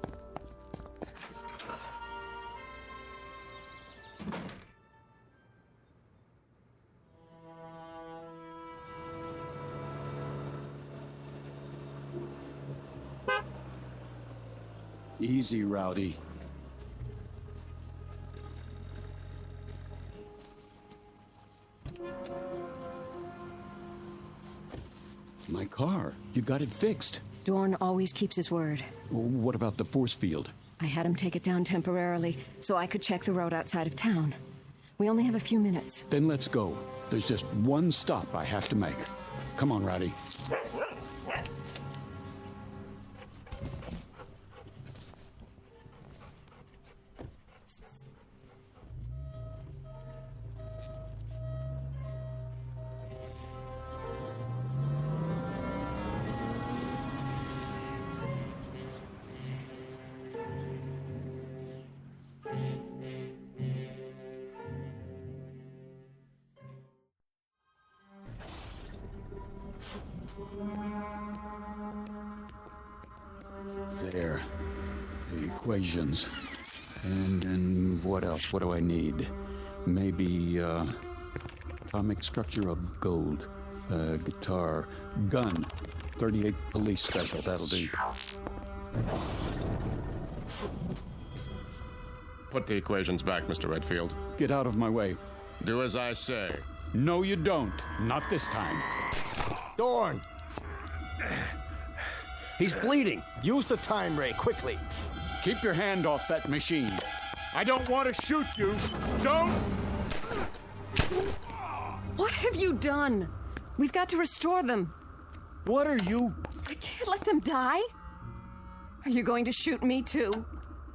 S10: Easy, Rowdy. My car. You got it fixed.
S15: Dorn always keeps his word.
S10: What about the force field?
S15: I had him take it down temporarily so I could check the road outside of town. We only have a few minutes.
S10: Then let's go. There's just one stop I have to make. Come on, Rowdy. There. The equations. And what else? What do I need? Maybe, atomic structure of gold. Guitar. Gun. 38 police special. That'll do.
S23: Put the equations back, Mr. Redfield.
S10: Get out of my way.
S23: Do as I say.
S10: No, you don't. Not this time.
S7: Dorn! He's bleeding. Use the time ray, quickly.
S10: Keep your hand off that machine. I don't want to shoot you. Don't!
S15: What have you done? We've got to restore them.
S10: What are you?
S15: I can't let them die. Are you going to shoot me too?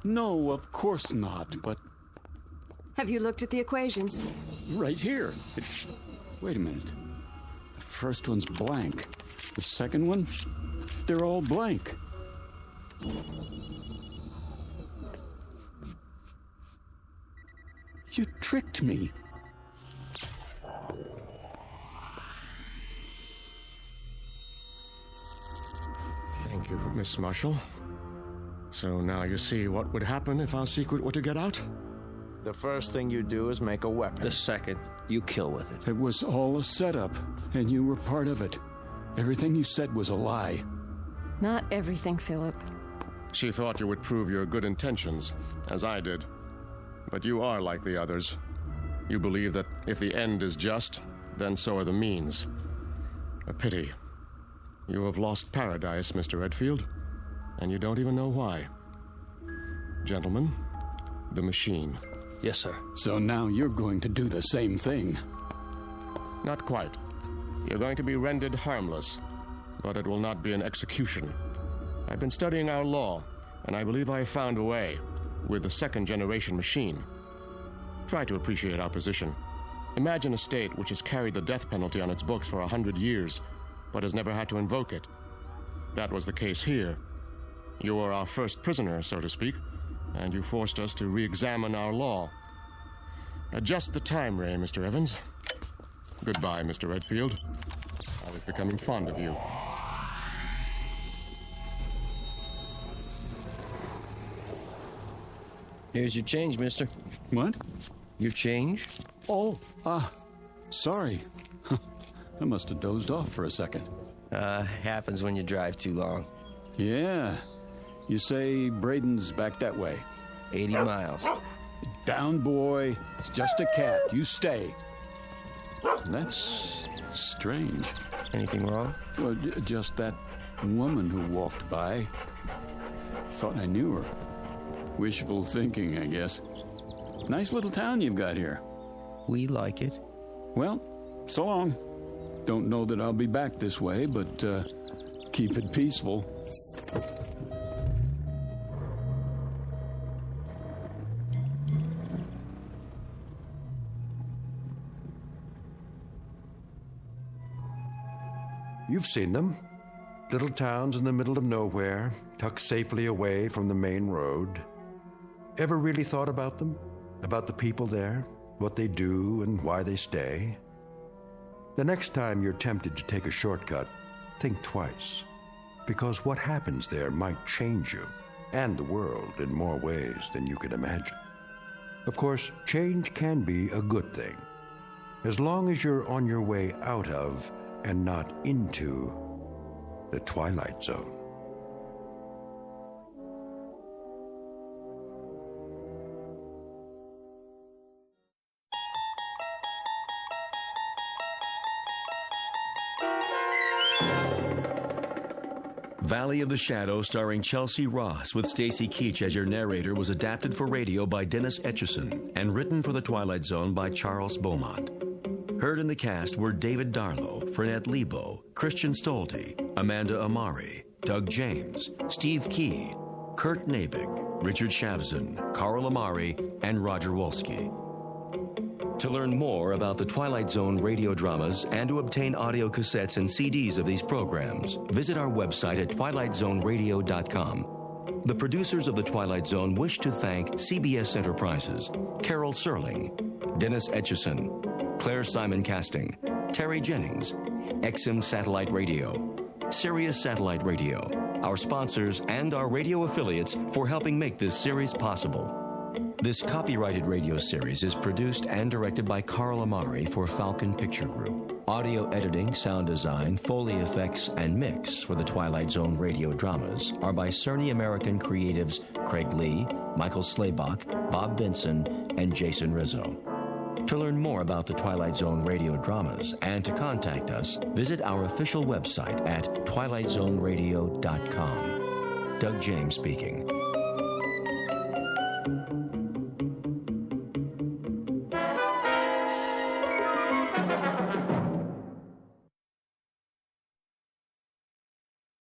S10: No, of course not, but...
S15: Have you looked at the equations?
S10: Right here. Wait a minute. The first one's blank. The second one, they're all blank. You tricked me.
S23: Thank you, Miss Marshall. So now you see what would happen if our secret were to get out?
S7: The first thing you do is make a weapon.
S24: The second, you kill with it.
S10: It was all a setup, and you were part of it. Everything you said was a lie.
S15: Not everything, Philip.
S23: She thought you would prove your good intentions, as I did. But you are like the others. You believe that if the end is just, then so are the means. A pity. You have lost paradise, Mr. Redfield, and you don't even know why. Gentlemen, the machine.
S24: Yes, sir.
S10: So now you're going to do the same thing.
S23: Not quite. You're going to be rendered harmless, but it will not be an execution. I've been studying our law, and I believe I have found a way with the second-generation machine. Try to appreciate our position. Imagine a state which has carried the death penalty on its books for 100 years, but has never had to invoke it. That was the case here. You were our first prisoner, so to speak, and you forced us to re-examine our law. Adjust the time ray, Mr. Evans. Goodbye, Mr. Redfield. I was becoming fond of you.
S21: Here's your change, mister.
S10: What?
S21: Your change?
S10: Oh, sorry. I must have dozed off for a second.
S21: Happens when you drive too long.
S10: Yeah. You say Braden's back that way.
S21: 80 miles.
S10: Down, boy. It's just a cat. You stay. That's strange.
S21: Anything wrong?
S10: Well, just that woman who walked by. Thought I knew her. Wishful thinking, I guess. Nice little town you've got here.
S21: We like it.
S10: Well, so long. Don't know that I'll be back this way, but keep it peaceful.
S1: You've seen them. Little towns in the middle of nowhere, tucked safely away from the main road. Ever really thought about them? About the people there? What they do and why they stay? The next time you're tempted to take a shortcut, think twice. Because what happens there might change you and the world in more ways than you can imagine. Of course, change can be a good thing, as long as you're on your way out of and not into the Twilight Zone.
S16: Valley of the Shadow, starring Chelsea Ross with Stacy Keach as your narrator, was adapted for radio by Dennis Etchison and written for The Twilight Zone by Charles Beaumont. Heard in the cast were David Darlow, Frenette Lebo, Christian Stolte, Amanda Amari, Doug James, Steve Key, Kurt Nabig, Richard Shavzin, Carl Amari, and Roger Wolski. To learn more about the Twilight Zone radio dramas and to obtain audio cassettes and CDs of these programs, visit our website at twilightzoneradio.com. The producers of The Twilight Zone wish to thank CBS Enterprises, Carol Serling, Dennis Etchison, Claire Simon Casting, Terry Jennings, XM Satellite Radio, Sirius Satellite Radio, our sponsors and our radio affiliates for helping make this series possible. This copyrighted radio series is produced and directed by Carl Amari for Falcon Picture Group. Audio editing, sound design, Foley effects, and mix for the Twilight Zone radio dramas are by Cerny American creatives Craig Lee, Michael Slaybach, Bob Benson, and Jason Rizzo. To learn more about the Twilight Zone radio dramas and to contact us, visit our official website at twilightzoneradio.com. Doug James speaking.